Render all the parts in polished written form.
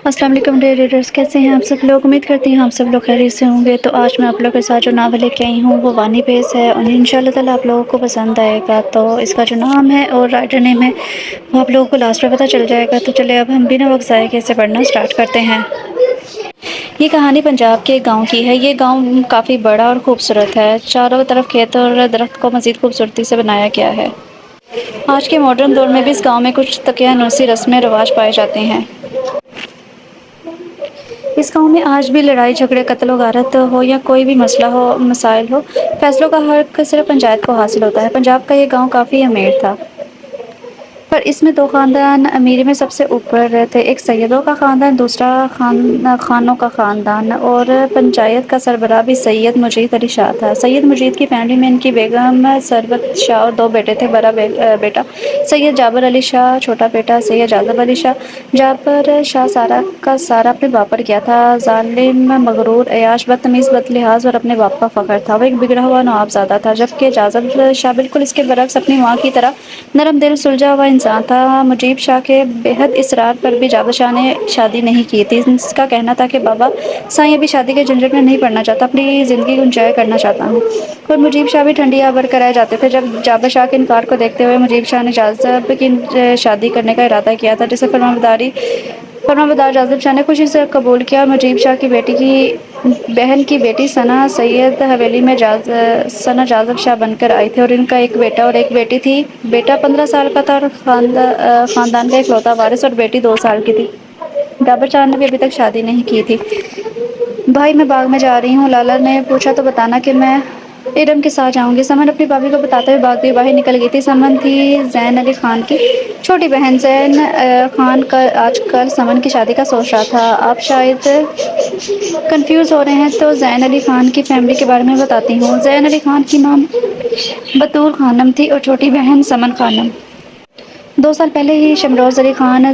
السلام علیکم dear readers, کیسے ہیں آپ سب لوگ؟ امید کرتی ہیں آپ سب لوگ خیریت سے ہوں گے۔ تو آج میں آپ لوگوں کے ساتھ جو ناول لے کے آئی ہوں وہ وانی بیس ہے، اور ان شاء اللہ تعالیٰ آپ لوگوں کو پسند آئے گا۔ تو اس کا جو نام ہے اور رائٹر نیم ہے وہ آپ لوگوں کو لاسٹ میں پتہ چل جائے گا۔ تو چلے اب ہم بنا وقت ضائع کیے اسے پڑھنا اسٹارٹ کرتے ہیں۔ یہ کہانی پنجاب کے ایک گاؤں کی ہے۔ یہ گاؤں کافی بڑا اور خوبصورت ہے۔ چاروں طرف کھیت اور درخت کو مزید خوبصورتی سے بنایا گیا ہے۔ آج کے ماڈرن دور میں بھی اس گاؤں میں کچھ تقیانوسی رسمیں رواج پائے جاتے ہیں۔ اس گاؤں میں آج بھی لڑائی جھگڑے، قتل و غارت ہو یا کوئی بھی مسائل ہو، فیصلوں کا حق صرف پنچایت کو حاصل ہوتا ہے۔ پنجاب کا یہ گاؤں کافی امیر تھا، پر اس میں دو خاندان امیری میں سب سے اوپر تھے۔ ایک سیدوں کا خاندان، دوسرا خانوں کا خاندان، اور پنچایت کا سربراہ بھی سید مجید علی شاہ تھا۔ سید مجید کی فیملی میں ان کی بیگم ثروت شاہ اور دو بیٹے تھے۔ بڑا بیٹا سید جابر علی شاہ، چھوٹا بیٹا سید جاذب علی شاہ۔ جابر شاہ سارا کا سارا اپنے باپ پر کیا تھا۔ ظالم، مغرور، عیاش، بدتمیز، بدلحاظ اور اپنے باپ کا فخر تھا۔ وہ ایک بگڑا ہوا نواب زادہ تھا، جبکہ جاذب شاہ بالکل اس کے برعکس اپنی ماں کی طرح نرم دل، سلجھا ہوا انسان تھا۔ مجیب شاہ کے بے حد اصرار پر بھی جابر شاہ نے شادی نہیں کی تھی۔ اس کا کہنا تھا کہ بابا سائیں ابھی شادی کے جھنجٹ میں نہیں پڑنا چاہتا، اپنی زندگی انجوائے کرنا چاہتا ہوں۔ اور مجیب شاہ بھی ٹھنڈی ہوا بھر کر آئے جاتے تھے۔ جب جابر شاہ کے انکار کو دیکھتے ہوئے مجیب شاہ نے جاذب کی شادی کرنے کا ارادہ کیا تھا، جسے فرمانبردار جاذب شاہ نے خوشی سے قبول کیا۔ مجیب شاہ کی بہن کی بیٹی ثنا سید حویلی میں ثنا جاذب شاہ بن کر آئی تھی، اور ان کا ایک بیٹا اور ایک بیٹی تھی۔ بیٹا 15 سال کا تھا اور خاندان کا اکلوتا وارث، اور بیٹی 2 سال کی تھی۔ جابر شاہ نے بھی ابھی تک شادی نہیں کی تھی۔ بھائی میں باغ میں جا رہی ہوں، لالا نے پوچھا تو بتانا کہ میں ارم کے ساتھ جاؤں گی۔ سمن اپنی بھابھی کو بتاتے ہوئے بھاگتی باہر نکل گئی تھی۔ سمن تھی زین علی خان کی چھوٹی بہن۔ زین خان آج کل سمن کی شادی کا سوچ رہا تھا۔ آپ شاید کنفیوز ہو رہے ہیں تو زین علی خان کی فیملی کے بارے میں بتاتی ہوں۔ زین علی خان کی ماں بطور خانم تھی اور چھوٹی بہن سمن خانم۔ 2 سال پہلے ہی شمروز علی خان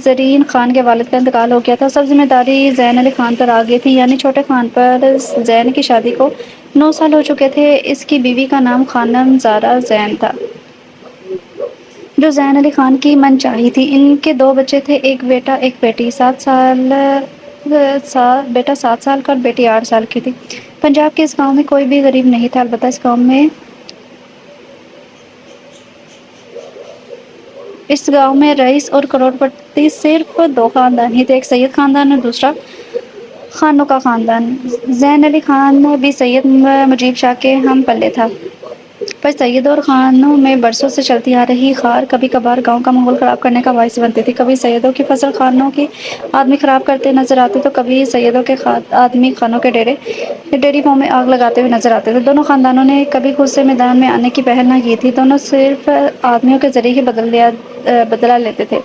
زرین خان کے والد کا انتقال ہو گیا تھا۔ سب ذمہ داری زین علی خان پر آ گئی تھی، یعنی چھوٹے خان پر۔ زین کی شادی کو 9 سال ہو چکے تھے۔ اس کی بیوی کا نام خانم زارا زین تھا، جو زین علی خان کی من چاہی تھی۔ ان کے 2 بچے تھے، ایک بیٹا ایک بیٹی۔ بیٹا 7 سال کا اور بیٹی 8 سال کی تھی۔ پنجاب کے اس گاؤں میں کوئی بھی غریب نہیں تھا، البتہ اس گاؤں میں رئیس اور کروڑ پتی صرف 2 خاندان ہی تھے، ایک سید خاندان اور دوسرا خانوں کا خاندان۔ زین علی خان بھی سید مجیب شاہ کے ہم پلے تھا، پر سیدوں اور خانوں میں برسوں سے چلتی آ رہی خار کبھی کبھار گاؤں کا ماحول خراب کرنے کا باعث بنتی تھی۔ کبھی سیدوں کی فصل خانوں کے آدمی خراب کرتے نظر آتے تو کبھی سیدوں کے آدمی خانوں کے ڈیری فارم میں آگ لگاتے ہوئے نظر آتے تھے۔ دونوں خاندانوں نے کبھی خود سے میدان میں آنے کی پہل نہ کی تھی، دونوں صرف آدمیوں کے ذریعے ہی بدلہ لیتے تھے۔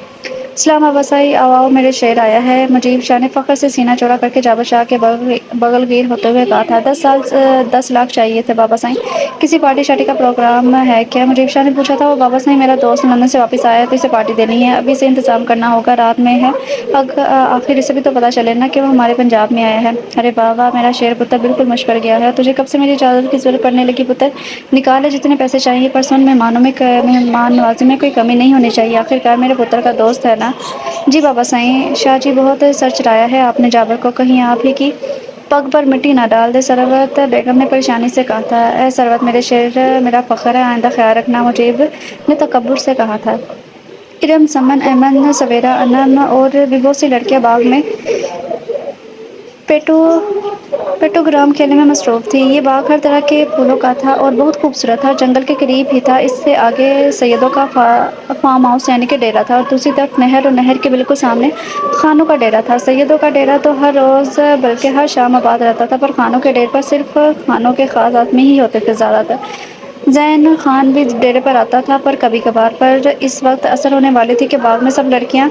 سلام بابا سائی، آؤ میرے شیر آیا ہے، مجیب شاہ نے فخر سے سینہ چوڑا کر کے جابر شاہ کے بغل گیر ہوتے ہوئے کہا تھا۔ 10 لاکھ چاہیے تھے بابا سائیں، کسی پارٹی شارٹی کا پروگرام ہے کیا؟ مجیب شاہ نے پوچھا تھا۔ وہ بابا سائیں، میرا دوست لندن سے واپس آیا ہے تو اسے پارٹی دینی ہے، ابھی سے انتظام کرنا ہوگا، رات میں ہے، آخر اسے بھی تو پتہ چلے نا کہ وہ ہمارے پنجاب میں آیا ہے۔ ارے واہ واہ میرا شیر پتر، بالکل مشق کر گیا ہے، تجھے کب سے میری اجازت کی ضرورت پڑنے لگی پتر؟ نکال جتنے پیسے چاہیے، پر سن مہمان نوازی میں کوئی کمی نہیں ہونی چاہیے، آخرکار میرے پتر کا دوست ہے نا؟ جی بابا سائیں۔ شاہ جی بہت سر چڑھایا ہے آپ نے جابر کو، کہیں آپ ہی کی پگ پر مٹی نہ ڈال دے، ثروت بیگم نے پریشانی سے کہا تھا۔ اے ثروت میرے شیر، میرا فخر ہے، آئندہ خیال رکھنا، مجیب نے تکبر سے کہا تھا۔ ارم، سمن، ایمن، سویرا، انم اور بھی بہت سی لڑکیاں باغ میں پیٹوگرام کھیلنے میں مصروف تھی۔ یہ باغ ہر طرح کے پھولوں کا تھا اور بہت خوبصورت تھا، جنگل کے قریب ہی تھا۔ اس سے آگے سیدوں کا فارم ہاؤس یعنی کہ ڈیرا تھا، اور دوسری طرف نہر، اور نہر کے بالکل سامنے خانوں کا ڈیرا تھا۔ سیدوں کا ڈیرا تو ہر روز بلکہ ہر شام آباد رہتا تھا، پر خانوں کے ڈیرے پر صرف خانوں کے خاص آدمی ہی ہوتے تھے زیادہ تر۔ زین خان بھی ڈیرے پر آتا تھا، پر کبھی کبھار، پر اس وقت اثر ہونے والی تھی کہ باغ میں سب لڑکیاں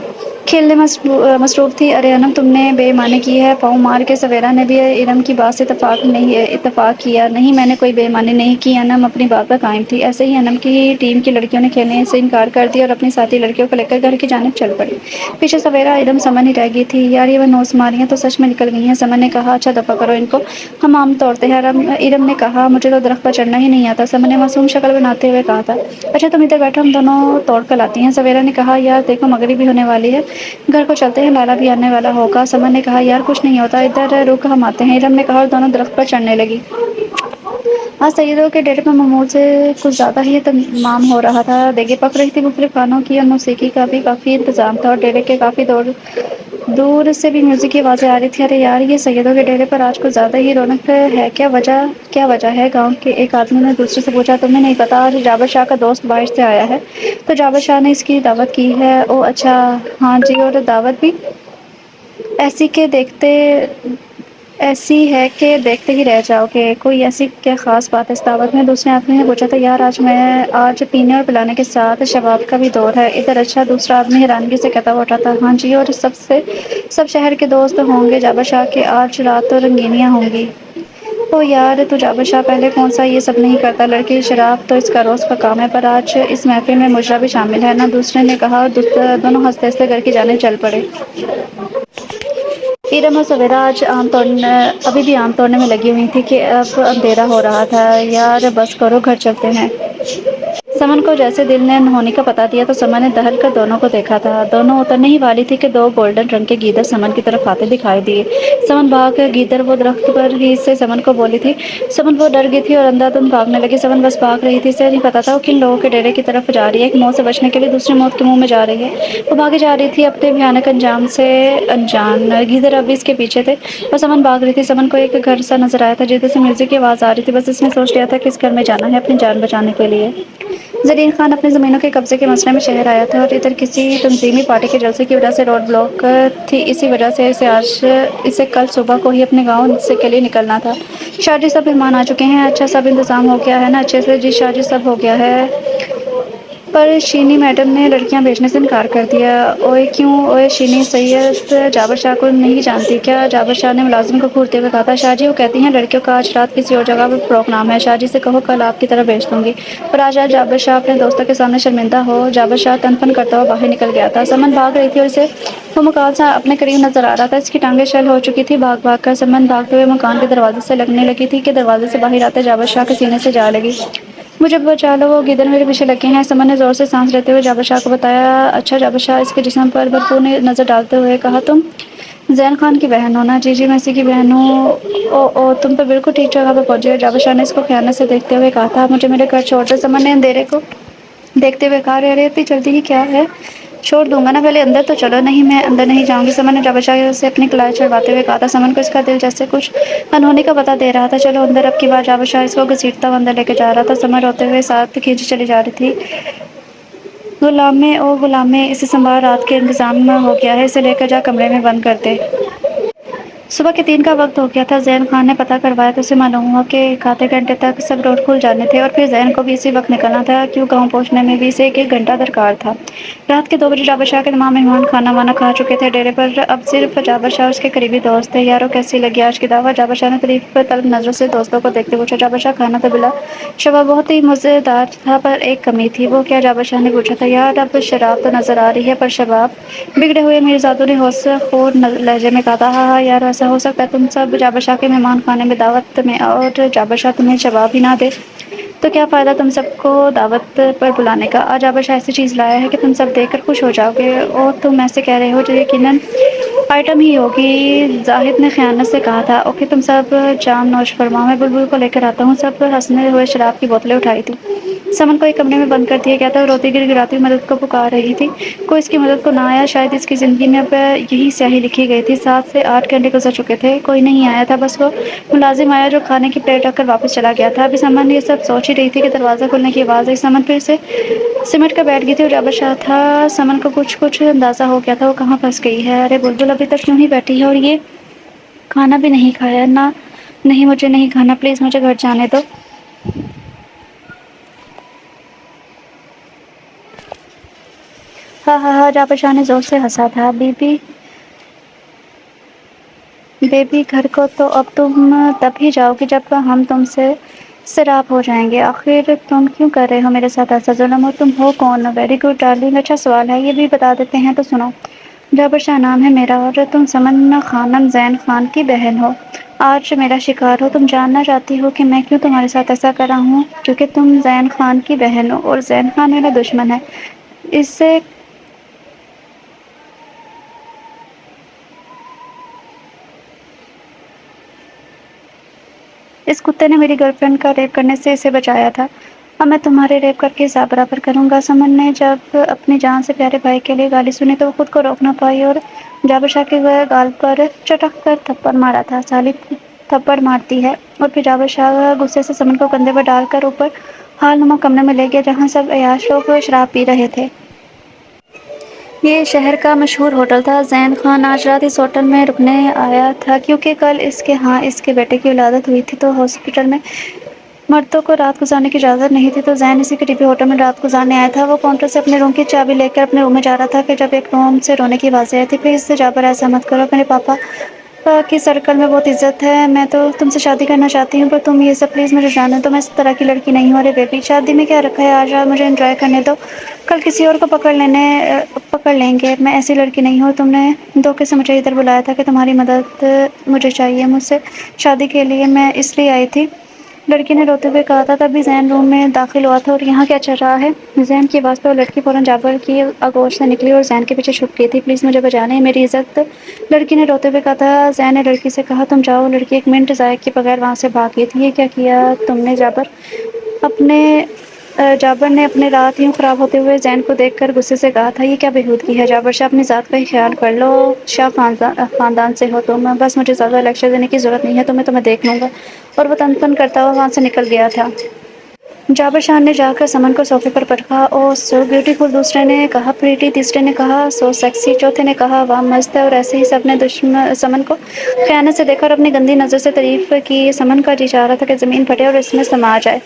کھیلنے مصروف تھی۔ ارے انم، تم نے بے ایمانی کی ہے، پاؤں مار کے سویرا نے بھی ارم کی بات سے اتفاق کیا۔ نہیں، میں نے کوئی بے ایمانی نہیں کی، انم اپنی بات پر قائم تھی۔ ایسے ہی انم کی ٹیم کی لڑکیوں نے کھیلنے سے انکار کر دیا اور اپنی ساتھی لڑکیوں کو لے کر گھر کی جانب چل پڑی۔ پیچھے سویرا، ارم، سمن ہی رہ گئی تھی۔ یار یہ وہ نوسماریاں تو سچ میں نکل گئی ہیں، سمن نے کہا۔ اچھا دفع کرو ان کو، ہم عام توڑتے ہیں، ارم نے کہا۔ مجھے تو درخت پر چڑھنا ہی نہیں آتا، سمن نے معصوم شکل بناتے ہوئے کہا تھا۔ اچھا تم ادھر بیٹھو، ہم دونوں توڑ کر لاتی ہیں، سویرا نے کہا۔ یار دیکھو مغرب بھی ہونے والی ہے، گھر کو چلتے ہیں، لالا بھی آنے والا ہوگا۔ سمن نے کہا یار کچھ نہیں ہوتا، ادھر رک ہم آتے ہیں۔ ارم نے کہا اور دونوں درخت پر چڑھنے لگی۔ آج سیدوں کے ڈیرے پر معمول سے کچھ زیادہ ہی اہتمام ہو رہا تھا۔ دیگیں پک رہی تھی، مختلف کھانوں کی اور موسیقی کا بھی کافی انتظام تھا، اور ڈیرے کے کافی دور سے بھی میوزک کی آوازیں آ رہی تھی۔ ارے یار یہ سیدوں کے ڈیرے پر آج کچھ زیادہ ہی رونق ہے، کیا وجہ ہے؟ گاؤں کے ایک آدمی نے دوسرے سے پوچھا۔ تمہیں نہیں پتا؟ آج جابر شاہ کا دوست باہر سے آیا ہے، تو جابر شاہ نے اس کی دعوت کی ہے۔ اوہ اچھا، ہاں جی، اور دعوت بھی ایسی ہے کہ دیکھتے ہی رہ جاؤ گے۔ کوئی ایسی کیا خاص بات ہے اس دعوت میں؟ دوسرے آدمی نے پوچھا۔ تو یار آج پینے اور پلانے کے ساتھ شباب کا بھی دور ہے ادھر۔ اچھا، دوسرا آدمی حیرانگی سے کہتا ہوا اٹھا تھا۔ ہاں جی، اور سب شہر کے دوست ہوں گے جابر شاہ کے۔ آج رات تو رنگینیاں ہوں گی۔ او یار تو جابر شاہ پہلے کون سا یہ سب نہیں کرتا؟ لڑکی شراب تو اس کا روز کا کام ہے، پر آج اس محفل میں مجرا بھی شامل ہے نا، دوسرے نے کہا، اور دونوں ہنستے ہنستے گھر کی جانب چل پڑے۔ ارم اور سویرا ابھی بھی آم توڑنے میں لگی ہوئی تھی کہ اب اندھیرا ہو رہا تھا۔ یار بس کرو، گھر چلتے ہیں۔ سمن کو جیسے دل نے انہونی کا پتا دیا تو سمن نے دہل کر دونوں کو دیکھا تھا۔ دونوں اترنے ہی والی تھی کہ دو گولڈن رنگ کے گیدڑ سمن کی طرف آتے دکھائی دیے۔ سمن بھاگ گیدڑ وہ درخت پر ہی سے سمن کو بولی تھی۔ سمن وہ ڈر گئی تھی اور اندھا دھند بھاگنے لگی۔ سمن بس بھاگ رہی تھی، اسے نہیں پتا تھا وہ کن لوگوں کے ڈیرے کی طرف جا رہی ہے۔ ایک موت سے بچنے کے لیے دوسری موت کے منہ میں جا رہی ہے۔ وہ بھاگی جا رہی تھی اپنے بھیانک انجام سے انجان۔ گیدڑ اب بھی اس کے پیچھے تھے اور سمن بھاگ رہی تھی۔ سمن کو ایک گھر سا نظر آیا تھا جدھر سے میوزک کی آواز آ رہی تھی۔ بس اس نے سوچ لیا تھا کہ اس گھر میں جانا ہے اپنی جان بچانے کے لیے۔ زرین خان اپنی زمینوں کے قبضے کے مسئلے میں شہر آیا تھا اور ادھر کسی تنظیمی پارٹی کے جلسے کی وجہ سے روڈ بلاک تھی۔ اسی وجہ سے اسے کل صبح کو ہی اپنے گاؤں کے لیے نکلنا تھا۔ شاہ جی سب مہمان آ چکے ہیں؟ اچھا سب انتظام ہو گیا ہے نا؟ اچھے سے؟ جی شاہ جی سب ہو گیا ہے، پر شینی میڈم نے لڑکیاں بھیجنے سے انکار کر دیا۔ اوئے کیوں؟ اوئے شینی سید جابر شاہ کو نہیں جانتی کیا؟ جابر شاہ نے ملازم کو گھورتے ہوئے کہا تھا۔ شاہ جی وہ کہتی ہیں لڑکیوں کا آج رات کسی اور جگہ پر پروگرام ہے، شاہ جی سے کہو کل آپ کی طرف بھیج دوں گی، پر آج جابر شاہ اپنے دوستوں کے سامنے شرمندہ ہو۔ جابر شاہ تن پن کرتا ہوا باہر نکل گیا تھا۔ سمن بھاگ رہی تھی اور اسے وہ مکان سا اپنے قریب نظر آ رہا تھا۔ اس کی ٹانگیں شل ہو چکی تھی بھاگ بھاگ کر۔ سمن بھاگتے ہوئے مکان کے دروازے سے لگنے لگی تھی کہ دروازے سے باہر آتے جابر شاہ کے سینے سے جا لگی۔ مجھے بچا لو، وہ گیدڑ میرے پیچھے لگے ہیں۔ سمن نے زور سے سانس لیتے ہوئے جابر شاہ کو بتایا۔ اچھا جابر شاہ اس کے جسم پر بھرپور نظر ڈالتے ہوئے کہا۔ تم زین خان کی بہن ہو نا؟ جی جی میں اسی کی بہن ہوں۔ او تم تو بالکل ٹھیک جگہ پہ پہنچی ہو۔ جابر شاہ نے اس کو خیانت سے دیکھتے ہوئے کہا تھا۔ مجھے میرے گھر چھوڑ دو۔ سمن نے اندھیرے کو دیکھتے ہوئے کہا۔ ارے اتنی جلدی ہی کیا ہے؟ چھوڑ دوں گا نا، پہلے اندر تو چلو۔ نہیں میں اندر نہیں جاؤں گی، سمن نے جابر شاہ سے اپنی کلائی چھڑواتے ہوئے کہا تھا۔ سمن کو اس کا دل جیسے کچھ انہونی کا پتا دے رہا تھا۔ چلو اندر۔ اب کی بار جابر شاہ اس کو گھسیٹتا ہوا اندر لے کے جا رہا تھا۔ سمن روتے ہوئے ساتھ کھینچی چلی جا رہی تھی۔ غلامے او غلامے، اسے سنبھال، رات کے انتظام ہو گیا ہے، اسے لے کر جا کمرے میں بند کر دے۔ صبح کے 3 کا وقت ہو گیا تھا۔ زین خان نے پتہ کروایا تو اسے معلوم ہوا کہ ایک آدھے گھنٹے تک سب روڈ کھل جانے تھے اور پھر زین کو بھی اسی وقت نکلنا تھا، کیوں گاؤں پہنچنے میں بھی اسے ایک گھنٹہ درکار تھا۔ رات کے 2 بجے جابر شاہ کے تمام مہمان کھانا وانا کھا چکے تھے۔ ڈیرے پر اب صرف جابر شاہ اور اس کے قریبی دوست تھے۔ یارو کیسی لگی آج کی دعوت؟ جابر شاہ نے تعریف طلب نظروں سے دوستوں کو دیکھتے پوچھا۔ جابر شاہ کھانا تو بلا شبہ بہت ہی مزیدار تھا، پر ایک کمی تھی۔ وہ کیا؟ جابر شاہ نے پوچھا تھا۔ یار اب شراب تو نظر آ رہی ہے، پر شباب؟ بگڑے ہوئے میرزادوں نے ہوش خور لہجے میں کہا تھا۔ ہاں ہاں یار ایسا ہو سکتا ہے تم سب جابر شاہ کے مہمان خانے میں دعوت میں اور جابر شاہ تمہیں شباب ہی نہ دے تو کیا فائدہ تم سب کو دعوت پر بلانے کا؟ آج جابر شاہ ایسی چیز لایا ہے کہ تم سب دیکھ کر خوش ہو جاؤ گے۔ اور تم ایسے کہہ رہے ہو جو یقیناً آئٹم ہی ہوگی، زاہد نے خیانت سے کہا تھا۔ اوکے تم سب جام نوش فرماؤ، میں بلبل کو لے کر آتا ہوں۔ سب ہنسنے ہوئے شراب کی بوتلیں اٹھائی تھی۔ سمن کو ایک کمرے میں بند کر دیا گیا تھا، وہ روتی گر گراتی مدد کو پکار رہی تھی۔ کوئی اس کی مدد کو نہ آیا، شاید اس کی زندگی میں اب یہی سیاہی لکھی گئی تھی۔ 7 سے 8 گھنٹے گزر چکے تھے، کوئی نہیں آیا تھا، بس وہ ملازم آیا جو کھانے کی پلیٹ رکھ کر واپس چلا گیا تھا۔ ابھی سمن یہ سب سوچ ہی رہی تھی کہ دروازہ کھلنے کی آواز آئی۔ سمن پھر سے سمٹ کر بیٹھ گئی تھی اور جابر شاہ تھا۔ سمن کو کچھ اندازہ ہو گیا تھا وہ کہاں پھنس گئی ہے۔ ارے بلبل ابھی تک کیوں ہی بیٹھی ہے اور یہ کھانا بھی نہیں کھایا نا؟ نہیں مجھے نہیں کھانا، پلیز مجھے گھر جانے دو۔ ہاں ہاں ہاں، جابر شاہ نے زور سے ہنسا تھا۔ بیبی گھر کو تو اب تم تب ہی جاؤ گی جب ہم تم سے سیراب ہو جائیں گے۔ آخر تم کیوں کر رہے ہو میرے ساتھ ایسا ظلم، اور تم ہو کون؟ ویری گڈ ڈارلنگ، اچھا سوال ہے، یہ بھی بتا دیتے ہیں تو سنو۔ جابر شاہ نام ہے میرا اور تم سمن خانم زین خان کی بہن ہو۔ آج میرا شکار ہو۔ تم جاننا چاہتی ہو کہ میں کیوں تمہارے ساتھ ایسا کر رہا ہوں؟ کیونکہ تم زین خان کی بہن ہو اور زین خان میرا دشمن ہے۔ اس سے اس کتے نے میری گرل فرینڈ کا ریپ کرنے سے اسے بچایا تھا، اب میں تمہارے ریپ کر کے حساب برابر کروں گا۔ سمن نے جب اپنی جان سے پیارے بھائی کے لیے گالی سنی تو وہ خود کو روک نہ پائی اور جابر شاہ کے گال پر چٹک کر تھپڑ مارا تھا۔ سالی تھپڑ مارتی ہے۔ اور پھر جابر شاہ غصے سے سمن کو کندھے پر ڈال کر اوپر ہال نما کمرے میں لے گیا جہاں سب عیاش لوگ شراب پی رہے تھے۔ یہ شہر کا مشہور ہوٹل تھا۔ زین خان آج رات اس ہوٹل میں رکنے آیا تھا کیونکہ کل اس کے ہاں اس کے بیٹے کی ولادت ہوئی تھی، تو ہاسپٹل میں مردوں کو رات گزارنے کی اجازت نہیں تھی، تو زین اسی قریبی ہوٹل میں رات گزارنے آیا تھا۔ وہ کاؤنٹر سے اپنے روم کی چابی لے کر اپنے روم میں جا رہا تھا کہ جب ایک روم سے رونے کی آوازیں آئی تھیں۔ پلیز جابر ایسا مت کرو، میرے پاپا کی سرکل میں بہت عزت ہے، میں تو تم سے شادی کرنا چاہتی ہوں پر تم یہ سب پلیز مجھے جانے دو، میں اس طرح کی لڑکی نہیں ہوں۔ ارے بیبی، شادی میں کیا رکھا ہے، آج رات مجھے انجوائے کرنے دو، کل کسی اور کو پکڑ لیں گے، میں ایسی لڑکی نہیں ہوں۔ تم نے دھوکے سے مجھے ادھر بلایا تھا کہ تمہاری مدد مجھے چاہیے، مجھ سے شادی کے لیے میں اس لیے آئی تھی، لڑکی نے روتے ہوئے کہا تھا۔ تبھی زین روم میں داخل ہوا تھا۔ اور یہاں کیا چل رہا ہے؟ زین کی آواز پر وہ لڑکی فوراً جابر کی آغوش سے نکلی اور زین کے پیچھے چھپ گئی تھی۔ پلیز مجھے بچانے، میری عزت، لڑکی نے روتے ہوئے کہا تھا۔ زین نے لڑکی سے کہا، تم جاؤ۔ لڑکی ایک منٹ ضائع کیے بغیر وہاں سے بھاگ گئی تھی۔ یہ کیا کیا تم نے جابر؟ جابر نے اپنے رات یوں خراب ہوتے ہوئے زین کو دیکھ کر غصے سے کہا تھا۔ یہ کیا بےہودگی ہے جابر شاہ، اپنی ذات کا ہی خیال کر لو، شاہ خاندان سے ہو تم، بس مجھے زیادہ لیکچر دینے کی ضرورت نہیں ہے، تمہیں دیکھ لوں گا۔ اور وہ تن تن کرتا ہوا وہاں سے نکل گیا تھا۔ جابر شاہ نے جا کر سمن کو صوفے پر پٹکا۔ اوہ سو بیوٹیفل، دوسرے نے کہا۔ پریٹی، تیسرے نے کہا۔ سو سیکسی، چوتھے نے کہا۔ واہ مست ہے۔ اور ایسے ہی سب نے سمن کو خیانت سے دیکھا اور اپنی گندی نظر سے تعریف کی۔ سمن کا جی چاہ رہا تھا کہ زمین پھٹے اور اس میں سما جائے۔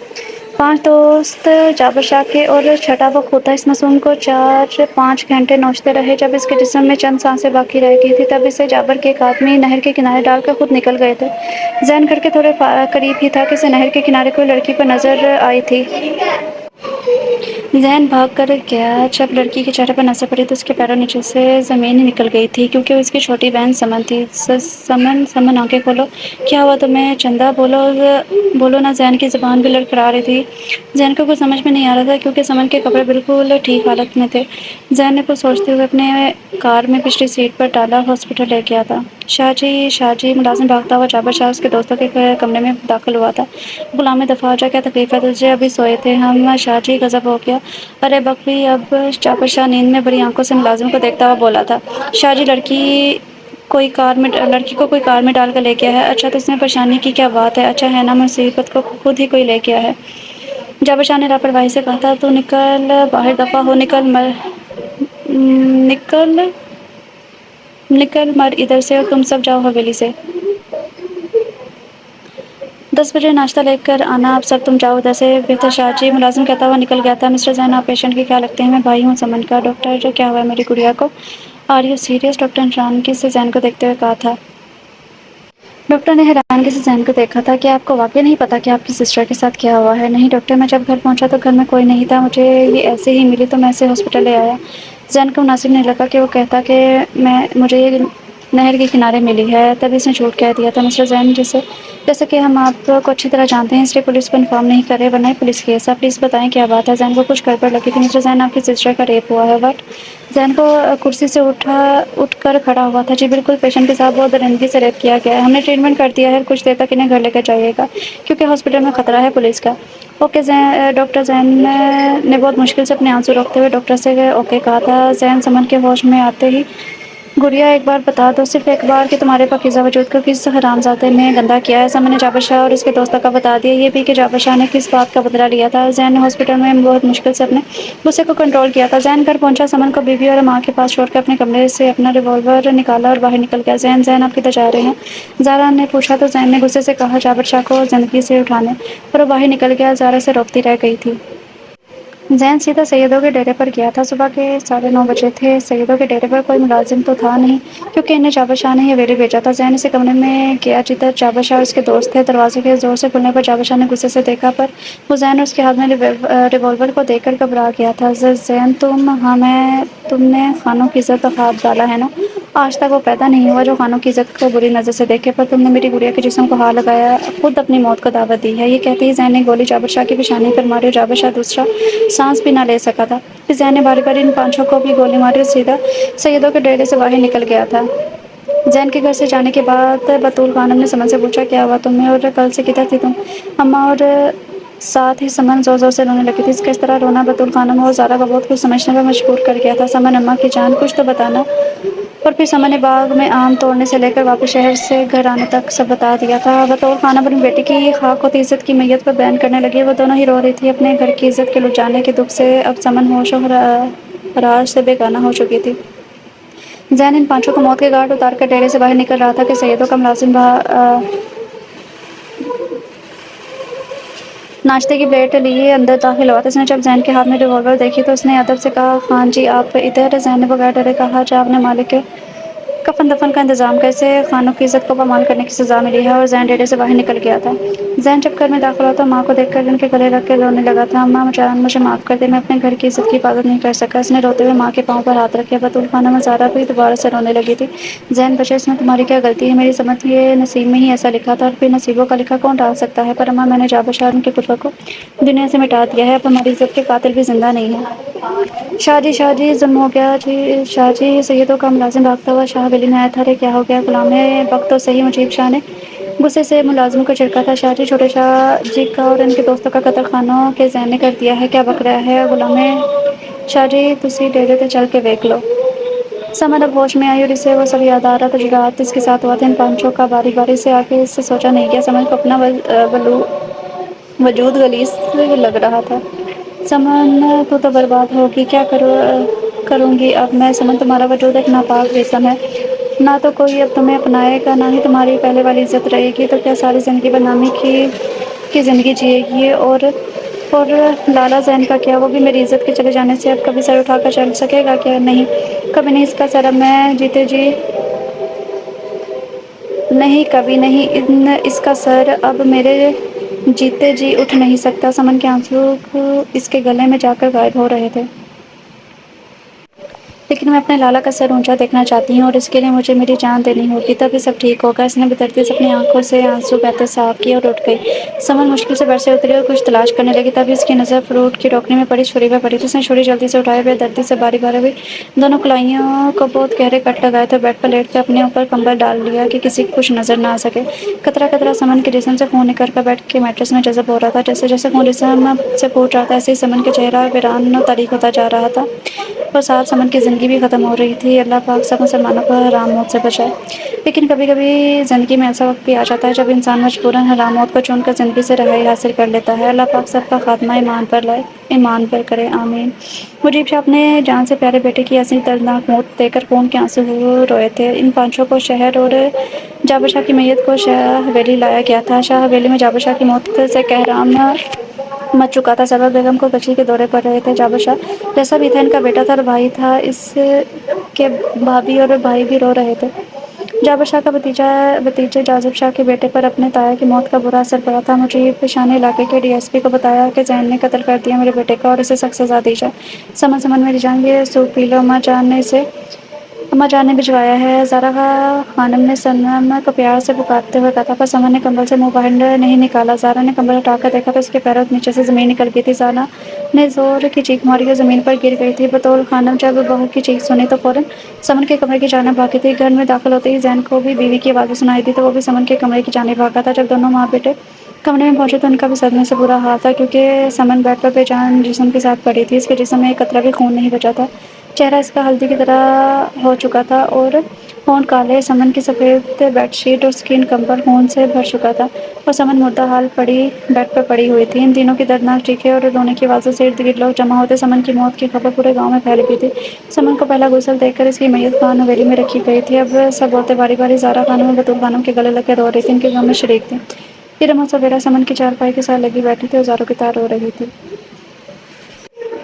5 دوست جابر شاہ کے اور چھٹا وہ خود تھا۔ اس معصوم کو 4-5 گھنٹے نوچتے رہے۔ جب اس کے جسم میں چند سانسیں باقی رہ گئی تھیں تب اسے جابر کے ایک آدمی نہر کے کنارے ڈال کر خود نکل گئے تھے۔ زین گھر کے تھوڑے قریب ہی تھا کہ اسے نہر کے کنارے کوئی لڑکی پر نظر آئی تھی۔ زین بھاگ کر گیا۔ جب لڑکی کے چہرے پر نظر پڑی تو اس کے پیروں نیچے سے زمین ہی نکل گئی تھی کیونکہ وہ اس کی چھوٹی بہن سمن تھی۔ سمن آنکھیں کھولو، کیا ہوا تمہیں؟ چندا بولو نا۔ زین کی زبان بھی لڑکھڑا رہی تھی۔ زین کو کچھ سمجھ میں نہیں آ رہا تھا کیونکہ سمن کے کپڑے بالکل ٹھیک حالت میں تھے۔ زین نے کچھ سوچتے ہوئے اپنے کار میں پچھلی سیٹ پر ڈالا، ہاسپٹل لے گیا تھا۔ شاہ جی، ملازم بھاگتا ہوا جابر شاہ اس کے دوستوں کے کمرے میں داخل ہوا تھا۔ غلام دفاع جا، کیا تکلیف ہے تجھے؟ ابھی سوئے تھے ہم۔ شاہ جی، غضب ہو گیا۔ ارے بکری، اب جابر شاہ نیند میں بڑی آنکھوں سے ملازم کو دیکھتا ہوا بولا تھا۔ شاہ جی، لڑکی کو کوئی کار میں ڈال کر لے گیا ہے۔ اچھا، تو اس میں پریشانی کی کیا بات ہے؟ اچھا ہے نا، مصیبت کو خود ہی کوئی لے گیا ہے۔ جابر شاہ نے لاپرواہی سے کہا تھا۔ تو نکل باہر، دفعہ ہو، نکل مر ادھر سے، اور تم سب جاؤ حویلی سے۔ 10 بجے ناشتہ لے کر آنا، اب سب تم جاؤ ادھر سے۔ بہتر شاہ جی، ملازم کہتا ہوا نکل گیا تھا۔ مسٹر زین، آپ پیشنٹ کے کیا لگتے ہیں؟ میں بھائی ہوں سمن کا۔ ڈاکٹر، کیا ہوا ہے میری گڑیا کو؟ Are you serious? ڈاکٹر نے حیرانگی سے زین کو دیکھتے ہوئے کہا تھا۔ ڈاکٹر نے حیرانگی سے زین کو دیکھا تھا۔ کیا آپ کو واقعی نہیں پتا کہ آپ کی سسٹر کے ساتھ کیا ہوا ہے؟ نہیں ڈاکٹر، میں جب گھر پہنچا تو گھر میں کوئی نہیں تھا، مجھے یہ ایسے ہی ملی تو میں اسے ہاسپٹل لے آیا۔ زین کو مناسب نہیں لگا کہ وہ کہتا کہ مجھے یہ نہر کے کنارے ملی ہے، تبھی اس نے جھوٹ کہہ دیا تھا۔ مسٹر زین، جیسا کہ ہم آپ کو اچھی طرح جانتے ہیں اس لیے پولیس کو انفارم نہیں کر رہے، ورنہ یہ پولیس کیس ہے۔ پلیز بتائیں کیا بات ہے؟ زین کو کچھ گڑبڑ لگی تھی۔ مسٹر زین، آپ کی سسٹر کا ریپ ہوا ہے۔ وٹ؟ زین کو کرسی سے اٹھ کر کھڑا ہوا تھا۔ جی بالکل، پیشنٹ کے ساتھ بہت درندگی سے ریپ کیا گیا ہے، ہم نے ٹریٹمنٹ کر دیا ہے، کچھ دیر تک انہیں گھر لے کر جائیے گا کیونکہ ہاسپٹل میں خطرہ ہے پولیس کا۔ اوکے ڈاکٹر، زین نے بہت مشکل سے اپنے آنسو روکتے ہوئے ڈاکٹر سے اوکے کہا تھا۔ زین سمن کے ہوش میں آتے ہی، گڑیا ایک بار بتا دو، صرف ایک بار، کہ تمہارے پاکیزہ وجود کو کس حرامزادے نے گندا کیا ہے؟ سمن نے جابر شاہ اور اس کے دوستوں کا بتا دیا، یہ بھی کہ جابر شاہ نے کس بات کا بدلہ لیا تھا۔ زین نے ہاسپٹل میں بہت مشکل سے اپنے غصے کو کنٹرول کیا تھا۔ زین گھر پہنچا، سمن کو بیوی اور ماں کے پاس چھوڑ کر اپنے کمرے سے اپنا ریوالور نکالا اور باہر نکل گیا۔ زین، آپ کدھر جا رہے ہیں؟ زارا نے پوچھا تو زین نے غصے سے کہا جابر شاہ کو زندگی سے اٹھانے، اور وہ باہر نکل گیا۔ زارا سے روکتی رہ گئی تھی۔ زین سیدھا سیدوں کے ڈیرے پر گیا تھا۔ صبح کے 9:30 بجے تھے۔ سیدوں کے ڈیرے پر کوئی ملازم تو تھا نہیں کیونکہ انہیں جابر شاہ نے ہی حویلی بھیجا تھا۔ زین اسے کمرے میں گیا جدھر جابر شاہ اور اس کے دوست تھے۔ دروازے کے زور سے کھلنے پر جابر شاہ نے غصے سے دیکھا پر وہ زین اور اس کے ہاتھ میں ریوالور کو دیکھ کر گھبرا گیا تھا۔ زین، تم نے خانوں کی عزت کا خواب ڈالا ہے نا؟ آج تک وہ پیدا نہیں ہوا جو خانوں کی عزت کو بری نظر سے دیکھے، پر تم نے میری گڑیا کے جسم کو ہاتھ لگایا، خود اپنی موت کو دعوت دی ہے۔ یہ کہتے ہی زین نے گولی جابر شاہ کی پیشانی پر ماری اور جابر شاہ دوسرا سانس بھی نہ لے سکا تھا۔ پھر زین نے باری باری ان 5 کو بھی گولی ماری اور سیدھا سیدوں کے ڈیرے سے باہر نکل گیا تھا۔ زین کے گھر سے جانے کے بعد بطول خانم نے سمن سے پوچھا کیا ہوا تمہیں اور کل سے کدھر تھی تم؟ اماں اور ساتھ ہی سمن زور زور سے رونے لگی تھی۔ اس کا اس طرح رونا بطول خانم اور زارا کو بہت کچھ سمجھنے پر مجبور کر گیا تھا۔ سمن اماں کی جان کچھ تو بتانا۔ اور پھر سمن نے باغ میں آم توڑنے سے لے کر واپس شہر سے گھر آنے تک سب بتا دیا تھا۔ بطول خانم اپنی بیٹی کی خاک ہوتی عزت کی میت پر بیان کرنے لگی۔ وہ دونوں ہی رو رہی تھی اپنے گھر کی عزت کے لٹ جانے کے دکھ سے۔ اب سمن ہوش و خراش سے بے گانہ ہو چکی تھی۔ زین ان پانچوں کو موت کے گھاٹ اتار کر ڈیرے سے باہر نکل رہا تھا کہ سیدوں کا ملازم ناشتے کی پلیٹ لیے اندر داخل ہوا تھا۔ اس نے جب زین کے ہاتھ میں ریوالور دیکھی تو اس نے ادب سے کہا خان جی آپ ادھر؟ زین نے بغیر ڈرے کہا جا اپنے مالک کے کفن دفن کا انتظام کر، اسے خانوں کی عزت کو پامال کرنے کی سزا ملی ہے۔ اور زین ڈیرے سے باہر نکل گیا تھا۔ زین جب گھر میں داخل ہوا تو ماں کو دیکھ کر ان کے گلے لگ کے رونے لگا تھا۔ اماں جان مجھے معاف کر دیں، میں اپنے گھر کی عزت کی حفاظت نہیں کر سکا۔ اس نے روتے ہوئے ماں کے پاؤں پر ہاتھ رکھے۔ بطول خانم اور زارا بھی دوبارہ سے رونے لگی تھی۔ زین بچے اس میں تمہاری کیا غلطی ہے؟ میری سمجھ یہ نصیب میں ہی ایسا لکھا تھا، اور پھر نصیبوں کا لکھا کون ٹال سکتا ہے؟ پر اماں میں نے جا بشار ان کے پتر کو دنیا سے مٹا دیا ہے، اب ہماری عزت کے قاتل بھی زندہ نہیں ہیں۔ شاہ جی ظلم ہو گیا جی شاہ جی، سیدوں کا ملازم بھاگتا ہوا شاہ حویلی میں آیا تھا۔ ارے کیا ہو گیا غلام وقت تو صحیح، مجیب شاہ نے غصے سے ملازم کو جھڑکا تھا۔ شاہ جی چھوٹے شاہ جی کا اور ان کے دوستوں کا قتل خانوں کے زین نے کر دیا ہے، کیا بک رہا ہے غلام شاہ جی؟ تسی ڈیرے تے چل کے دیکھ لو۔ سمن اب ہوش میں آئی اور اسے وہ سب یاد آ رہا تھا جو رات اس کے ساتھ ہوا تھا۔ ان پانچوں کا باری باری سے آگے اس سے سوچا نہیں گیا۔ سمن کو اپنا وجود غلیظ لگ رہا تھا۔ سمن تو برباد ہوگی، کیا کروں گی اب میں؟ سمن تمہارا وجود ایک ناپاک جسم ہے، نہ تو کوئی اب تمہیں اپنائے گا، نہ ہی تمہاری پہلے والی عزت رہے گی، تو کیا ساری زندگی بدنامی کی زندگی جیے گی؟ اور لالا زین کا کیا؟ وہ بھی میری عزت کے چلے جانے سے اب کبھی سر اٹھا کر چل سکے گا کیا؟ نہیں، کبھی نہیں۔ اس کا سر اب میں جیتے جی نہیں، کبھی نہیں، اس کا سر اب میرے جیتے جی اٹھ نہیں سکتا۔ سمن کے آنسو اس کے گلے میں جا کر غائب ہو رہے تھے۔ لیکن میں اپنے لالا کا سر اونچا دیکھنا چاہتی ہوں، اور اس کے لیے مجھے میری جان دینی ہوگی، تبھی سب ٹھیک ہوگا۔ اس نے بے سے اپنی آنکھوں سے آنسو بہتے صاف کیے اور اٹھ گئی۔ سمن مشکل سے بیڈ سے اتری اور کچھ تلاش کرنے لگی، تبھی اس کی نظر فروٹ کی ٹوکری میں پڑی چھری پر پڑی تھی۔ اس نے چھری جلدی سے اٹھائی، بے دردی سے باری باری ہوئی، دونوں کلائیوں کو بہت گہرے کٹ لگائے تھے۔ بیڈ پر لیٹ کر اپنے اوپر کمبل ڈال لیا کہ کسی کو کچھ نظر نہ آ سکے۔ قطرہ قطرہ سمن کے جسم سے خون نکل کر بیڈ کے میٹرس میں جذب ہو رہا تھا۔ جیسے جیسے خون جسم سے پھوٹ رہا تھا، ایسے ہی سمن کا چہرہ ویران و تاریک ہوتا جا رہا تھا، اور ساتھ سمن کی زندگی بھی ختم ہو رہی تھی۔ اللہ پاک سب مسلمانوں کو حرام موت سے بچائے۔ لیکن کبھی کبھی زندگی میں ایسا وقت بھی آ جاتا ہے جب انسان مجبوراً حرام موت کو چن کر زندگی سے رہائی حاصل کر لیتا ہے۔ اللہ پاک سب کا خاتمہ ایمان پر لائے، ایمان پر کرے، آمین۔ مجیب شاہ اپنے جان سے پیارے بیٹے کی ایسی دردناک موت دیکھ کر خون کے آنسو روئے تھے۔ ان پانچوں کو شہر اور جابر شاہ کی میت کو شاہ حویلی لایا گیا تھا۔ شاہ حویلی میں جابر شاہ کی موت سے کہرام مچ چکا تھا۔ سرور بیگم کو کچی کے دورے پڑ رہے تھے۔ جابر شاہ جیسا بھی تھا، ان کا بیٹا تھا اور بھائی تھا، اس کے بھابھی اور بھائی بھی رو رہے تھے۔ جابر شاہ کا بھتیجے جاذب شاہ کے بیٹے پر اپنے تایا کی موت کا برا اثر پڑا تھا۔ مجیب شاہ نے علاقے کے ڈی ایس پی کو بتایا کہ زین نے قتل کر دیا میرے بیٹے کا، اور اسے سخت سزا دی جائے۔ سمن میری جان، یہ سوپ پی لو، اماں جان نے بھجوایا ہے۔ زارا خانم نے سمن کو پیار سے پکارتے ہوئے کہا، پر سمن نے کمبل سے منہ باہر نہیں نکالا۔ زارا نے کمبل اٹھا کر دیکھا تو اس کے پیروں کے نیچے سے زمین نکل گئی تھی۔ زارا نے زور کی چیخ ماری اور زمین پر گر گئی تھی۔ بطول خانم جب بہو کی چیخ سنی تو فوراً سمن کے کمرے کی جانب بھاگی تھی۔ گھر میں داخل ہوتے ہی زین کو بھی بیوی کی آوازیں سنائی دیں تو وہ بھی سمن کے کمرے کی جانب بھاگا تھا۔ جب دونوں ماں بیٹے کمرے میں پہنچے تو ان کا بھی صدمے سے برا حال تھا، کیونکہ سمن بیڈ پر بے جان جسم کے ساتھ پڑی تھی۔ اس کے جسم میں ایک قطرہ بھی خون نہیں بچا تھا، چہرہ اس کا ہلدی کی طرح ہو چکا تھا اور ہونٹ کالے۔ سمن کی سفید بیڈ شیٹ اور اسکرین کمبل خون سے بھر چکا تھا، اور سمن مردہ حال بیڈ پر پڑی ہوئی تھی۔ ان تینوں کی دردناک چیخیں اور رونے کی آوازوں سے ارد گرد لوگ جمع ہوتے۔ سمن کی موت کی خبر پورے گاؤں میں پھیل گئی تھی۔ سمن کو پہلا غسل دے کر اس کی میت خان حویلی میں رکھی گئی تھی۔ اب سب عورتیں باری باری زارا خانم اور بطول خانم کے گلے لگ کے رو رہی تھیں، ان کے غم میں شریک تھیں۔ ارم اور سویرا سمن کی چارپائی کے ساتھ لگی بیٹھی تھی اور زاروں کی طرح رو رہی تھی۔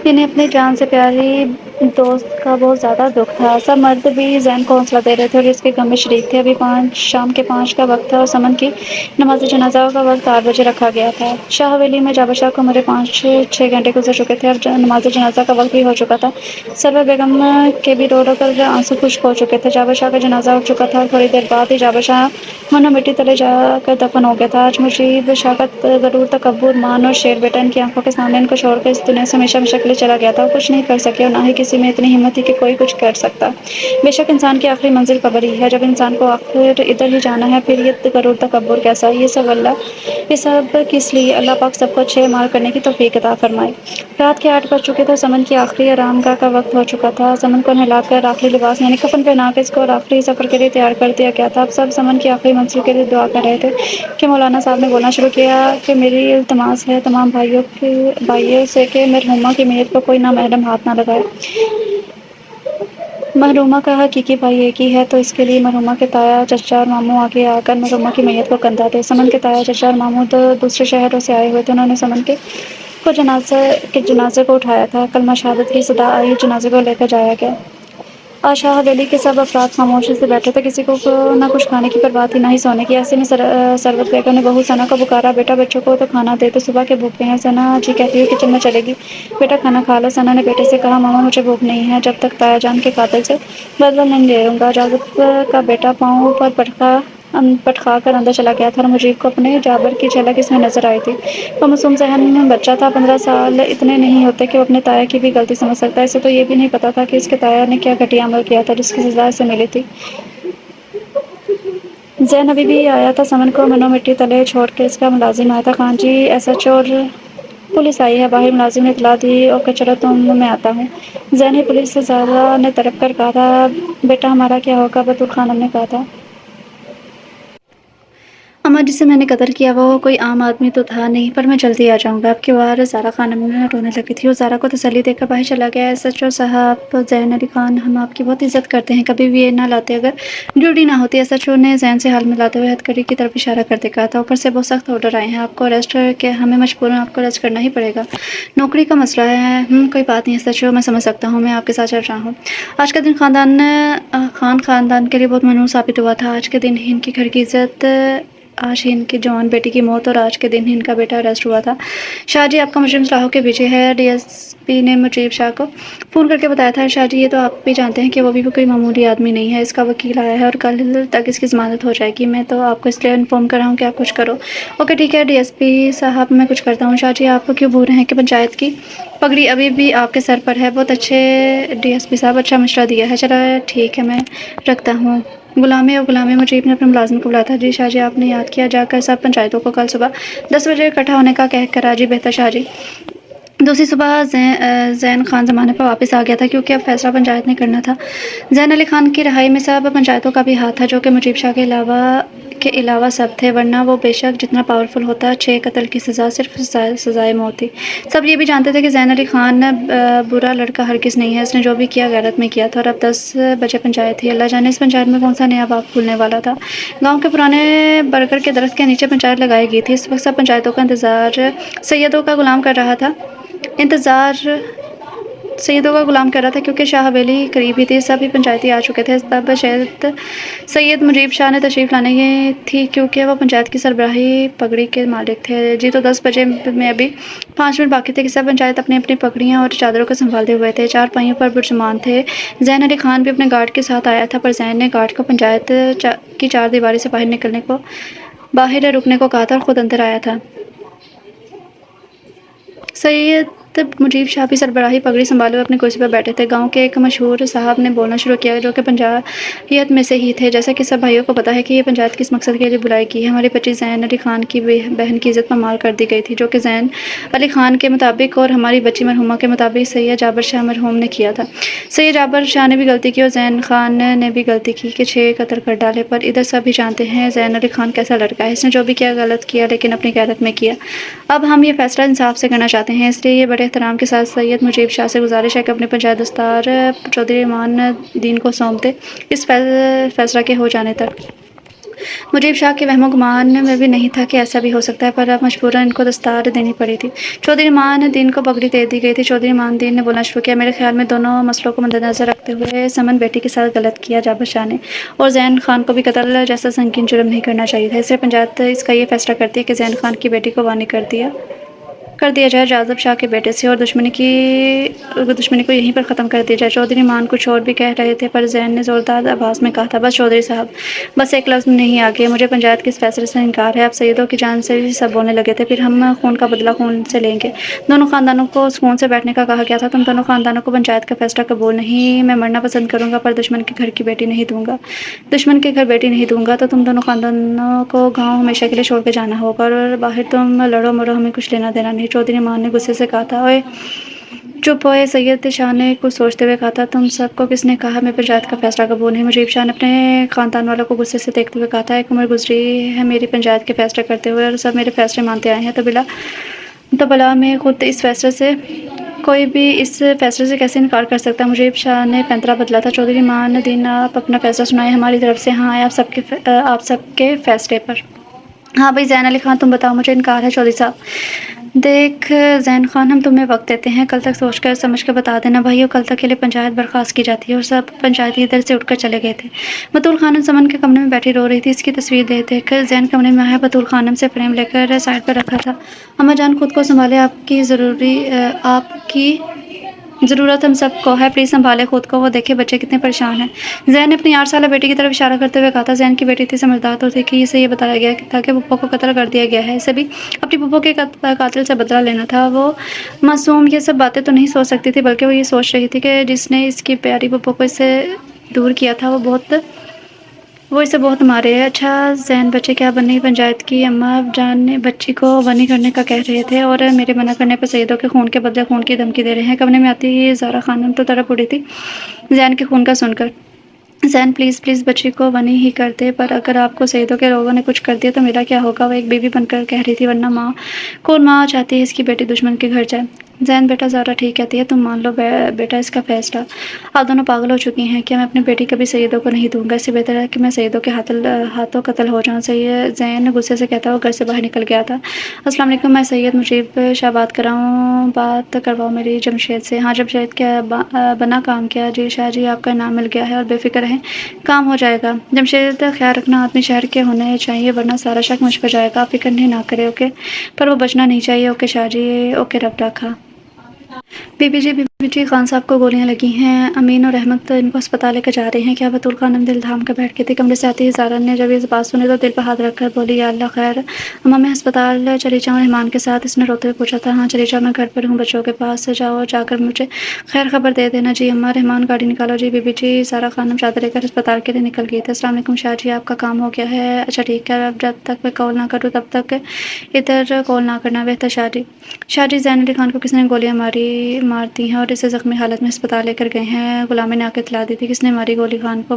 انہیں اپنی جان سے پیاری دوست کا بہت زیادہ دکھ تھا۔ سب مرد بھی زین کو حوصلہ دے رہے تھے اور اس کے غم میں شریک تھے۔ ابھی شام کے 5 کا وقت تھا اور سمن کی نماز جنازہ کا وقت 8 بجے رکھا گیا تھا۔ شاہ حویلی میں جابر شاہ کو مرے 5-6 گھنٹے گزر چکے تھے، اب نماز جنازہ کا وقت بھی ہو چکا تھا۔ سرور بیگم کے بھی رو رو کر آنسو خشک ہو چکے تھے۔ جابر شاہ کا جنازہ اٹھ چکا تھا اور تھوڑی دیر بعد ہی جابر شاہ منو مٹی تلے جا کر دفن ہو گیا تھا۔ آج مجیب شاہ کا غرور، تکبر، مان اور شیر بیٹا ان کی آنکھوں کے سامنے ان کو چھوڑ کر اس دنیا سے ہمیشہ ہمیشہ کے لیے چلا گیا تھا۔ وہ کچھ نہیں کر سکے اور نہ ہی کسی کسی میں اتنی ہمت تھی کہ کوئی کچھ کر سکتا۔ بے شک انسان کی آخری منزل قبر ہی ہے، جب انسان کو آخر ادھر ہی جانا ہے، پھر یہ غرور تکبر کیسا؟ یہ سب کس لیے؟ اللہ پاک سب کو اچھے اعمال کرنے کی توفیق عطا فرمائے۔ رات کے 8 بج چکے تھے، سمن کی آخری آرامگاہ کا وقت ہو چکا تھا۔ سمن کو نہلا کر آخری لباس یعنی کفن پہنا کے اس کو آخری سفر کے لیے تیار کر دیا گیا تھا۔ اب سب سمن کی آخری منزل کے لیے دعا کر رہے تھے کہ مولانا صاحب نے بولنا شروع کیا کہ میری التماس ہے تمام بھائیوں سے کہ مرحومہ کی میت کو کوئی نامحرم ہاتھ نہ لگائے۔ مرحومہ کا حقیقی بھائی ایک ہی ہے، تو اس کے لیے مرحومہ کے تایا چچا اور ماموں آگے آ کر مرحومہ کی میت کو کندھا دے۔ سمن کے تایا چچا اور ماموں تو دوسرے شہروں سے آئے ہوئے تھے، انہوں نے سمن کے جنازے کو اٹھایا تھا۔ کلمہ شہادت کی صدا آئی، جنازے کو لے کر جایا گیا۔ آج شاہ حویلی کے سب افراد خاموشی سے بیٹھے تھے، کسی کو نہ کچھ کھانے کی پرواہ تھی نہ ہی سونے کی۔ ایسے میں سروت بیگم نے بہو ثنا کو پکارا، بیٹا بچوں کو تو کھانا دے دو، صبح کے بھوکے ہیں۔ ثنا جی کہتی ہوئی کچن میں چلے گی۔ بیٹا کھانا کھا لو۔ ثنا نے بیٹے سے کہا، ماما مجھے بھوک نہیں ہے جب تک تایا جان کے قاتل سے بدلہ نہیں لے لوں گا۔ جابر کا بیٹا پاؤں پر پٹخا کر اندر چلا گیا تھا اور مجیب کو اپنے جابر کی جھلک اس میں نظر آئی تھی۔ وہ معصوم ذہن بچہ تھا، 15 سال اتنے نہیں ہوتے کہ وہ اپنے تایا کی بھی غلطی سمجھ سکتا ہے۔ اسے تو یہ بھی نہیں پتا تھا کہ اس کے تایا نے کیا گھٹیا عمل کیا تھا جس کی سزا اسے ملی تھی۔ زین ابھی بھی آیا تھا، سمن کو منو مٹی تلے چھوڑ کے اس کا ملازم آیا تھا۔ خان جی ایس ایچ او اور پولیس آئی ہے باہر، ملازم نے اطلاع دی۔ اوکے چلو تم میں آتا ہوں۔ زین ہی پولیس سے زارا نے تڑپ کر کہا تھا، بیٹا ہمارا کیا ہوگا؟ بطول خانم نے کہا تھا، اماں جسے میں نے قتل کیا وہ کوئی عام آدمی تو تھا نہیں، پر میں جلدی آ جاؤں گا۔ اب کی بار زارا خانم رونے لگی تھی۔ وہ زارا کو تسلی دے کر باہر چلا گیا۔ ایس ایچ او صاحب، زین علی خان، ہم آپ کی بہت عزت کرتے ہیں، کبھی بھی یہ نہ لاتے اگر ڈیوٹی نہ ہوتی۔ ایس ایچ او نے زین سے ہاتھ ملاتے ہوئے ہتھ کڑی کی طرف اشارہ کرتے کہا تھا، اوپر سے بہت سخت آرڈر آئے ہیں آپ کو اریسٹ کے، ہمیں مجبوراً آپ کو اریسٹ کرنا ہی پڑے گا۔ نوکری کا مسئلہ ہے۔ کوئی بات نہیں ایس ایچ او، میں سمجھ سکتا ہوں، میں آپ کے ساتھ چل رہا ہوں۔ آج کا دن خان خاندان کے لیے بہت منحوس ثابت ہوا تھا۔ آج کے دن ہی ان کے گھر کی عزت، آج ہی ان کی جوان بیٹی کی موت اور آج کے دن ہی ان کا بیٹا اریسٹ ہوا تھا۔ شاہ جی آپ کا مجرم سلاخوں کے پیچھے ہے، ڈی ایس پی نے مجیب شاہ کو فون کر کے بتایا تھا۔ شاہ جی یہ تو آپ بھی جانتے ہیں کہ وہ بھی کوئی معمولی آدمی نہیں ہے، اس کا وکیل آیا ہے اور کل تک اس کی ضمانت ہو جائے گی۔ میں تو آپ کو اس لیے انفارم کر رہا ہوں کہ آپ کچھ کرو۔ اوکے ٹھیک ہے ڈی ایس پی صاحب، میں کچھ کرتا ہوں۔ شاہ جی آپ کیوں بھول رہے ہیں کہ پنچایت کی پگڑی ابھی بھی آپ کے سر پر ہے؟ بہت اچھے ڈی ایس پی صاحب، اچھا مشورہ دیا ہے، چلا ٹھیک ہے میں رکھتا ہوں۔ غلامی مجیب نے اپنے ملازم کو بلایا تھا۔ جی شاہ جی آپ نے یاد کیا، جا کر سب پنچایتوں کو کل صبح 10 بجے اکٹھا ہونے کا کہہ کر آ جی۔ بہتر شاہ جی۔ دوسری صبح زین خان زمانے پر واپس آ گیا تھا کیونکہ اب فیصلہ پنچایت نے کرنا تھا۔ زین علی خان کی رہائی میں سب پنچایتوں کا بھی ہاتھ تھا، جو کہ مجیب شاہ کے علاوہ سب تھے، ورنہ وہ بے شک جتنا پاورفل ہوتا، 6 قتل کی سزا صرف سزائے موت تھی۔ سب یہ بھی جانتے تھے کہ زین علی خان برا لڑکا ہرگز نہیں ہے، اس نے جو بھی کیا غیرت میں کیا تھا، اور اب 10 بجے پنچایت تھی۔ اللہ جانے اس پنچایت میں کون سا نیا باغ پھولنے والا تھا۔ گاؤں کے پرانے برگر کے درخت کے نیچے پنچایت لگائی گئی تھی۔ اس وقت سب پنچایتوں کا انتظار سیدوں کا غلام کر رہا تھا کیونکہ شاہ حویلی قریب ہی تھی، سبھی پنچایتی آ چکے تھے۔ تب سید مجیب شاہ نے تشریف لانے تھی کیونکہ وہ پنچایت کی سربراہی پگڑی کے مالک تھے۔ جی تو 10 بجے میں ابھی 5 منٹ باقی تھے کہ سب پنچایت اپنی اپنی پگڑیاں اور چادروں کو سنبھالے ہوئے تھے، چار پائیوں پر برجمان تھے۔ زین علی خان بھی اپنے گارڈ کے ساتھ آیا تھا، پر زین نے گارڈ کو پنچایت کی چار دیواری سے باہر رکنے کو کہا تھا اور خود اندر آیا تھا۔ سید مجیب شاہ بھی سربراہی پگڑی سنبھالے ہوئے اپنی کرسی پر بیٹھے تھے۔ گاؤں کے ایک مشہور صاحب نے بولنا شروع کیا، جو کہ پنچایت میں سے ہی تھے، جیسا کہ سب بھائیوں کو پتا ہے کہ یہ پنچایت کس مقصد کے لیے بلائی گئی ہے۔ ہماری بچی زین علی خان کی بہن کی عزت پامال کر دی گئی تھی، جو کہ زین علی خان کے مطابق اور ہماری بچی مرحومہ کے مطابق سید جابر شاہ مرحوم نے کیا تھا۔ سید جابر شاہ نے بھی غلطی کی اور زین خان نے بھی غلطی کی کہ 6 قتل کر ڈالے، پر ادھر سب ہی جانتے ہیں زین علی خان کیسا لڑکا ہے، اس نے جو بھی کیا غلط کیا لیکن اپنی غیرت میں کیا۔ اب ہم یہ فیصلہ انصاف سے کرنا چاہتے ہیں، اس لیے یہ بڑے احترام کے ساتھ سید مجیب شاہ سے گزارش ہے کہ اپنی پنچایت دستار چودھری امان دین کو سونپ دے اس فیصلہ کے ہو جانے تک۔ مجیب شاہ کے وہم و گمان میں بھی نہیں تھا کہ ایسا بھی ہو سکتا ہے، پر اب مجبوراً ان کو دستار دینی پڑی تھی۔ چودھری امان دین کو پگڑی دے دی گئی تھی۔ چودھری امان دین نے بولنا شروع کیا، میرے خیال میں دونوں مسئلوں کو مدنظر رکھتے ہوئے سمن بیٹی کے ساتھ غلط کیا جابر شاہ نے، اور زین خان کو بھی قتل جیسا سنگین جرم نہیں کرنا چاہیے تھا، اس لیے پنچایت اس کا یہ فیصلہ کرتی ہے کہ زین خان کی بیٹی کو بانی کر دیا کر دیا جائے جاذب شاہ کے بیٹے سے اور دشمنی کو یہیں پر ختم کر دیا جائے۔ چودھری مان کچھ اور بھی کہہ رہے تھے پر زین نے زوردار آواز میں کہا تھا، بس چودھری صاحب، بس ایک لفظ نہیں آگے، مجھے پنچایت کے اس فیصلے سے انکار ہے۔ اب سیدوں کی جان سے ہی سب بولنے لگے تھے، پھر ہم خون کا بدلہ خون سے لیں گے۔ دونوں خاندانوں کو سکون سے بیٹھنے کا کہا گیا تھا۔ تم دونوں خاندانوں کو پنچایت کا فیصلہ قبول نہیں؟ میں مرنا پسند کروں گا پر دشمن کے گھر کی بیٹی نہیں دوں گا۔ دشمن کے گھر بیٹی نہیں دوں گا تو تم دونوں خاندانوں کو گاؤں ہمیشہ کے لیے چھوڑ کے جانا ہوگا اور باہر تم لڑو مرو، ہمیں کچھ لینا دینا نہیں۔ چودھری مان نے غصے سے کہا تھا، اوئے چپ ہوئے۔ سید شاہ نے کچھ سوچتے ہوئے کہا تھا، تم سب کو کس نے کہا میں پنچایت کا فیصلہ قبول نہیں؟ مجیب شاہ نے اپنے خاندان والوں کو غصے سے دیکھتے ہوئے کہا تھا، ایک عمر گزری ہے میری پنچایت کے فیصلے کرتے ہوئے اور سب میرے فیصلے مانتے آئے ہیں، تو بلا میں خود اس فیصلے سے کوئی بھی اس فیصلے سے کیسے انکار کر سکتا ہے؟ مجیب شاہ نے پینترا بدلا تھا۔ چودھری مان دین، آپ اپنا فیصلہ سنائیں ہماری طرف سے۔ ہاں ہے آپ سب کے فیصلے پر۔ ہاں بھائی زین علی خان، تم بتاؤ۔ مجھے انکار ہے چودھری صاحب۔ دیکھ زین خان، ہم تمہیں وقت دیتے ہیں، کل تک سوچ کر سمجھ کر بتا دینا بھائیو۔ کل تک کے لیے پنچایت برخاست کی جاتی ہے۔ اور سب پنچایتی ادھر سے اٹھ کر چلے گئے تھے۔ بطول خانم سمن کے کمرے میں بیٹھی رو رہی تھی۔ اس کی تصویر دیکھ دیکھ کر زین کمرے میں آیا۔ بطول خانم سے فریم لے کر سائڈ پر رکھا تھا۔ اماں جان خود کو سنبھالیں، آپ کی ضرورت ہم سب کو ہے، پلیز سنبھالیں خود کو۔ وہ دیکھیں بچے کتنے پریشان ہیں۔ زین نے اپنی 8 سالہ بیٹی کی طرف اشارہ کرتے ہوئے کہا تھا، زین کی بیٹی اتنی سمجھدار تو تھی کہ اسے یہ بتایا گیا تھا کہ پھپھو کو قتل کر دیا گیا ہے، اسے بھی اپنی پھپھو کے قاتل سے بدلہ لینا تھا۔ وہ معصوم یہ سب باتیں تو نہیں سوچ سکتی تھی، بلکہ وہ یہ سوچ رہی تھی کہ جس نے اس کی پیاری پھپھو کو اس سے دور کیا تھا وہ اسے بہت مارے۔ اچھا زین، بچے کیا بنی؟ پنچایت کی اماں جان نے بچی کو بنی کرنے کا کہہ رہے تھے اور میرے منع کرنے پر سیدوں کے خون کے بدلے خون کی دھمکی دے رہے ہیں۔ کمرے میں آتی زہرا خانم تو تڑپ اٹھی تھی زین کے خون کا سن کر۔ زین پلیز بچی کو بنی ہی کر دے، پر اگر آپ کو سیدوں کے لوگوں نے کچھ کر دیا تو میرا کیا ہوگا؟ وہ ایک بیوی بن کر کہہ رہی تھی، ورنہ کون ماں چاہتی ہے اس کی بیٹی دشمن کے گھر جائے؟ زین بیٹا، زہرا ٹھیک کہتی ہے، تم مان لو بیٹا اس کا فیصلہ۔ آپ دونوں پاگل ہو چکی ہیں کیا؟ میں اپنی بیٹی کبھی سیدوں کو نہیں دوں گا، اس سے بہتر ہے کہ میں سیدوں کے ہاتھوں قتل ہو جاؤں۔ زین غصے سے کہتا ہوا گھر سے باہر نکل گیا تھا۔ السلام علیکم، میں سید مجیب شاہ بات کرواؤ میری جمشید سے۔ ہاں جمشید، کیا بنا کام کیا؟ جی شاہ جی، آپ کا انعام مل گیا ہے اور بے فکر رہیں، کام ہو جائے گا۔ جمشید، خیال رکھنا آدمی شہر کے ہونے چاہیے ورنہ سارا شک مجھ پر جائے گا۔ آپ فکر نہ کریں، اوکے؟ پر وہ بچنا نہیں چاہیے، اوکے شاہ جی؟ اوکے، رب رکھا۔ بی بی جی، خان صاحب کو گولیاں لگی ہیں، امین اور احمد ان کو ہسپتال لے کر جا رہے ہیں۔ کیا؟ بطول خانم دل تھام کر بیٹھ گئی تھی۔ کمرے سے آتے ہی زہرا نے جب یہ بات سنی تو دل پر ہاتھ رکھ کر بولی، یا اللہ خیر، اماں میں ہسپتال چلی جاؤں ایمان کے ساتھ؟ اس نے روتے ہوئے پوچھا تھا۔ ہاں چلی جاؤ، میں گھر پر ہوں، بچوں کے پاس جاؤ، جا کر مجھے خیر خبر دے دینا۔ جی اماں۔ رحمان، گاڑی نکالو۔ جی بی بی جی۔ زہرا خانم چادر لے کر ہسپتال کے لیے نکل گئی تھی۔ السلام علیکم شاہ جی، آپ کا کام ہو گیا ہے؟ اچھا ٹھیک ہے، اب جب تک میں کال نہ کروں تب تک ادھر کال نہ کرنا بہتر شاہ جی۔ شاہ جی، زین علی خان کو کس نے گولیاں مار دی ہیں اور اسے زخمی حالت میں ہسپتال لے کر گئے ہیں؟ غلامی نے آ کے اطلاع دی تھی۔ کس نے ماری گولی خان کو؟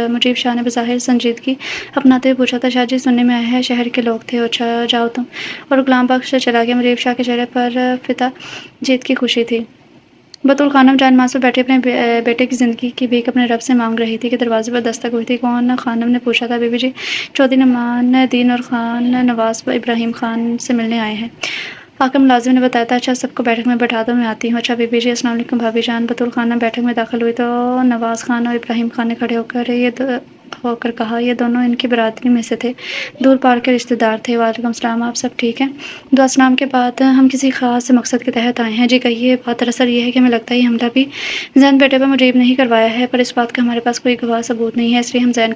مجیب شاہ نے بظاہر سنجیدگی اپناتے ہوئے پوچھا تھا۔ شاہ جی، سننے میں آیا ہے شہر کے لوگ تھے۔ اچھا، جاؤ تم۔ اور غلام بخش چلا گیا۔ مجیب شاہ کے چہرے پر فتح جیت کی خوشی تھی۔ بطول خانم جان ماس پر بیٹھی اپنے بیٹے کی زندگی کی بھیک اپنے رب سے مانگ رہی تھی کہ دروازے پر دستک ہوئی تھی۔ کون؟ خانم نے پوچھا تھا۔ بی بی جی، چودھری نعمان دین اور خان نواز ابراہیم خان سے ملنے آئے ہیں، آ کر ملازم نے بتایا تھا۔ اچھا، سب کو بیٹھک میں بٹھا دو، میں آتی ہوں۔ اچھا بی بی جی۔ السلام علیکم بھابھی جان۔ بطول خانم بیٹھک میں داخل ہوئی تو نواز خان اور ابراہیم خان نے کھڑے ہو کر کہا، یہ دونوں ان کی برادری میں سے تھے، دور پار کے رشتے دار تھے۔ وعلیکم السلام، آپ سب ٹھیک ہیں؟ دعا سلام کے بعد ہم کسی خاص مقصد کے تحت آئے ہیں۔ جی کہیے بات۔ دراصل یہ ہے کہ ہمیں لگتا ہے یہ حملہ بھی زین بیٹے پر مجیب نے ہی کروایا ہے، پر اس بات کا ہمارے پاس کوئی گواہ ثبوت نہیں ہے، اس لیے ہم زین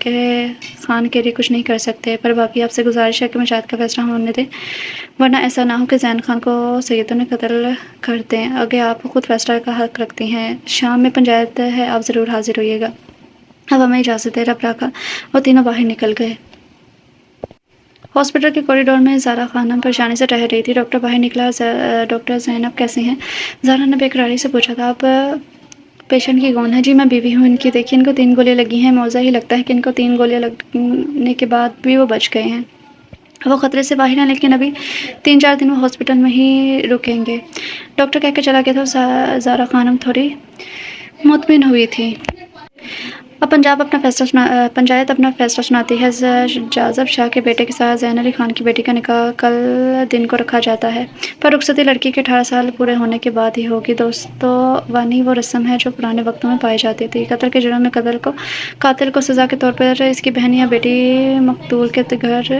خان کے لیے کچھ نہیں کر سکتے۔ پر بھابھی، آپ سے گزارش ہے کہ پنچایت کا فیصلہ ہونے دیں، ورنہ ایسا نہ ہو کہ زین خان کو سیدوں نے قتل کر دیں۔ آگے آپ خود فیصلہ کا حق رکھتی ہیں، شام میں پنچایت ہے، آپ ضرور حاضر ہوئیے گا۔ اب ہمیں اجازت ہے، رب رکھا۔ وہ تینوں باہر نکل گئے۔ ہاسپٹل کے کوریڈور میں زہرا خانم پریشانی سے ٹہل رہی تھی۔ ڈاکٹر باہر نکلا۔ ڈاکٹر زینب کیسی ہیں؟ زہرا نے بے قراری سے پوچھا تھا۔ آپ پیشنٹ کی کون ہے؟ جی میں بیوی ہوں ان کی۔ دیکھیے ان کو 3 گولیاں لگی ہیں، موزہ ہی لگتا ہے کہ ان کو 3 گولیاں لگنے کے بعد بھی وہ بچ گئے ہیں۔ وہ خطرے سے باہر ہیں لیکن ابھی 3-4 دن وہ ہاسپٹل میں ہی رکیں گے، ڈاکٹر کہہ کے چلا گیا تھا۔ زہرا خانم تھوڑی مطمئن ہوئی تھی۔ اب پنچایت اپنا فیصلہ سناتی ہے۔ جازب شاہ کے بیٹے کے ساتھ زین علی خان کی بیٹی کا نکاح کل دن کو رکھا جاتا ہے، پر رخصتی لڑکی کے 18 سال پورے ہونے کے بعد ہی ہوگی۔ دوستو، وانی وہ رسم ہے جو پرانے وقتوں میں پائی جاتی تھی۔ قتل کے جرم میں قاتل کو سزا کے طور پر اس کی بہن یا بیٹی مقتول کے گھر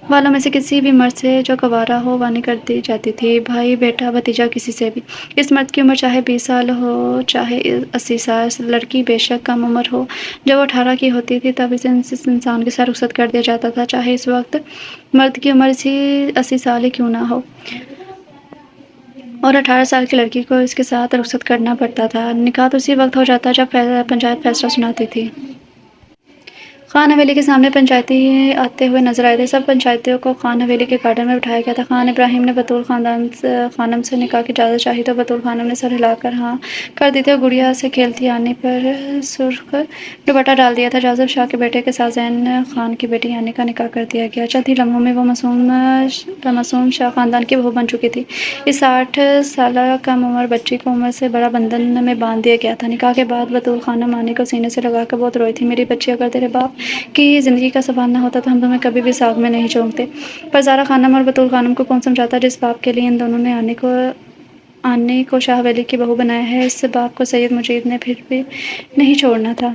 والوں میں سے کسی بھی مرد سے جو گوارا ہو وانی کر دی جاتی تھی، بھائی، بیٹا، بھتیجا، کسی سے بھی۔ اس مرد کی عمر چاہے 20 سال ہو چاہے 80 سال، لڑکی بے شک کم عمر ہو۔ جب وہ 18 کی ہوتی تھی تب اسے انسان کے ساتھ رخصت کر دیا جاتا تھا، چاہے اس وقت مرد کی عمر 80 سال ہی کیوں نہ ہو، اور 18 سال کی لڑکی کو اس کے ساتھ رخصت کرنا پڑتا تھا۔ نکاح تو اسی وقت ہو جاتا جب پنچایت فیصلہ سناتی تھی۔ خان حویلی کے سامنے پنچایتی آتے ہوئے نظر آئے تھے۔ سب پنچایتیوں کو خان حویلی کے گارڈن میں بٹھایا گیا تھا۔ خان ابراہیم نے بطول خانم سے نکاح کی اجازت چاہی تو بطول خانم نے سر ہلا کر ہاں کر دی تھی اور گڑیا سے کھیلتی آنی پر سرخ دوپٹہ ڈال دیا تھا۔ جازب شاہ کے بیٹے کے ساتھ زین خان کی بیٹی آنی کا نکاح کر دیا گیا۔ چند ہی لمحوں میں وہ معصوم شاہ خاندان کی بہو بن چکی تھی۔ اس 8 سالہ کم عمر بچی کو عمر سے بڑا بندھن میں باندھ دیا گیا تھا۔ نکاح کے بعد بطول خانم آنی کو سینے سے لگا کر بہت روئی تھی۔ میری بچی، اگر تیرے باپ کی زندگی کا سوال نہ ہوتا تو ہم تمہیں کبھی بھی ساگ میں نہیں جھونکتے۔ پر زہرا خانم اور بطول خانم کو کون سمجھاتا جس باپ کے لیے ان دونوں نے آنی کو شاہ حویلی کی بہو بنایا ہے، اس باپ کو سید مجید نے پھر بھی نہیں چھوڑنا تھا۔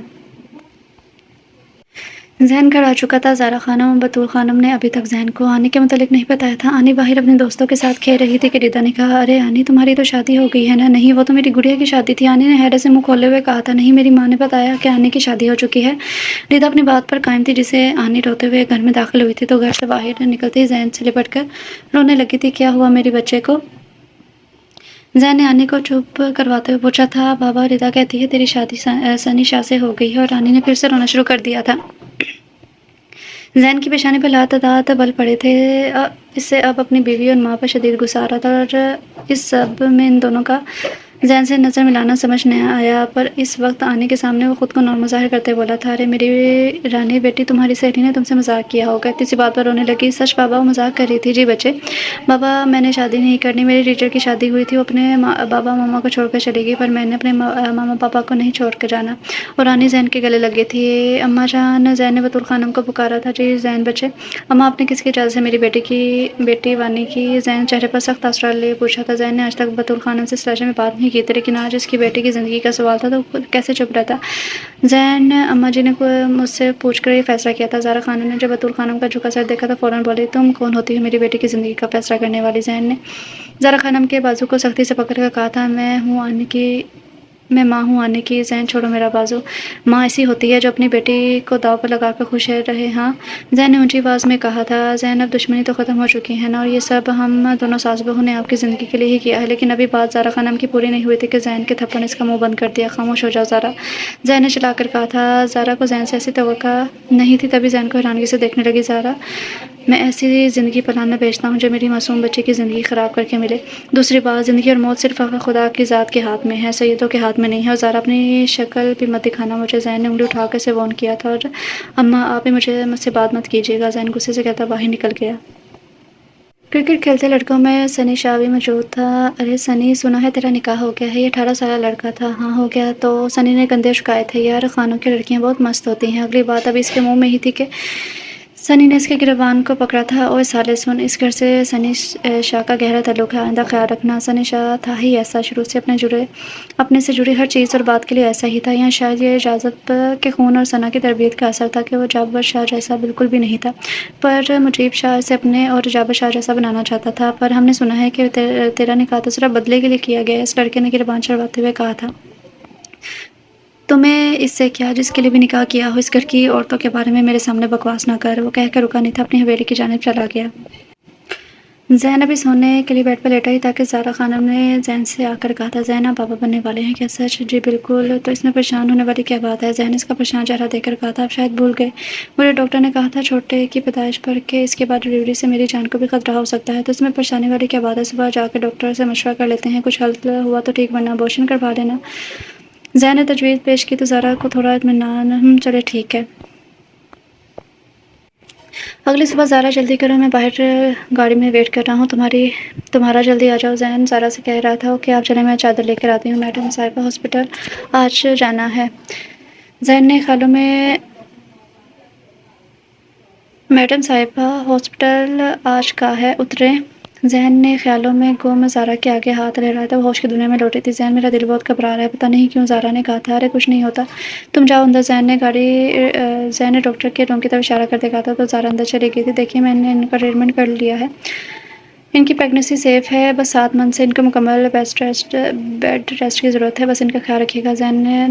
زین گھر آ چکا تھا۔ زہرا خانم اور بطول خانم نے ابھی تک زین کو آنی کے متعلق نہیں بتایا تھا۔ آنی باہر اپنے دوستوں کے ساتھ کھیل رہی تھی کہ ریتا نے کہا، ارے آنی، تمہاری تو شادی ہو گئی ہے نا؟ نہیں، وہ تو میری گڑیا کی شادی تھی۔ آنی نے حیرت سے منہ کھولے ہوئے کہا تھا، نہیں، میری ماں نے بتایا کہ آنی کی شادی ہو چکی ہے۔ ریتا اپنی بات پر قائم تھی۔ جسے آنی روتے ہوئے گھر میں داخل ہوئی تھی تو گھر سے باہر نکلتے ہی زین سے لپٹ کر رونے لگی تھی۔ کیا ہوا میرے بچے کو؟ زین نے آنی کو چپ کرواتے ہوئے پوچھا تھا۔ بابا، ریتا کہتی ہے تیری شادی سنی شاہ سے ہو گئی ہے، اور آنی نے پھر سے رونا شروع کر دیا تھا۔ زین کی پیشانی پر لاتعداد بل پڑے تھے۔ اسے اب اپنی بیوی اور ماں پر شدید غصہ آ رہا تھا، اور اس سب میں ان دونوں کا زین سے نظر ملانا سمجھ نہ آیا۔ پر اس وقت آنی کے سامنے وہ خود کو نارمل ظاہر کرتے بولا تھا، ارے میری رانی بیٹی، تمہاری سہیلی نے تم سے مذاق کیا ہوگا۔ اتنی سی بات پر رونے لگی۔ سچ بابا، وہ مذاق کر رہی تھی۔ جی بچے۔ بابا، میں نے شادی نہیں کرنی، میری ٹیچر کی شادی ہوئی تھی، وہ اپنے بابا ماما کو چھوڑ کر چلی گئی، پر میں نے اپنے ماما پاپا کو نہیں چھوڑ کر جانا۔ اور آنی زین کے گلے لگ گئی تھی۔ اماں جان، زین نے بطول خانم کو پکارا تھا۔ جی زین بچے۔ اماں، آپ نے کس کی اجازت سے میری بیٹی وانی کی؟ زین نے چہرے پر سخت تاثرات لیے پوچھا تھا۔ زین نے آج تک بطول خانم سے اس لہجے میں بات نہیں کی تھی، لیکن آج اس کی بیٹی کی زندگی کا سوال تھا تو کیسے چپ رہتا۔ زین، اماں جی نے مجھ سے پوچھ کر یہ فیصلہ کیا تھا۔ زہرا خانم نے جب بطول خانم کا جھکا سر دیکھا تو فوراً بولی، تم کون ہوتی ہو میری بیٹی کی زندگی کا فیصلہ کرنے والی؟ زین نے زہرا خانم کے بازو کو سختی سے پکڑ کر کہا تھا، میں ماں ہوں آنی کی۔ زین، چھوڑو میرا بازو۔ ماں ایسی ہوتی ہے جو اپنی بیٹی کو داؤ پر لگا کر خوش رہے۔ ہاں، زین نے اونچی آواز میں کہا تھا۔ زین، اب دشمنی تو ختم ہو چکی ہے نا، اور یہ سب ہم دونوں ساس بہو نے آپ کی زندگی کے لیے ہی کیا ہے۔ لیکن ابھی بات زہرا خانم کی پوری نہیں ہوئی تھی کہ زین کے تھپڑ نے اس کا منہ بند کر دیا۔ خاموش ہو جاؤ زہرا، زین نے چلا کر کہا تھا۔ زہرا کو زین سے ایسی توقع نہیں تھی، تبھی زین کو حیرانگی سے دیکھنے لگی۔ زہرا، میں ایسی زندگی پناہ میں بیچتا ہوں جو میری معصوم بچی کی زندگی خراب کر کے ملے۔ دوسری بات، زندگی اور موت صرف خدا کی ذات کے ہاتھ میں ہے، سیدوں کے ہاتھ میں نہیں ہے۔ اور زہرا، اپنی شکل بھی مت دکھانا مجھے۔ زین نے انگلی اٹھا کر اسے وارن کیا تھا۔ اور اماں، آپ بھی مجھ سے بات مت کیجیے گا، زین غصے سے کہتا باہر نکل گیا۔ کرکٹ کھیلتے لڑکوں میں سنی شاہ بھی موجود تھا۔ ارے سنی، سنا ہے تیرا نکاح ہو گیا ہے؟ یہ 18 سالہ لڑکا تھا۔ ہاں، ہو گیا تو؟ سنی نے کندھے جھکائے تھے۔ یار، خانوں کی لڑکیاں بہت مست ہوتی ہیں۔ اگلی بات ابھی اس کے منہ میں ہی تھی کہ سنی نے اس کے گریبان کو پکڑا تھا۔ اوئے سالے سن، اس گھر سے سنی شاہ کا گہرا تعلق ہے، آئندہ خیال رکھنا۔ سنی شاہ تھا ہی ایسا، شروع سے اپنے سے جڑی ہر چیز اور بات کے لیے ایسا ہی تھا، یا شاید یہ جازب کے خون اور ثنا کی تربیت کا اثر تھا کہ وہ جابر شاہ جیسا بالکل بھی نہیں تھا، پر مجیب شاہ اسے اپنے اور جابر شاہ جیسا بنانا چاہتا تھا۔ پر ہم نے سنا ہے کہ تیرا نکاح تو صرف بدلے کے لیے کیا گیا ہے، اس لڑکے نے گریبان چڑھاتے ہوئے کہا تھا۔ تمہیں اس سے کیا؟ جس کے لیے بھی نکاح کیا ہو، اس گھر کی عورتوں کے بارے میں میرے سامنے بکواس نہ کر۔ وہ کہہ کر رکا نہیں تھا، اپنی حویلی کی جانب چلا گیا۔ زین ابھی سونے کے لیے بیڈ پر لیٹا ہی تھا کہ زہرا خانم نے زین سے آ کر کہا تھا، زین، آپ بابا بننے والے ہیں کیا؟ سچ؟ جی بالکل۔ تو اس میں پریشان ہونے والی کیا بات ہے؟ زین نے اس کا پریشان چہرہ دیکھ کر کہا تھا، آپ شاید بھول گئے، مجھے ڈاکٹر نے کہا تھا چھوٹے کی پیدائش پر کہ اس کے بعد ڈلیوری سے میری جان کو بھی خطرہ ہو سکتا ہے۔ تو اس میں پریشانی والی کیا بات ہے؟ صبح جا کے ڈاکٹر سے مشورہ کر لیتے ہیں، کچھ حل ہوا تو ٹھیک، ورنہ ابورشن کروا لینا۔ زین نے تجویز پیش کی تو زہرا کو تھوڑا اطمینان۔ چلے ٹھیک ہے۔ اگلی صبح، زہرا جلدی کرو، میں باہر گاڑی میں ویٹ کر رہا ہوں، تمہارا جلدی آ جاؤ۔ زین زہرا سے کہہ رہا تھا، اوکے، آپ چلیں، میں چادر لے کر آتی ہوں، میڈم صاحبہ ہاسپٹل آج جانا ہے۔ ذہن نے خیالوں میں میڈم صاحبہ ہاسپٹل آج کا ہے اترے۔ ذہن نے خیالوں میں گم زارا کے آگے ہاتھ لہرایا تھا۔ وہ ہوش کی دنیا میں لوٹی تھی۔ ذہن میرا دل بہت گھبرا رہا ہے، پتہ نہیں کیوں۔ زارا نے کہا تھا۔ ارے کچھ نہیں ہوتا، تم جاؤ اندر۔ ذہن نے ڈاکٹر کے روم کی طرف اشارہ کرتے کہا تھا تو زارا اندر چلی گئی تھی۔ دیکھیے میں نے ان کا ٹریٹمنٹ کر لیا ہے، ان کی پریگنینسی سیف ہے، بس 7 منتھ سے ان کو مکمل بیڈ ریسٹ کی ضرورت ہے، بس ان کا خیال رکھیے گا۔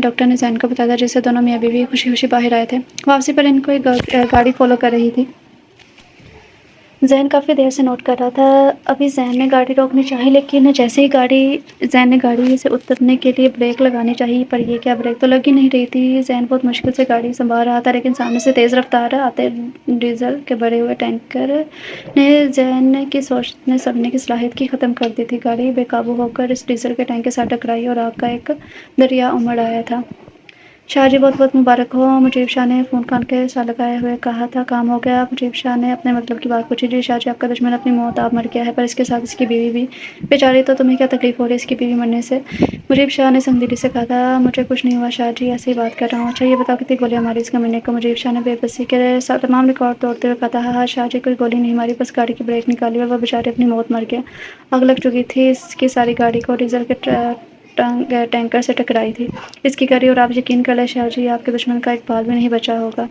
ڈاکٹر نے ذہن کو بتایا تھا، جس سے دونوں میاں بیوی خوشی خوشی باہر آئے تھے۔ واپسی پر ان کو ایک گاڑی فالو کر رہی تھی۔ ذہن کافی دیر سے نوٹ کر رہا تھا۔ ابھی ذہن نے گاڑی روکنی چاہی، لیکن جیسے ہی ذہن نے گاڑی سے اترنے کے لیے بریک لگانی چاہی، پر یہ کیا، بریک تو لگ ہی نہیں رہی تھی۔ ذہن بہت مشکل سے گاڑی سنبھال رہا تھا، لیکن سامنے سے تیز رفتار آتے ڈیزل کے بھرے ہوئے ٹینکر نے ذہن کی سوچنے سمجھنے کی صلاحیت کی ختم کر دی تھی۔ گاڑی بے قابو ہو کر اس ڈیزل کے ٹینک کے ساتھ ٹکرائی اور آگ کا ایک دریا امڑ آیا تھا۔ شاہ جی، بہت بہت مبارک ہو، مجیب شاہ نے فون کان کے ساتھ لگائے ہوئے کہا تھا۔ کام ہو گیا؟ مجیب شاہ نے اپنے مطلب کی بات پوچھی۔ جی شاہ جی، آپ کا دشمن اپنی موت آپ مر گیا ہے، پر اس کے ساتھ اس کی بیوی بھی بیچاری، تو تمہیں کیا تکلیف ہو رہی ہے اس کی بیوی مرنے سے؟ مجیب شاہ نے سنگ دلی سے کہا تھا۔ مجھے کچھ نہیں ہوا شاہ جی، ایسے ہی بات کر رہا ہوں۔ اچھا یہ بتاؤ کتنی گولیاں ماری اس کمینے کو؟ مجیب شاہ نے بے بسی کے ساتھ تمام ریکارڈ توڑتے ہوئے کہا تھا۔ ہاں شاہ جی، کوئی گولی نہیں ماری، بس گاڑی کی بریک نکالی اور وہ بیچارے اپنی موت مر گیا۔ آگ لگ چکی تھی، اس کی ساری گاڑی کو ڈیزل کے ٹینکر سے ٹکرائی تھی اس کی گاڑی، اور آپ یقین کر لیں شاہ جی، آپ کے دشمن کا ایک بال بھی نہیں بچا ہوگا۔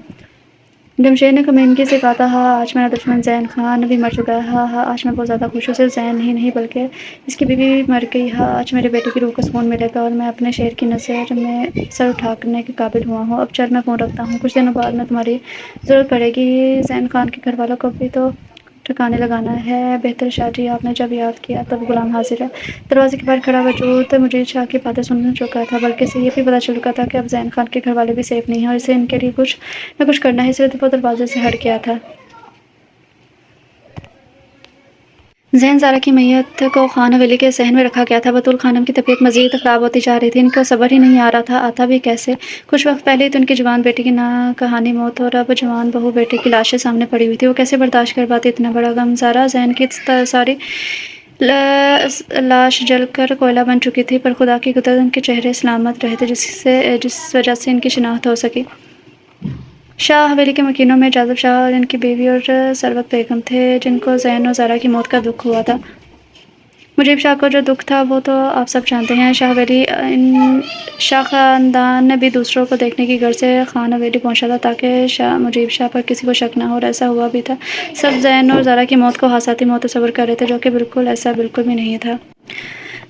جمشید نے کمینگی سے کہا تھا۔ ہاں آج میرا دشمن ذہن خان بھی مر چکا ہے۔ ہاں ہاں، آج میں بہت زیادہ خوش ہوں، صرف ذہن ہی نہیں بلکہ اس کی بیوی بھی مر گئی۔ ہاں آج میرے بیٹے کی روح کو سکون ملے گا اور میں اپنے شیر کی نظر میں سر اٹھانے کے قابل ہوا ہوں۔ اب چل میں فون رکھتا ہوں، کچھ دنوں بعد میں تمہاری ضرورت پڑے گی۔ ذہن خان کے گھر والوں کو بھی تو ٹھکانے لگانا ہے۔ بہتر شاہ جی، آپ نے جب یاد کیا تب غلام حاضر ہے۔ دروازے کے باہر کھڑا وجود مجید شاہ کی باتیں سن چکا تھا، بلکہ اسے یہ بھی پتہ چل چکا تھا کہ اب ذہن خان کے گھر والے بھی سیف نہیں ہیں اور اسے ان کے لیے کچھ نہ کچھ کرنا ہے، اس لیے وہ دروازے سے ہٹ گیا تھا۔ ذہن زارا کی میت کو خان حویلی کے صحن میں رکھا گیا تھا۔ بطول خانم کی طبیعت مزید خراب ہوتی جا رہی تھی، ان کو صبر ہی نہیں آ رہا تھا، آتا بھی کیسے؟ کچھ وقت پہلے ہی تو ان کی جوان بیٹی کی ناگہانی موت اور اب جوان بہو بیٹے کی لاشیں سامنے پڑی ہوئی تھی، وہ کیسے برداشت کر پاتی اتنا بڑا غم؟ زارا، ذہن کی ساری لاش جل کر کوئلہ بن چکی تھی، پر خدا کی قدرت ان کے چہرے سلامت رہے تھے، جس وجہ سے ان کی شناخت ہو سکی۔ شاہ حویلی کے مکینوں میں جاذب شاہ اور ان کی بیوی اور ثروت بیگم تھے، جن کو ذہن و زارا کی موت کا دکھ ہوا تھا۔ مجیب شاہ کو جو دکھ تھا وہ تو آپ سب جانتے ہیں۔ شاہ خاندان بھی دوسروں کو دیکھنے کی غرض سے خان حویلی پہنچا تھا تاکہ مجیب شاہ پر کسی کو شک نہ ہو، اور ایسا ہوا بھی تھا۔ سب ذہن اور زارا کی موت کو حادثاتی موت تصور کر رہے تھے، جو کہ ایسا بالکل بھی نہیں تھا۔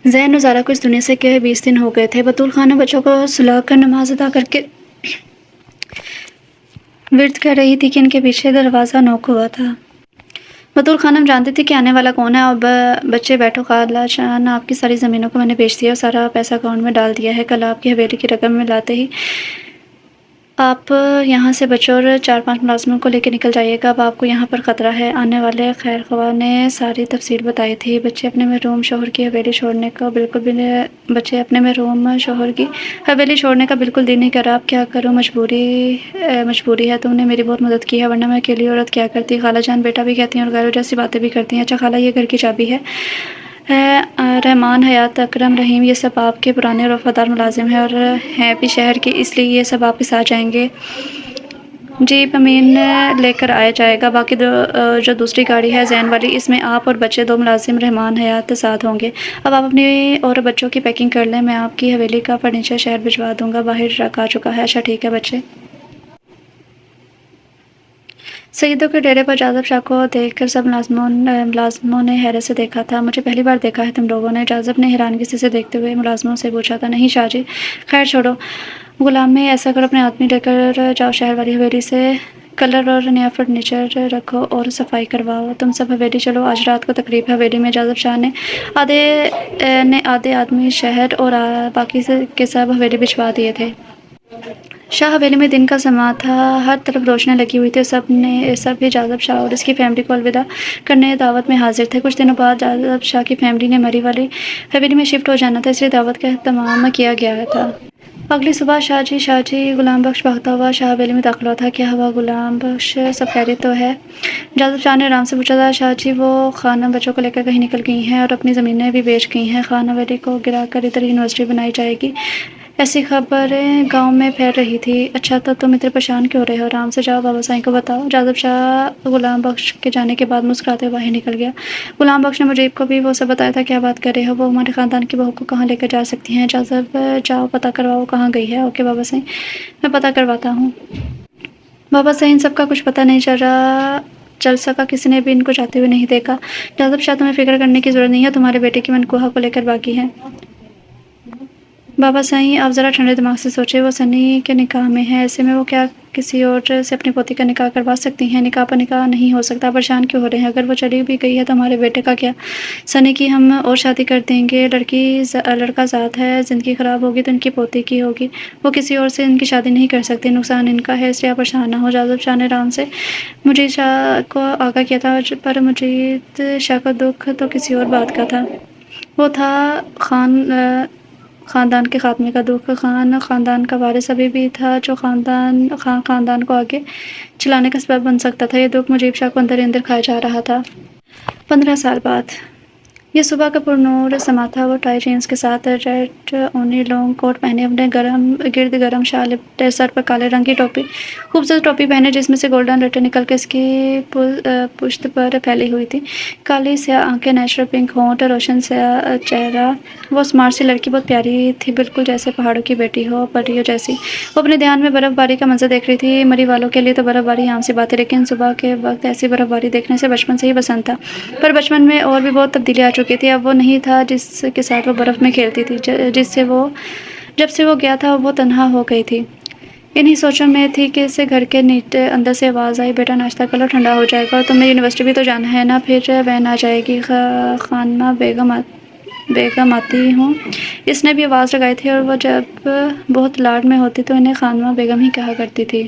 ذہن و زارا کو اس دنیا سے گئے 20 دن ہو گئے تھے۔ بطول خانم بچوں کو سلا کر نماز ادا کر کے ورد کر رہی تھی کہ ان کے پیچھے دروازہ نوک ہوا تھا۔ بطول خانم جانتی تھی کہ آنے والا کون ہے۔ اب بچے بیٹھو، خالہ جان آپ کی ساری زمینوں کو میں نے بیچ دیا اور سارا پیسہ اکاؤنٹ میں ڈال دیا ہے، کل آپ کی حویلی کی رقم میں لاتے ہی آپ یہاں سے بچوں اور 4-5 ملازموں کو لے کے نکل جائیے گا، اب آپ کو یہاں پر خطرہ ہے۔ آنے والے خیر خواہ نے ساری تفصیل بتائی تھی۔ بچے اپنے محروم شوہر کی حویلی چھوڑنے کا بالکل دل نہیں کر رہا، اب کیا کروں، مجبوری ہے، تم نے میری بہت مدد کی ہے، ورنہ میں اکیلی عورت کیا کرتی۔ خالہ جان بیٹا بھی کہتی ہیں اور غیر جیسی باتیں بھی کرتی ہیں۔ اچھا خالہ، یہ گھر کی چابی ہے، رحمان، حیات، اکرم، رحیم، یہ سب آپ کے پرانے اور وفادار ملازم ہیں اور ہیں بھی شہر کے، اس لیے یہ سب آپ کے ساتھ جائیں گے۔ جیپ امین لے کر آیا جائے گا، باقی جو دوسری گاڑی ہے ذہن والی، اس میں آپ اور بچے، 2 ملازم، رحمان، حیات ساتھ ہوں گے۔ اب آپ اپنی اور بچوں کی پیکنگ کر لیں، میں آپ کی حویلی کا فرنیچر شہر بھجوا دوں گا، باہر ٹرک آ چکا ہے۔ اچھا ٹھیک ہے بچے۔ سیدوں کے ڈیرے پر جاذب شاہ کو دیکھ کر سب ملازموں نے حیرت سے دیکھا تھا۔ مجھے پہلی بار دیکھا ہے تم لوگوں نے، جاذب نے حیرانگی سے اسے دیکھتے ہوئے ملازموں سے پوچھا تھا۔ نہیں شاہ جی، خیر چھوڑو، غلام میں ایسا کرو، اپنے آدمی لے کر جاؤ شہر والی حویلی سے، کلر اور نیا فرنیچر رکھو اور صفائی کرواؤ، تم سب حویلی چلو، آج رات کو تقریب ہے حویلی میں۔ جاذب شاہ نے آدھے آدمی شہر اور باقی کے سب حویلی بھجوا دیے تھے۔ شاہ حویلی میں دن کا سماں تھا، ہر طرف روشنیاں لگی ہوئی تھیں، سب ہی جاذب شاہ اور اس کی فیملی کو الوداع کرنے دعوت میں حاضر تھے۔ کچھ دنوں بعد جاذب شاہ کی فیملی نے مری والی حویلی میں شفٹ ہو جانا تھا، اس لیے دعوت کا اہتمام کیا گیا تھا۔ اگلی صبح شاہ جی، غلام بخش بھاگتا ہوا شاہ حویلی میں داخل ہوا تھا۔ کیا ہوا غلام بخش، سب خیریت تو ہے؟ جاذب شاہ نے آرام سے پوچھا تھا۔ شاہ جی، وہ خانم بچوں کو لے کر کہیں نکل گئی ہیں اور اپنی زمینیں بھی بیچ گئی ہیں، خان حویلی کو گرا کر ادھر یونیورسٹی بنائی جائے گی، ایسی خبریں گاؤں میں پھیل رہی تھی۔ اچھا تو تم اتنے پریشان کیوں ہو رہے ہو؟ آرام سے جاؤ، بابا سائیں کو بتاؤ۔ جاذب شاہ غلام بخش کے جانے کے بعد مسکراتے باہر نکل گیا۔ غلام بخش نے مجیب کو بھی وہ سب بتایا تھا۔ کیا بات کر رہے ہو؟ وہ ہمارے خاندان کی بہو کو کہاں لے کر جا سکتی ہیں؟ جاذب جاؤ پتہ کرواؤ کہاں گئی ہے۔ اوکے بابا سائیں، میں پتہ کرواتا ہوں۔ بابا سائیں ان سب کا کچھ پتہ نہیں چل سکا، کسی نے بھی ان کو جاتے ہوئے نہیں دیکھا۔ جاذب شاہ تمہیں فکر کرنے کی ضرورت نہیں ہے، تمہارے بیٹے کی منقوہ کو لے کر باقی ہے۔ بابا سائیں آپ ذرا ٹھنڈے دماغ سے سوچیں، وہ سنی کے نکاح میں ہے، ایسے میں وہ کیا کسی اور سے اپنی پوتی کا نکاح کروا سکتی ہیں؟ نکاح پر نکاح نہیں ہو سکتا، پریشان کیوں ہو رہے ہیں؟ اگر وہ چلی بھی گئی ہے تو ہمارے بیٹے کا کیا؟ سنی کی ہم اور شادی کر دیں گے، لڑکا ذات ہے، زندگی خراب ہوگی تو ان کی پوتی کی ہوگی، وہ کسی اور سے ان کی شادی نہیں کر سکتی، نقصان ان کا ہے، اس لیے آپ پریشان نہ ہو۔ جاذب شاہ نے آرام سے مجید شاہ کو آگاہ کیا تھا، پر مجید شاہ کا دکھ تو کسی اور بات کا تھا، وہ تھا خاندان کے خاتمے کا دکھ۔ خاندان کا وارث ابھی بھی تھا جو خاندان کو آگے چلانے کا سبب بن سکتا تھا۔ یہ دکھ مجیب شاہ کو اندر ہی اندر کھایا جا رہا تھا۔ 15 سال بعد یہ صبح کا پرنور سما تھا۔ وہ ٹائی جینز کے ساتھ ریڈ اونی لانگ کوٹ پہنے، اپنے گرد گرم شال لپٹے، سر پر کالے رنگ کی ٹوپی، خوبصورت ٹوپی پہنے جس میں سے گولڈن لٹے نکل کے اس کی پشت پر پھیلی ہوئی تھی، کالی سیاہ آنکھیں، نیچرل پنک ہونٹ، روشن سیاہ چہرہ، وہ اسمارٹ سی لڑکی بہت پیاری تھی، بالکل جیسے پہاڑوں کی بیٹی ہو، پریوں جیسی۔ وہ اپنے دھیان میں برف باری کا منظر دیکھ رہی تھی۔ مری والوں کے لیے تو برف باری عام سی بات ہے، لیکن صبح کے وقت ایسی برف باری دیکھنے سے بچپن سے ہی پسند تھا، پر بچپن میں اور بھی بہت تبدیلی آ چکی تھی۔ اب وہ نہیں تھا جس کے ساتھ وہ برف میں کھیلتی تھی، جب سے وہ گیا تھا وہ تنہا ہو گئی تھی۔ انہی سوچوں میں تھی کہ اسے گھر کے اندر سے آواز آئی، بیٹا ناشتہ کر لو، ٹھنڈا ہو جائے گا، اور تمہیں یونیورسٹی بھی تو جانا ہے نا، پھر وین آ جائے گی، خانمہ بیگم آتی ہوں۔ اس نے بھی آواز لگائی تھی، اور وہ جب بہت لاڈ میں ہوتی تو انہیں خانمہ بیگم ہی کہا کرتی تھی۔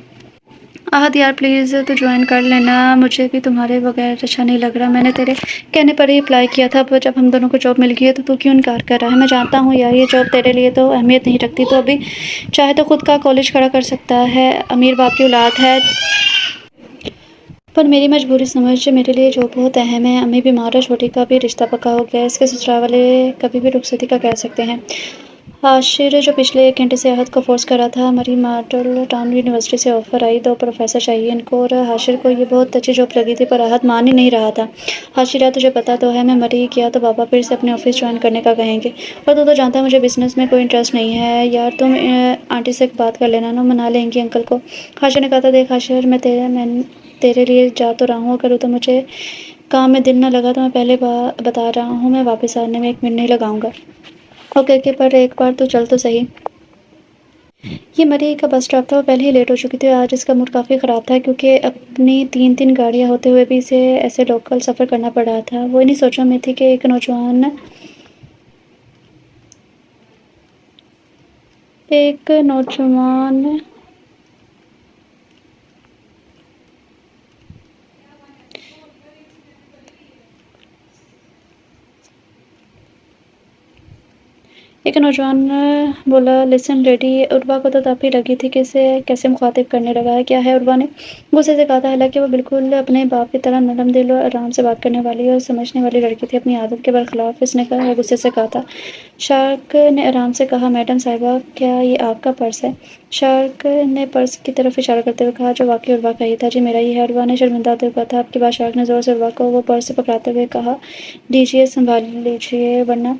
احد یار پلیز تو جوائن کر لینا، مجھے بھی تمہارے بغیر اچھا نہیں لگ رہا، میں نے تیرے کہنے پر ہی اپلائی کیا تھا، پر جب ہم دونوں کو جاب مل گئی ہے تو کیوں انکار کر رہا ہے؟ میں جانتا ہوں یار یہ جاب تیرے لیے تو اہمیت نہیں رکھتی، تو ابھی چاہے تو خود کا کالج کھڑا کر سکتا ہے، امیر باپ کی اولاد ہے، پر میری مجبوری سمجھ، میرے لیے جاب بہت اہم ہے، امی بیمار ہے، چھوٹی کا بھی رشتہ پکا ہو گیا ہے، اس کے سسرال والے کبھی بھی رخصتی کا کہہ سکتے ہیں۔ حاشر جو پچھلے 1 گھنٹے سے احد کو فورس کر رہا تھا، مری ماڈل ٹاؤن یونیورسٹی سے آفر آئی، 2 پروفیسر چاہیے ان کو، اور حاشر کو یہ بہت اچھی جاب لگی تھی، پر احد مان ہی نہیں رہا تھا۔ حاشر یار تجھے پتا تو ہے میں مری کیا تو پاپا پھر سے اپنے آفس جوائن کرنے کا کہیں گے، اور تو جانتا ہے مجھے بزنس میں کوئی انٹرسٹ نہیں ہے یار، تم آنٹی سے بات کر لینا نا، منا لیں گی انکل کو۔ حاشر نے کہا تھا دیکھ حاشر، میں تیرے لیے جا تو رہا ہوں، اگر تو مجھے کام میں دل نہ لگا تو میں پہلے بتا رہا ہوں میں واپس آنے میں 1 منٹ نہیں لگاؤں گا۔ اوکے پر ایک بار تو چل تو صحیح۔ یہ مری کا بس اسٹاپ تھا، وہ پہلے ہی لیٹ ہو چکی تھی، آج اس کا موڈ کافی خراب تھا کیونکہ اپنی 3 گاڑیاں ہوتے ہوئے بھی اسے ایسے لوکل سفر کرنا پڑ رہا تھا۔ وہ انہی سوچوں میں تھی کہ ایک نوجوان بولا لسن لیڈی، عروہ کو تو تاپی لگی تھی کہ اسے کیسے مخاطب کرنے لگا ہے۔ کیا ہے؟ عروہ نے غصے سے کہا تھا، حالانکہ وہ بالکل اپنے باپ کی طرح نرم دل اور آرام سے بات کرنے والی اور سمجھنے والی لڑکی تھی، اپنی عادت کے برخلاف۔ اس نے غصے سے کہا تھا۔ شارک نے آرام سے کہا، میڈم صاحبہ کیا یہ آپ کا پرس ہے؟ شارک نے پرس کی طرف اشارہ کرتے ہوئے کہا جو واقعی عروہ کا ہی تھا۔ جی میرا ہی ہے، عروہ نے شرمندہ ہوتے ہوئے کہا تھا۔ آپ کی بات؟ شارک نے زور سے عروہ کو وہ پرس پکڑاتے ہوئے کہا، لیجیے سنبھال لیجیے ورنہ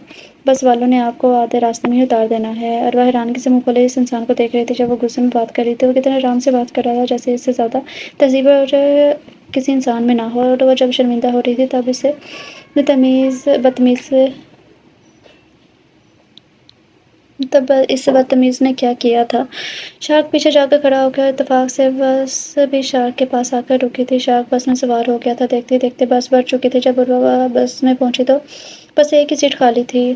بس والوں نے آپ کو آدھے راستے میں ہی اتار دینا ہے۔ عروہ حیرانگی سے منہ کھولے اس انسان کو دیکھ رہی تھی، جب وہ غصے میں بات کر رہی تھی وہ کتنے آرام سے بات کر رہا تھا، جیسے اس سے زیادہ تہذیب اور کسی انسان میں نہ ہو، اور وہ جب شرمندہ ہو رہی تھی تب اس بدتمیز نے کیا کیا تھا؟ شارک پیچھے جا کر کھڑا ہو گیا، اتفاق سے بس بھی شارک کے پاس آ کر رکی تھی۔ شارک بس میں سوار ہو گیا تھا، دیکھتے ہی دیکھتے بس بھر چکی تھی۔ جب عروہ بس میں پہنچی تو بس ایک ہی سیٹ خالی تھی۔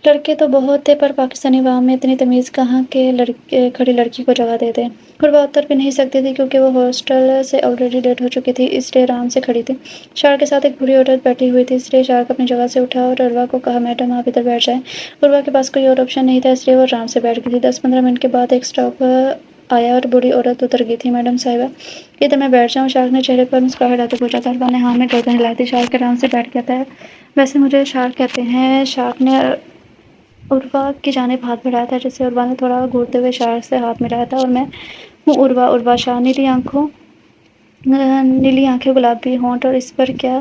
لڑکے تو بہت تھے پر پاکستانی عوام میں اتنی تمیز کہاں کہ کھڑی لڑکی کو جگہ دے دے۔ عروہ اتر بھی نہیں سکتی تھی کیونکہ وہ ہاسٹل سے آلریڈی لیٹ ہو چکی تھی، اس لیے آرام سے کھڑی تھی۔ شارک کے ساتھ ایک بوڑھی عورت بیٹھی ہوئی تھی، اس لیے شارک اپنی جگہ سے اٹھا اور عروہ کو کہا، میڈم آپ ادھر بیٹھ جائیں۔ عروہ کے پاس کوئی اور آپشن نہیں تھا، اس لیے وہ آرام سے بیٹھ گئی تھی۔ 10-15 منٹ کے بعد ایک اسٹاپ آیا اور بوڑھی عورت اتر گئی تھی۔ میڈم صاحبہ ادھر میں بیٹھ جاؤں؟ شارک نے چہرے پر مسکراہٹ لاتے پوچھا تھا۔ عروہ نے ہاں میں گردن ہلائی تھی۔ شارک آرام سے بیٹھ گیا تھا۔ ویسے مجھے شارک کہتے ہیں، شارک نے عروہ کی جانب ہاتھ بڑھایا تھا، جسے عروہ نے تھوڑا گھورتے ہوئے اشارے سے ہاتھ ملایا تھا، اور میں ہوں عروہ، عروہ شاہ، نیلی آنکھیں، گلابی ہونٹ، اور اس پر کیا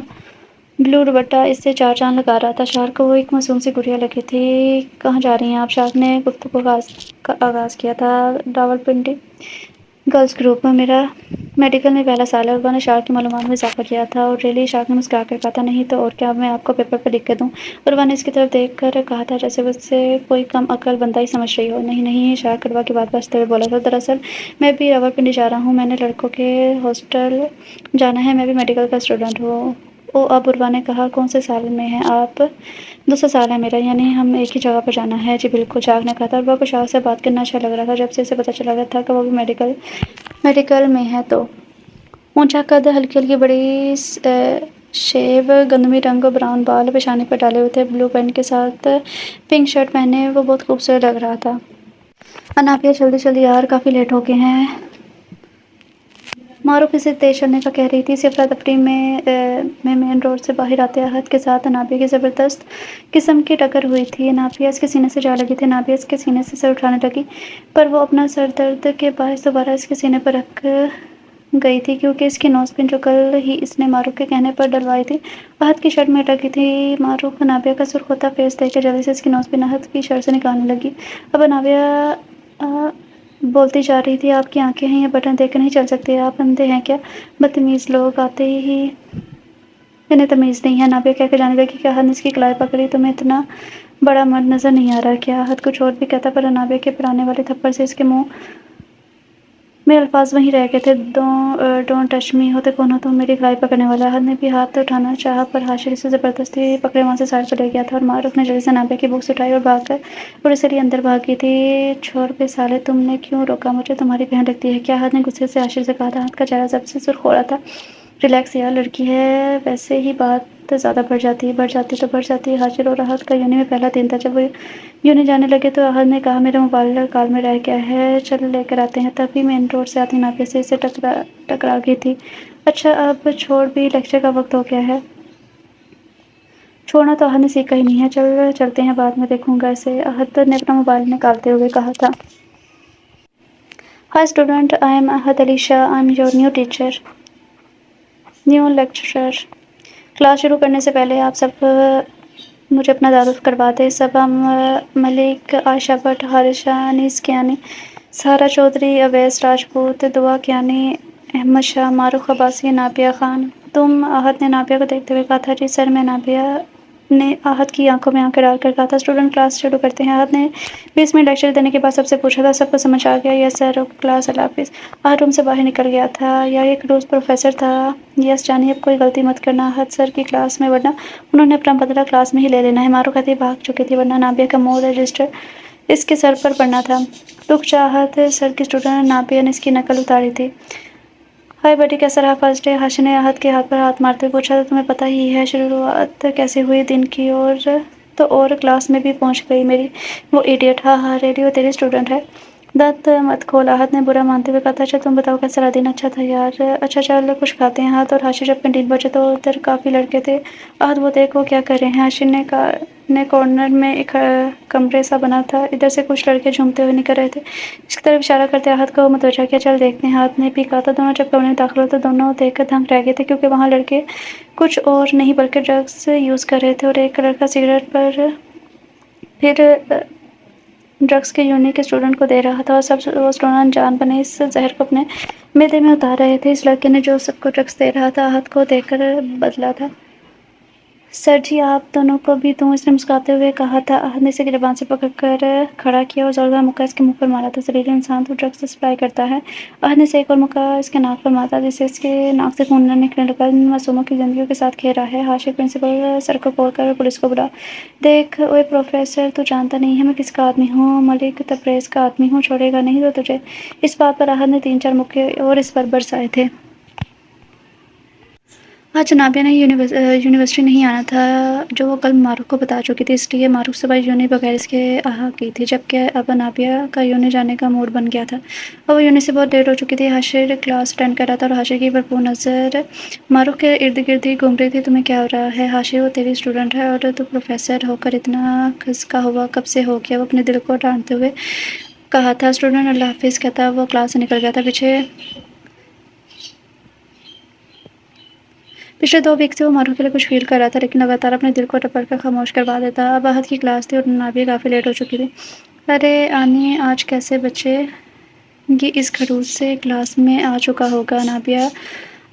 بلو دوپٹہ، اس سے چار چاند لگا رہا تھا۔ شارک کو وہ ایک معصوم سی گڑیا لگی تھی۔ کہاں جا رہی ہیں آپ؟ شارک نے گفتگو کا آغاز کیا تھا۔ راولپنڈی گرلز گروپ میں میرا میڈیکل میں پہلا سال ہے۔ عروہ نے شارک کی معلومات میں اضافہ کیا تھا۔ اور ریلی؟ شارک نے مسکرا کر کہا تھا۔ نہیں تو اور کیا، میں آپ کو پیپر پر لکھ کے دوں؟ عروہ نے اس کی طرف دیکھ کر کہا تھا، جیسے وہ اسے کوئی کم عقل بندہ ہی سمجھ رہی ہو۔ نہیں نہیں، شارک عروہ کی بات پر ہنستے ہوئے بولا تھا۔ دراصل میں بھی راولپنڈی جا رہا ہوں، میں نے لڑکوں کے ہاسٹل جانا ہے، میں بھی میڈیکل کا اسٹوڈنٹ ہوں۔ اوہ، اب عروہ نے کہا، کون سے سال میں ہیں آپ؟ دوسرا سال ہے میرا، یعنی ہم ایک ہی جگہ پر جانا ہے۔ جی بالکل، شارک نے کہا تھا۔ عروہ کو شارک سے بات کرنا اچھا لگ رہا تھا، جب سے اسے پتہ چلا تھا کہ وہ بھی میڈیکل میں ہے۔ تو اونچا قد، ہلکی ہلکی بڑی شیو، گندمی رنگ، براؤن بال پیشانی پر ڈالے ہوئے تھے، بلو پینٹ کے ساتھ پنک شرٹ پہنے وہ بہت خوبصورت لگ رہا تھا۔ انابیہ جلدی جلدی یار، کافی لیٹ ہو گئے ہیں۔ معروف اسے تیز چلنے کا کہہ رہی تھی۔ اسی افراتفری میں مین روڈ سے باہر آتے احد کے ساتھ انابیہ کی زبردست قسم کی ٹکر ہوئی تھی۔ انابیہ اس کے سینے سے جا لگی تھی۔ انابیہ اس کے سینے سے سر اٹھانے لگی، پر وہ اپنا سر درد کے باعث دوبارہ اس کے سینے پر رکھ گئی تھی، کیونکہ اس کی نوز پن جو کل ہی اس نے معروف کے کہنے پر ڈلوائی تھی احد کی شرٹ میں اٹک گئی تھی۔ معروف انابیہ کا سرخ ہوتا فیس دیکھ کر جلدی سے اس کی نوز پن احد کی شرٹ سے نکالنے لگی۔ اب انابیہ بولتی جا رہی تھی، آپ کی آنکھیں ہیں، یہ بٹن دیکھ کر نہیں چل سکتے، آپ اندھے ہیں کیا؟ بدتمیز لوگ آتے ہی انہیں تمیز نہیں ہے، انابیہ کہہ کر جانے لگی کہ احد نے اس کی کلائی پکڑی۔ تمہیں اتنا بڑا مرد نظر نہیں آ رہا کیا؟ احد کچھ اور بھی کہتا، پر انابیہ کے پرانے والے تھپڑ سے اس کے منہ میں الفاظ وہیں رہ گئے تھے۔ ڈونٹ ٹچ می، ہوتے کون ہو تم؟ میری کلائی پکڑنے والا؟ احد نے بھی ہاتھ اٹھانا چاہا، پر حاشر اسے زبردستی پکڑے وہاں سے سائڈ پر لے گیا تھا، اور معروف نے جلدی سے انابیہ کی بکس اٹھائی اور بھاگ کر اور اسے لیے اندر بھاگ گئی تھی۔ چھوڑ بے سالے، تم نے کیوں روکا مجھے؟ تمہاری بہن لگتی ہے کیا؟ احد نے غصے سے حاشر سے کہا تھا۔ احد کا چہرہ ضبط سے سرخ ہو رہا تھا۔ ریلیکس یار، لڑکی ہے، ویسے ہی بات زیادہ بڑھ جاتی تو بڑھ جاتی ہے۔ حاشر اور احد کا یونی میں پہلا دن تھا۔ جب وہ یونی جانے لگے تو احد نے کہا، میرا موبائل کال میں رہ گیا ہے، چل لے کر آتے ہیں۔ تبھی مین روڈ سے آتی انابیہ سے اسے ٹکرا گئی تھی۔ اچھا اب چھوڑ بھی، لیکچر کا وقت ہو گیا ہے۔ چھوڑنا تو احد نے سیکھا ہی نہیں ہے، چلتے ہیں، بعد میں دیکھوں گا اسے، احد نے اپنا موبائل نکالتے ہوئے کہا تھا۔ Hi student, I am Ahad Ali Shah, I am your new lecturer. Class شروع کرنے سے پہلے آپ سب مجھے اپنا تعارف کروا دیں۔ صبا ملک، عائشہ بٹ، حارث شاہ، انیس کیانی، سہارا چودھری، اویس راجپوت، دعا کیانی، احمد شاہ، معروف عباسی، نابیہ خان۔ تم؟ احد نے نابیہ کو دیکھتے ہوئے کہا تھا۔ جی سر، میں نابیہ نے احد کی آنکھوں میں آنکھیں ڈال کر کہا تھا۔ اسٹوڈنٹ، کلاس شروع کرتے ہیں۔ احد نے 20 منٹ لیکچر دینے کے بعد سب سے پوچھا تھا۔ سب کو سمجھ آ گیا؟ یس سر، اوکے کلاس، اللہ حافظ۔ احد روم سے باہر نکل گیا تھا۔ یا یہ خلوص پروفیسر تھا؟ یس جانی، اب کوئی غلطی مت کرنا احد سر کی کلاس میں، ورنہ انہوں نے اپنا بدلہ کلاس میں ہی لے لینا ہے۔ معروف کہتے ہی بھاگ چکی تھی، ورنہ نابیہ کا منہ رجسٹر اس کے سر پر پڑنا تھا۔ رک جا احد سر کی اسٹوڈنٹ، نابیہ نے اس کی نقل اتاری تھی۔ ہائی بیٹی، کیسا رہا فرسٹ ڈے؟ حاشر نے احد کے ہاتھ پر ہاتھ مارتے ہوئے پوچھا۔ تمہیں پتہ ہی ہے شروعات کیسے ہوئی دن کی، اور کلاس میں بھی پہنچ گئی میری وہ ایڈیٹ۔ ہاں ہاں ریڈی، وہ تیری اسٹوڈنٹ ہے۔ دانت مت کھول، احد نے برا مانتے ہوئے کہا تھا۔ اچھا تم بتاؤ، کیسا رہا دن؟ اچھا تھا یار۔ اچھا چل کچھ کھاتے ہیں۔ احد اور حاشر جب کینٹین پہنچے تو ادھر کافی لڑکے تھے۔ احد وہ دیکھ، وہ کیا کر رہے ہیں؟ حاشر نے کارنر میں ایک کمرے سا بنا تھا، ادھر سے کچھ لڑکے جھومتے ہوئے نکل رہے تھے، اس کی طرف اشارہ کرتے احد کو متوجہ کیا۔ چل دیکھتے ہیں، احد نے بھی کہا تھا۔ دونوں جب کمرے میں داخل ہوئے تو دونوں دیکھ کر دنگ رہ گئے تھے، کیونکہ وہاں لڑکے کچھ اور نہیں بلکہ ڈرگس یوز کر رہے تھے، اور ایک لڑکا سگریٹ پھر ڈرگس کے یونی کے اسٹوڈنٹ کو دے رہا تھا، اور سب وہ اسٹوڈنٹ جان بنے اس زہر کو اپنے معدے میں اتار رہے تھے۔ اس لڑکے نے جو سب کو ڈرگس دے رہا تھا احد کو دیکھ کر بدلا تھا۔ سر جی آپ دونوں کو بھی دوں؟ اس نے مسکراتے ہوئے کہا تھا۔ احد نے اسے گریبان سے پکڑ کر کھڑا کیا اور زوردار مکہ اس کے منہ پر مارا تھا۔ زہریلا انسان تو ڈرگس سپلائی کرتا ہے؟ احد نے اسے ایک اور مکہ اس کے ناک پر مارا، جس سے اس کے ناک سے خون نکلنے لگا۔ ان معصوموں کی زندگیوں کے ساتھ کھیل رہا ہے۔ حاشر، پرنسپل سر کو کال کر پولیس کو بلا۔ دیکھ اوئے پروفیسر، تو جانتا نہیں ہے میں کس کا آدمی ہوں؟ ملک تبریز کا آدمی ہوں، چھوڑے گا نہیں تو تجھے۔ اس بات پر احد نے 3-4 مکے اور اس پر برسائے تھے۔ آج نابیہ نے یونیورسٹی نہیں آنا تھا جو وہ کل معروف کو بتا چکی تھی، اس لیے معروف صبح یونی بغیر اس کے کی تھی، جبکہ اب نابیہ کا یونی جانے کا موڈ بن گیا تھا اور وہ یونی سے بہت لیٹ ہو چکی تھی۔ حاشر کلاس اٹینڈ کر رہا تھا اور حاشر کی بھرپور نظر معروف کے ارد گرد ہی گھوم رہی تھی۔ تمہیں کیا ہو رہا ہے حاشر؟ وہ تیری اسٹوڈنٹ ہے اور تو پروفیسر ہو کر اتنا کھسکا ہوا کب سے ہو گیا؟ وہ اپنے دل کو ڈانٹتے ہوئے کہا تھا۔ اسٹوڈنٹ اللہ حافظ کہتا وہ کلاس سے نکل گیا تھا۔ پچھلے 2 ویک سے وہ معروف کے لیے کچھ فیل کر رہا تھا، لیکن لگاتار اپنے دل کو ٹپڑ کر خاموش کروا دیتا۔ اب احد کی کلاس تھی اور نابیہ کافی لیٹ ہو چکی تھی۔ ارے آنی، آج کیسے بچے یہ اس خڑوس سے کلاس میں آ چکا ہوگا؟ نابیہ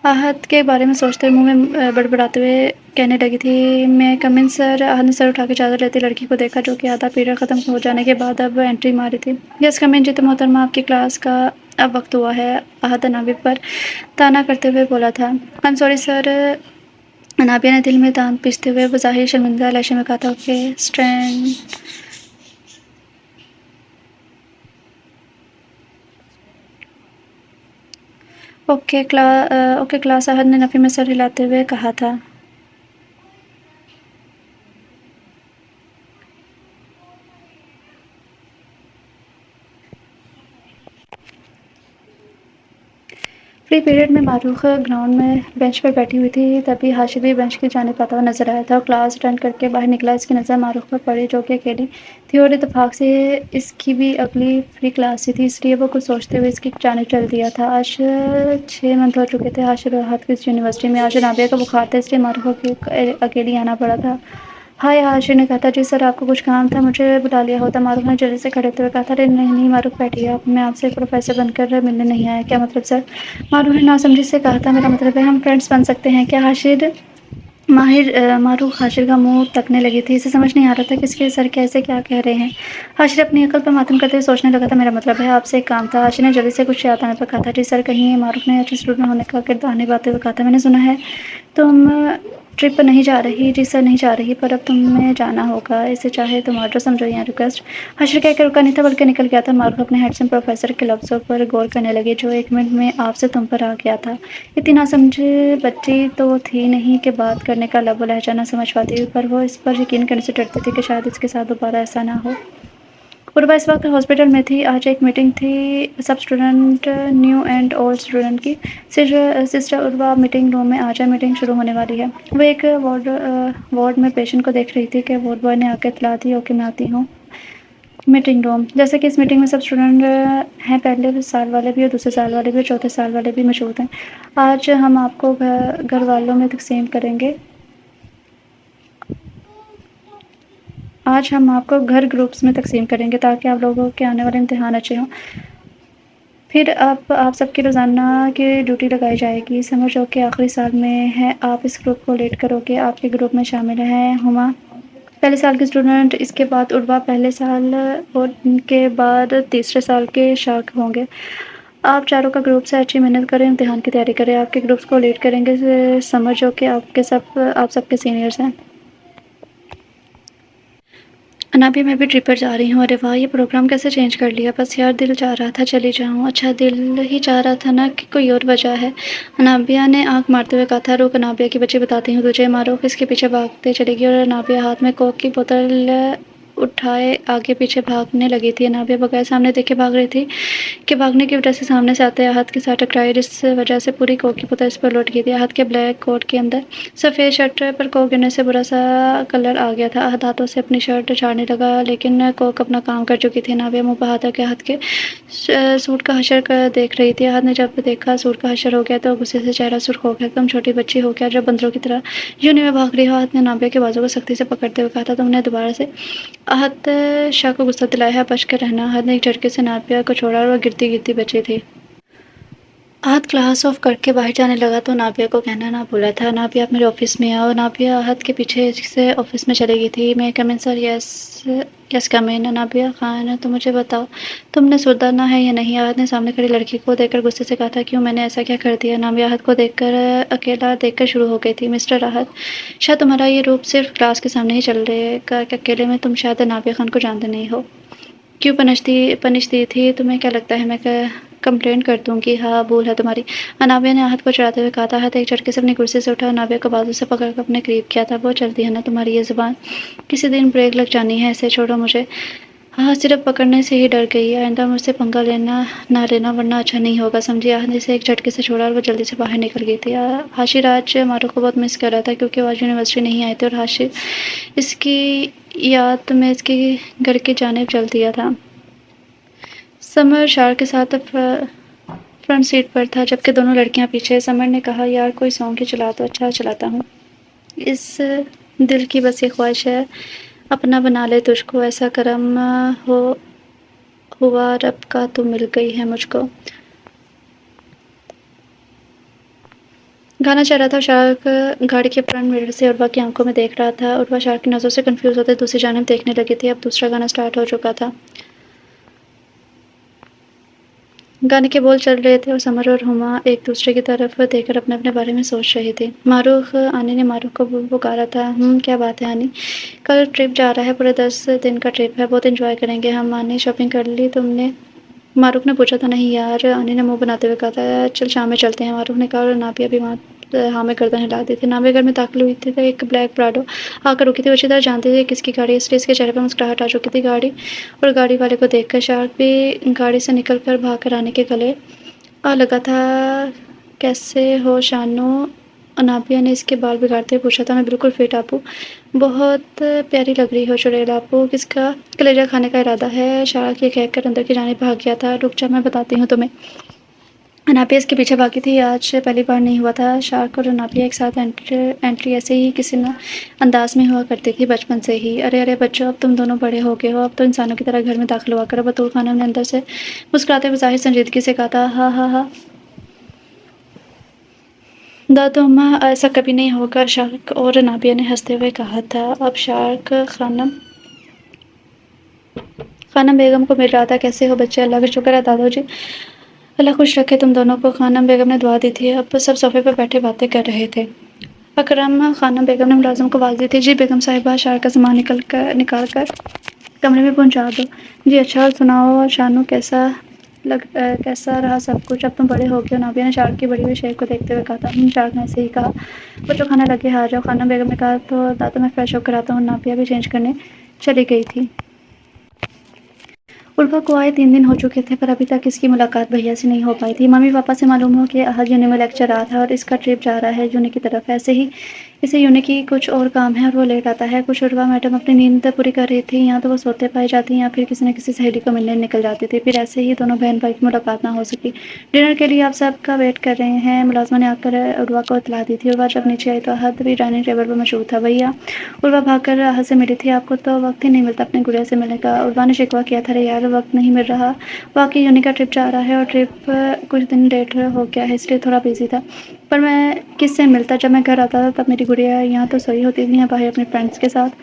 احد کے بارے میں سوچتے ہوئے منہ میں بڑبڑاتے ہوئے کہنے لگی تھی۔ میں کم ان سر؟ احد نے سر اٹھا کے اجازت لیتے لڑکی کو دیکھا جو کہ آدھا پیریڈ ختم ہو جانے کے بعد اب انٹری ماری تھی۔ یس کم ان جیتو محترمہ، آپ کی کلاس کا اب وقت ہوا ہے، احد نابیہ پر طعنہ کرتے ہوئے بولا تھا۔ آئی ایم سوری سر، نابیہ نے دل میں دانت پیستے ہوئے بظاہر شرمندہ لہجے میں کہا تھا۔ Okay stand. اوکے کلاس، احد نے نفی میں سر ہلاتے ہوئے کہا تھا۔ فری پیریڈ میں معروف گراؤنڈ میں بینچ پر بیٹھی ہوئی تھی، تبھی حاشر بھی بینچ کی جانب آتا ہوا نظر آیا تھا اور کلاس اٹینڈ کر کے باہر نکلا۔ اس کی نظر معروف پر پڑی جو کہ اکیلی تھی اور اتفاق سے اس کی بھی اگلی فری کلاس ہی تھی، اس لیے وہ کچھ سوچتے ہوئے اس کی جانب چل دیا تھا۔ آج 6 منتھ ہو چکے تھے حاشر اور احد کو اس یونیورسٹی میں۔ آج نابیہ کا بخار تھا، اس لیے معروف کو اکیلی آنا پڑا تھا۔ ہائے، حاشر نے کہا تھا۔ جی سر، آپ کو کچھ کام تھا؟ مجھے بلا لیا ہوتا، معروف نے جلدی سے کھڑے ہوتے ہوئے کہا تھا۔ نہیں معروف بیٹھیے، میں آپ سے پروفیسر بن کر ملنے نہیں آیا۔ کیا مطلب سر؟ معروف نے ناسمجھی سے کہا تھا۔ میرا مطلب ہے ہم فرینڈس بن سکتے ہیں کیا حاشر؟ معروف حاشر کا منہ تکنے لگی تھی، اسے سمجھ نہیں آ رہا تھا کہ اس کے سر کیسے کیا کہہ رہے ہیں۔ حاشر اپنی عقل پر ماتم کرتے ہوئے سوچنے لگا تھا۔ میرا مطلب ہے آپ سے ایک کام تھا، حاشر نے جلدی سے کچھ یاد آنے پر کہا تھا۔ جی سر کہیں؟ معروف نے اچھے اسٹوڈنٹ ہونے کا کردار نبھاتے ہوئے کہا تھا۔ میں نے سنا ہے تم ٹرپ پر نہیں جا رہی؟ جی سر نہیں جا رہی، پر اب تمہیں جانا ہوگا، اسے چاہے تم آرڈر سمجھو یا ریکویسٹ۔ حاشر کہہ کر رکا نہیں تھا بلکہ نکل گیا تھا۔ معروف اپنے ہینڈسم پروفیسر کے لفظوں پر غور کرنے لگے جو 1 منٹ میں آپ سے تم پر آ گیا تھا۔ اتنی ناسمجھ بچی تو تھی نہیں کہ بات کرنے کا لب و لہجہ نہ سمجھ پاتی، پر وہ اس پر یقین کرنے سے ڈرتی تھی کہ شاید اس کے ساتھ دوبارہ ایسا نہ ہو۔ عربا اس وقت ہاسپٹل میں تھی۔ آج ایک میٹنگ تھی سب student, new and old student کی۔ سسٹر عربا میٹنگ روم میں آ جائیں، میٹنگ شروع ہونے والی ہے۔ وہ ایک وارڈ میں پیشنٹ کو دیکھ رہی تھی کہ وارڈ بوائے نے آ کے اطلاع دی۔ اوکے میں آتی ہوں۔ Meeting room. جیسا کہ اس میٹنگ میں سب اسٹوڈنٹ ہیں، پہلے سال والے بھی اور دوسرے سال والے بھی اور چوتھے سال والے بھی موجود ہیں۔ آج ہم آپ کو گھر والوں میں تقسیم کریں گے۔ آج ہم آپ کو گھر گروپس میں تقسیم کریں گے تاکہ آپ لوگوں کے آنے والے امتحان اچھے ہوں۔ پھر آپ سب کی روزانہ کی ڈیوٹی لگائی جائے گی۔ سمر جو کہ آخری سال میں ہے، آپ اس گروپ کو لیڈ کرو گے۔ آپ کے گروپ میں شامل ہیں ہما، پہلے سال کے اسٹوڈنٹ، اس کے بعد عربا پہلے سال اور ان کے بعد تیسرے سال کے شاک ہوں گے۔ آپ چاروں کا گروپ سے اچھی محنت کریں، امتحان کی تیاری کریں۔ آپ کے گروپس کو لیڈ کریں گے سمر جو کہ آپ سب کے سینئرز ہیں۔ نابیہ میں بھی ٹرپ پر جا رہی ہوں۔ ارے واہ، یہ پروگرام کیسے چینج کر لیا؟ بس یار دل چاہ رہا تھا چلی جاؤں۔ اچھا دل ہی چاہ رہا تھا نا کہ کوئی اور وجہ ہے؟ نابیہ نے آنکھ مارتے ہوئے کہا تھا۔ رک نابیہ کی بچی بتاتی ہوں تجھے۔ معروف اس کے پیچھے بھاگتے چلی گئی اور نابیہ ہاتھ میں کوک کی بوتل اٹھائے آگے پیچھے بھاگنے لگی تھی۔ نابیہ بغیر سامنے دیکھے بھاگ رہی تھی کہ بھاگنے کی وجہ سے سامنے سے آتے احد کے ساتھ ٹکرائی، جس وجہ سے پوری کوک کی بوتل اس پر لوٹ گئی تھی۔ احد کے بلیک کوٹ کے اندر سفید شرٹ پر کوک گرنے سے برا سا کلر آ گیا تھا۔ احد ہاتھوں سے اپنی شرٹ جھاڑنے لگا لیکن کوک اپنا کام کر چکی تھی۔ نابیہ منہ بہا کر احد کے سوٹ کا حشر دیکھ رہی تھی۔ احد نے جب دیکھا سوٹ کا حشر ہو گیا تو غصے سے چہرہ سرخ ہو گیا۔ تم چھوٹی بچی ہو کیا جو بندروں کی طرح یونی میں بھاگ رہی ہو؟ احد نے نابیہ کے بازو کو سختی سے پکڑتے ہوئے کہا تھا۔ تم نے دوبارہ سے احد شاہ کو غصہ دلایا ہے، بچ کر رہنا۔ احد نے ایک جھٹکے سے نابیہ کو چھوڑا اور وہ گرتی گرتی بچی تھی۔ احد کلاس آف کر کے باہر جانے لگا تو نابیہ کو کہنا نہ بھولا تھا، نابیہ آپ میرے آفس میں آؤ۔ نابیہ احد کے پیچھے سے آفس میں چلی گئی تھی۔ میں کم ان سر؟ یس کم ان۔ نابیہ خان، تو مجھے بتاؤ تم نے سدھرنا ہے یا نہیں؟ احد نے سامنے کھڑی لڑکی کو دیکھ کر غصے سے کہا تھا۔ کیوں، میں نے ایسا کیا کر دیا؟ نابیہ احد کو اکیلا دیکھ کر شروع ہو گئی تھی۔ مسٹر احد، شاید تمہارا یہ روپ صرف کلاس کے سامنے ہی چل رہے گا کہ اکیلے میں تم شاید نابیہ خان کو جانتے نہیں ہو۔ کیوں پنش دی تھی؟ تمہیں کیا لگتا ہے میں کمپلین کر دوں گی۔ ہاں بھول ہے تمہاری، انابیہ نے احد کو چڑھاتے ہوئے کہا تھا۔ احد ایک جھٹکے سے اپنی کرسی سے اٹھا، انابیہ کو بازو سے پکڑ کر اپنے قریب کیا تھا۔ بہت چلتی ہے نا تمہاری یہ زبان، کسی دن بریک لگ جانی ہے، اسے چھوڑو مجھے۔ ہاں صرف پکڑنے سے ہی ڈر گئی، آئندہ مجھ سے پنگا نہ لینا ورنہ اچھا نہیں ہوگا سمجھی۔ احد نے اسے ایک جھٹکے سے چھوڑا اور وہ جلدی سے باہر نکل گئی تھی۔ حاشر آج معروف کو بہت مس کر رہا تھا کیونکہ وہ آج یونیورسٹی نہیں آئے تھے اور حاشر اس کی یاد میں اس کے گھر کی جانب چل دیا تھا۔ سمر شار کے ساتھ فرنٹ سیٹ پر تھا جبکہ دونوں لڑکیاں پیچھے۔ سمر نے کہا یار کوئی سانگ ہی چلا تو۔ اچھا چلاتا ہوں، اس دل کی بس یہ خواہش ہے اپنا بنا لے تجھ کو، ایسا کرم ہوا رب کا تو مل گئی ہے مجھ کو۔ گانا چل رہا تھا اور شارک گاڑی کے فرنٹ مرر سے عروہ کی آنکھوں میں دیکھ رہا تھا۔ عروہ شارک کی نظروں سے کنفیوز ہوتے دوسری جانب دیکھنے لگی تھی۔ اب دوسرا گانا سٹارٹ ہو چکا تھا، گانے کے بول چل رہے تھے اور سمر اور ہما ایک دوسرے کی طرف دیکھ کر اپنے بارے میں سوچ رہی تھی۔ آنی نے معروف کو پکارا تھا۔ کیا بات ہے آنی، کل ٹرپ جا رہا ہے، پورے 10 دن کا ٹرپ ہے، بہت انجوائے کریں گے ہم۔ آنی شاپنگ کر لی تم نے؟ معروف نے پوچھا تھا۔ نہیں یار، آنی نے منہ بناتے ہوئے کہا تھا۔ چل شام میں چلتے ہیں، معروف نے کہا اور نابیہ بھی ہاں میں گردن ہلا دی تھی۔ نابیہ گھر میں داخل ہوئی تھی تو ایک بلیک پراڈو آ کر رکی تھی۔ وہ اچھی طرح جانتی تھی کس کی گاڑی، اس لیے اس کے چہرے پر مسکراہٹ آ چکی تھی۔ گاڑی اور گاڑی والے کو دیکھ کر شارک بھی گاڑی سے نکل کر بھاگ کر آنی کے گلے آ لگا تھا۔ کیسے ہو شانو؟ انابیہ نے اس کے بال بگاڑتے ہوئے پوچھا تھا۔ میں بالکل فٹ آپو، بہت پیاری لگ رہی ہو چڑیل آپو، کس کا کلیجہ کھانے کا ارادہ ہے؟ شارک یہ کہہ کر اندر کی جانب بھاگ گیا تھا۔ رک جا میں بتاتی ہوں تمہیں۔ انابیہ اس کے پیچھے بھاگی تھی۔ آج پہلی بار نہیں ہوا تھا شارک اور انابیہ ایک ساتھ انٹری ایسے ہی کسی نہ انداز میں ہوا کرتی تھی بچپن سے ہی۔ ارے بچوں، اب تم دونوں بڑے ہو گئے ہو، اب تو انسانوں کی طرح گھر میں داخل ہوا کرو۔ بطول خانم نے اندر سے مسکراتے ہوئے ظاہر سنجیدگی سے کہا تھا۔ ہاں ہاں ہاں دادو اماں، ایسا کبھی نہیں ہوگا، شارک اور انابیہ نے ہنستے ہوئے کہا تھا۔ اب شارک خانم بیگم کو مل رہا تھا۔ کیسے ہو بچے؟ اللہ کا شکر ہے دادو جی، اللہ خوش رکھے تم دونوں کو، خانم بیگم نے دعا دی تھی۔ اب سب صوفے پر بیٹھے باتیں کر رہے تھے۔ اکرم، خانم بیگم نے ملازم کو آواز دی تھی۔ جی بیگم صاحبہ، شارک کا سامان نکال کر کمرے میں پہنچا دو۔ جی اچھا، اور سناؤ شانو، کیسا رہا سب کچھ؟ اب تم بڑے ہو گئے ہو، نابیہ نے شارک کی بڑی ہوئی شیپ کو دیکھتے ہوئے کہا تھا۔ شارک نے ایسے ہی کہا۔ بچوں کھانا لگے، آ جاؤ، خانم بیگم نے کہا۔ تو دادو میں فریش ہو کر آتا ہوں۔ نابیہ بھی چینج کرنے چلی گئی تھی۔ عروہ کو آئے 3 دن ہو چکے تھے پر ابھی تک اس کی ملاقات بھیا سے نہیں ہو پائی تھی۔ ممی پاپا سے معلوم ہو کہ احد یونی میں لیکچر رہا تھا اور اس کا ٹرپ جا رہا ہے یونی کی طرف۔ ایسے ہی اسے یونی کی کچھ اور کام ہے اور وہ لیٹ آتا ہے کچھ۔ عروہ میڈم اپنی نیند پوری کر رہی تھی، یا تو وہ سوتے پائی جاتی یا پھر کسی نہ کسی سہیلی کو ملنے نکل جاتی تھی، پھر ایسے ہی دونوں بہن بھائی کی ملاقات نہ ہو سکی۔ ڈنر کے لیے آپ سب کا ویٹ کر رہے ہیں، ملازمہ نے آ کر عروہ کو اطلاع دی تھی۔ عروہ جب نیچے آئی تو احد بھی ڈائننگ ٹیبل پر موجود تھا۔ بھیا، عروہ بھاگ کر احد سے ملی تھی۔ آپ کو تو وقت ہی نہیں ملتا اپنی گڑیا سے ملنے کا، عروہ نے شکوہ کیا تھا۔ ارے یار وقت نہیں مل رہا، واقعی یونی کا ٹرپ جا رہا ہے اور ٹرپ کچھ دن لیٹ ہو گیا ہے، اس لیے تھوڑا بزی تھا۔ پر میں کس سے ملتا، جب میں گھر آتا تھا تب میری گڑیا یہاں تو سوئی ہوتی تھی یا باہر اپنے فرینڈس کے ساتھ۔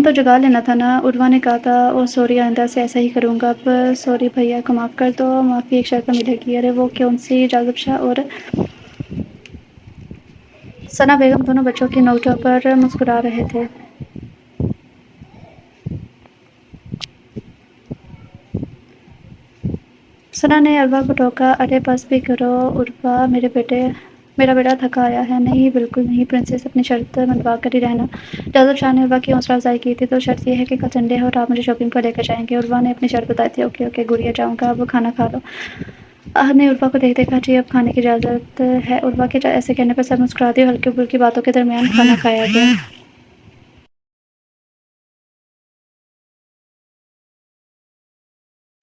تو جگا لینا تھا نا، عروہ نے کہا تھا۔ اوہ سوری، آئندہ سے ایسا ہی کروں گا۔ اب سوری بھیا کو معاف کر دو، معافی ایک شرط پر ملے گی۔ ارے وہ کون سی؟ جاذب شاہ اور ثنا بیگم دونوں بچوں کی نوک جھوک پر مسکرا رہے تھے۔ ثنا نے عروہ کو ٹوکا۔ ارے بس بھی کرو عروہ، میرا بیٹا تھکا آیا ہے۔ نہیں بالکل نہیں پرنسس، اپنی شرط منوا کر ہی رہنا۔ جاذب شاہ نے عروہ کی حوصلہ افزائی کی تھی۔ تو شرط یہ ہے کہ کل سنڈے ہے اور آپ مجھے شاپنگ پر لے کر جائیں گے۔ عروہ نے اپنی شرط بتائی تھی۔ اوکے گڑیا، جاؤں گا، اب کھانا کھا لو۔ احد نے عروہ کو دیکھ کہا جی اب کھانے کی اجازت ہے۔ عروہ کے ایسے کہنے پر سب مسکرا دیے اور ہلکی پھلکی باتوں کے درمیان کھانا کھایا گیا۔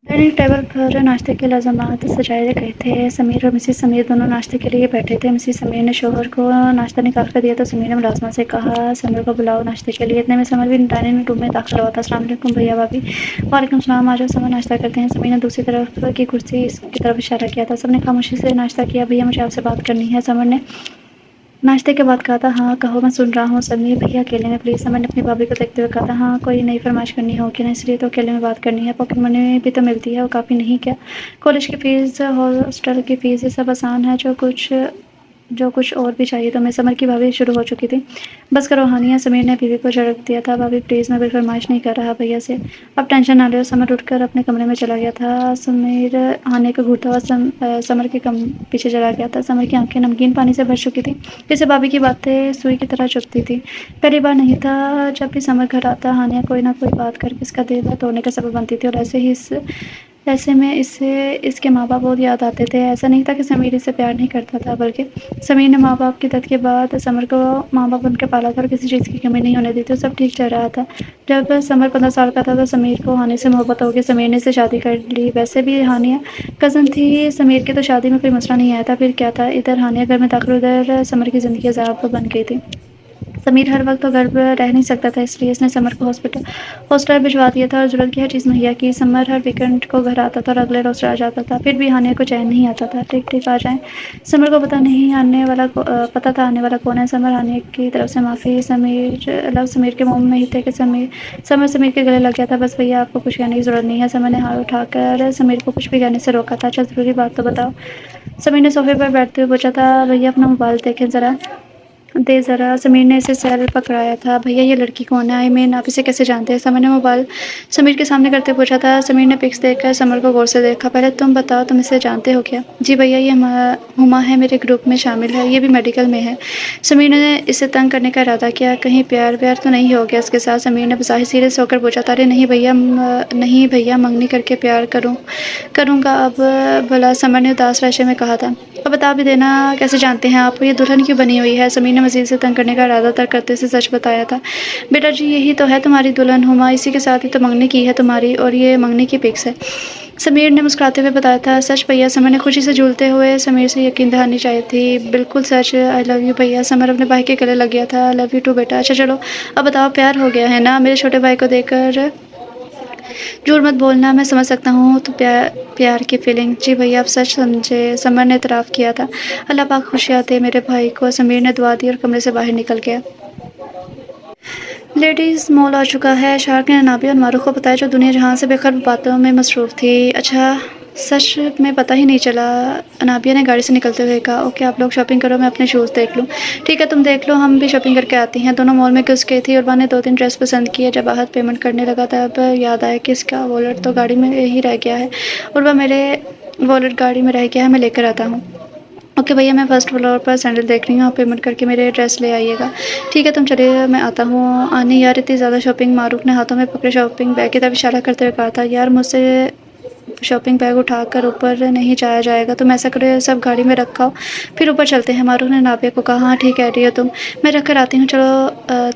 ڈائننگ ٹیبل پر ناشتے کے لازمات سجائے گئے تھے۔ سمیر اور مسز سمیر دونوں ناشتے کے لیے بیٹھے تھے۔ مسز سمیر نے شوہر کو ناشتہ نکال کر دیا تو سمیر نے ملازمہ سے کہا سمیر کو بلاؤ ناشتے کے لیے۔ اتنے میں سمر بھی ڈائننگ روم میں داخل ہوا تھا۔ السلام علیکم بھیا بھابھی۔ وعلیکم السلام، آ جاؤ سمر ناشتہ کرتے ہیں۔ سمیر نے دوسری طرف کی کرسی کی طرف اشارہ کیا تھا۔ سب نے خاموشی سے ناشتہ کیا۔ بھیا مجھے آپ سے بات کرنی ہے، سمر نے ناشتے کے بعد کہا تھا۔ ہاں کہو، میں سن رہا ہوں سمیر بھیا، اکیلے میں پلیز، سمر نے اپنی بھابھی کو دیکھتے ہوئے کہا تھا۔ ہاں کوئی نئی فرمائش کرنی ہوگی نا، اس لیے تو اکیلے میں بات کرنی ہے، پاکٹ منی بھی تو ملتی ہے، وہ کافی نہیں کیا؟ کالج کی فیس، ہاسٹل کی فیس، یہ سب آسان ہے، جو کچھ جو کچھ اور بھی چاہیے تو میں سمر کی بھابھی شروع ہو چکی تھی۔ بس کرو ہانیہ، سمیر نے بیوی کو جھڑک دیا تھا۔ بھابھی پلیز، میں کوئی فرمائش نہیں کر رہا بھیا سے، اب ٹینشن نہ لو۔ سمر اٹھ کر اپنے کمرے میں چلا گیا تھا۔ سمیر ہانیہ کو گھورتا ہوا سمر کے پیچھے چلا گیا تھا۔ سمر کی آنکھیں نمکین پانی سے بھر چکی تھی، جیسے بھابھی کی باتیں سوئی کی طرح چبھتی تھی۔ پہلی بار نہیں تھا جب بھی سمر گھر آتا ہانیہ کوئی نہ کوئی بات کر کے اس کا دل توڑنے کا سبب بنتی تھی، اور ایسے میں اسے اس کے ماں باپ بہت یاد آتے تھے۔ ایسا نہیں تھا کہ سمیر اسے پیار نہیں کرتا تھا، بلکہ سمیر نے ماں باپ کی درد کے بعد سمر کو ماں باپ بن کے پالا تھا، اور کسی چیز کی کمی نہیں ہونے دی تھی، اور سب ٹھیک چل رہا تھا۔ جب سمر 15 سال کا تھا تو سمیر کو ہانیہ سے محبت ہو گئی۔ سمیر نے اسے شادی کر لی۔ ویسے بھی ہانیہ کزن تھی سمیر کی، تو شادی میں کوئی مسئلہ نہیں آیا تھا۔ پھر کیا تھا، ادھر ہانیہ گھر میں داخل، ادھر سمر کی زندگی عذاب بن گئی تھی۔ سمیر ہر وقت تو گھر پہ رہ نہیں سکتا تھا، اس لیے اس نے سمر کو ہاسٹل بھجوا دیا تھا اور ضرورت کی ہر چیز مہیا کی۔ سمر ہر ویکنڈ کو گھر آتا تھا اور اگلے روز چلا جاتا تھا، پھر بھی ہانیہ کو چین نہیں آتا تھا۔ ٹھیک ٹھیک آ جائیں، سمر کو پتا تھا آنے والا کون ہے۔ سمر ہانیہ کی طرف سے معافی۔ سمیر کے منہ میں ہی تھے کہ سمیر کے گلے لگ گیا تھا۔ بس بھیا، آپ کو کچھ کہنے کی ضرورت نہیں ہے۔ سمر نے ہاتھ اٹھا کر سمیر کو کچھ بھی کہنے سے روکا تھا۔ اچھا، ضروری بات تو بتاؤ، سمیر نے صوفے پر بیٹھتے ہوئے پوچھا تھا۔ بھیا اپنا موبائل دے ذرا۔ سمیر نے اسے سر پکڑایا تھا۔ بھیا یہ لڑکی کون ہے؟ آئی مین آپ اسے کیسے جانتے ہیں؟ سمر نے موبائل سمیر کے سامنے کرتے پوچھا تھا۔ سمیر نے پکس دیکھ کر سمر کو غور سے دیکھا۔ پہلے تم بتاؤ، تم اسے جانتے ہو کیا؟ جی بھیا، یہ ہما ہے، میرے گروپ میں شامل ہے، یہ بھی میڈیکل میں ہے۔ سمیر نے اسے تنگ کرنے کا ارادہ کیا۔ کہیں پیار تو نہیں ہو گیا اس کے ساتھ؟ سمیر نے بظاہر سیریس ہو کر پوچھا تھا۔ ارے نہیں بھیا، منگنی کر کے پیار کروں گا اب بھلا، سمر نے اداس لہجے میں کہا تھا۔ اب بتا بھی دینا، کیسے جانتے ہیں آپ؟ یہ دلہن کیوں بنی ہوئی ہے؟ سمیر نے مزید سے تنگ کرنے کا ارادہ ترک کرتے سے سچ بتایا تھا۔ بیٹا جی، یہی تو ہے تمہاری دلہن ہما، اسی کے ساتھ ہی تو منگنی کی ہے تمہاری، اور یہ منگنی کی پکس ہے، سمیر نے مسکراتے ہوئے بتایا تھا۔ سچ بھیا؟ سمر نے خوشی سے جھولتے ہوئے سمیر سے یقین دہانی چاہی تھی۔ بالکل سچ، آئی لو یو بھیا۔ سمر اپنے بھائی کے گلے لگ گیا تھا۔ لو یو ٹو بیٹا۔ اچھا چلو اب بتاؤ، پیار ہو گیا ہے نا؟ میرے چھوٹے بھائی کو دیکھ کر جھوٹ مت بولنا، میں سمجھ سکتا ہوں تو پیار کی فیلنگ۔ جی بھیا، آپ سچ سمجھے، سمر نے اعتراف کیا تھا۔ اللہ پاک خوشیاں دے میرے بھائی کو، سمیر نے دعا دی اور کمرے سے باہر نکل گیا۔ لیڈیز مال آ چکا ہے۔ شارک نے انابیہ اور معروف کو بتایا، جو دنیا جہاں سے بے خبر باتوں میں مصروف تھی۔ اچھا، سچ میں پتہ ہی نہیں چلا، انابیہ نے گاڑی سے نکلتے ہوئے کہا۔ اوکے، آپ لوگ شاپنگ کرو، میں اپنے شوز دیکھ لوں۔ ٹھیک ہے، تم دیکھ لو، ہم بھی شاپنگ کر کے آتی ہیں۔ دونوں مال میں گھس گئی تھی۔ عروا نے 2-3 ڈریس پسند کی۔ جب احد پیمنٹ کرنے لگا تب یاد آیا کہ اس کا والٹ تو گاڑی میں ہی رہ گیا ہے۔ عروا، میرے والٹ گاڑی میں رہ گیا ہے، میں لے کر آتا ہوں۔ اوکے بھیا، میں فرسٹ فلور پر سینڈل دیکھ رہی ہوں، آپ پیمنٹ کر کے میرے ڈریس لے آئیے گا۔ ٹھیک ہے، تم چلیے، میں آتا ہوں۔ آنی یار، اتنی زیادہ شاپنگ؟ معروف نے ہاتھوں میں پکڑے شاپنگ بیگ کی طرف اشارہ کرتے ہوئے کہا تھا۔ یار، مجھ سے شاپنگ بیگ اٹھا کر اوپر نہیں جایا جائے گا، تم ایسا کرو، سب گاڑی میں رکھاؤ، پھر اوپر چلتے ہیں۔ معروف نے نابیہ کو کہا۔ ہاں ٹھیک کہہ رہی ہو تم، میں رکھ کر آتی ہوں،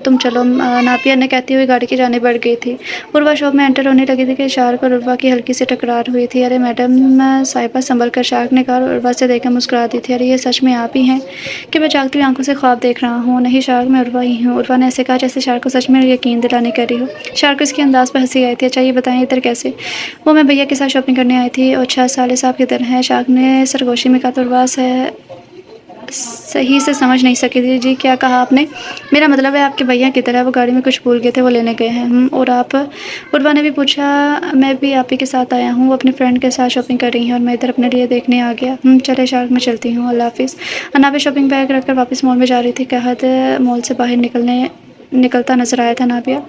تم چلو۔ نابیہ نے کہتی ہوئی گاڑی کی جانب بڑھ گئی تھی۔ عروا شاپ میں انٹر ہونے لگی تھی کہ شارک اور عروا کی ہلکی سی ٹکرار ہوئی تھی۔ ارے میڈم صاحبہ، سنبھل کر، شارک نے کہا اور عروا سے دیکھ کر مسکرا دی تھی۔ ارے یہ سچ میں آپ ہی ہیں کہ میں جاگتی ہوئی آنکھوں سے خواب دیکھ رہا ہوں؟ نہیں شارک، میں عروا ہی ہوں، عروا نے ایسے کہا جیسے شارک کو سچ میں یقین دلانے کر رہی ہو۔ شارک کو اس کے انداز پر ہنسی آئی تھی۔ اچھا یہ بتائیں، ادھر کیسے؟ وہ میں بھیا کے ساتھ شاپنگ کرنے آئی تھی۔ اچھا، صالح صاحب کدھر ہیں؟ شارک نے سرگوشی میں کہا تو عروا صحیح سے سمجھ نہیں سکی تھی۔ جی کیا کہا آپ نے؟ میرا مطلب ہے آپ کے بھیا کدھر ہے؟ وہ گاڑی میں کچھ بھول گئے تھے، وہ لینے گئے ہیں۔ اور آپ؟ عروا نے بھی پوچھا۔ میں بھی آپ ہی کے ساتھ آیا ہوں، وہ اپنی فرینڈ کے ساتھ شاپنگ کر رہی ہیں اور میں ادھر اپنے لیے دیکھنے آ گیا۔ چلے شارک، میں چلتی ہوں، اللہ حافظ۔ انابیہ شاپنگ بیگ رکھ کر واپس مال میں جا رہی تھی کہ احد مال سے باہر نکلتا نظر آیا تھا۔ نابیہ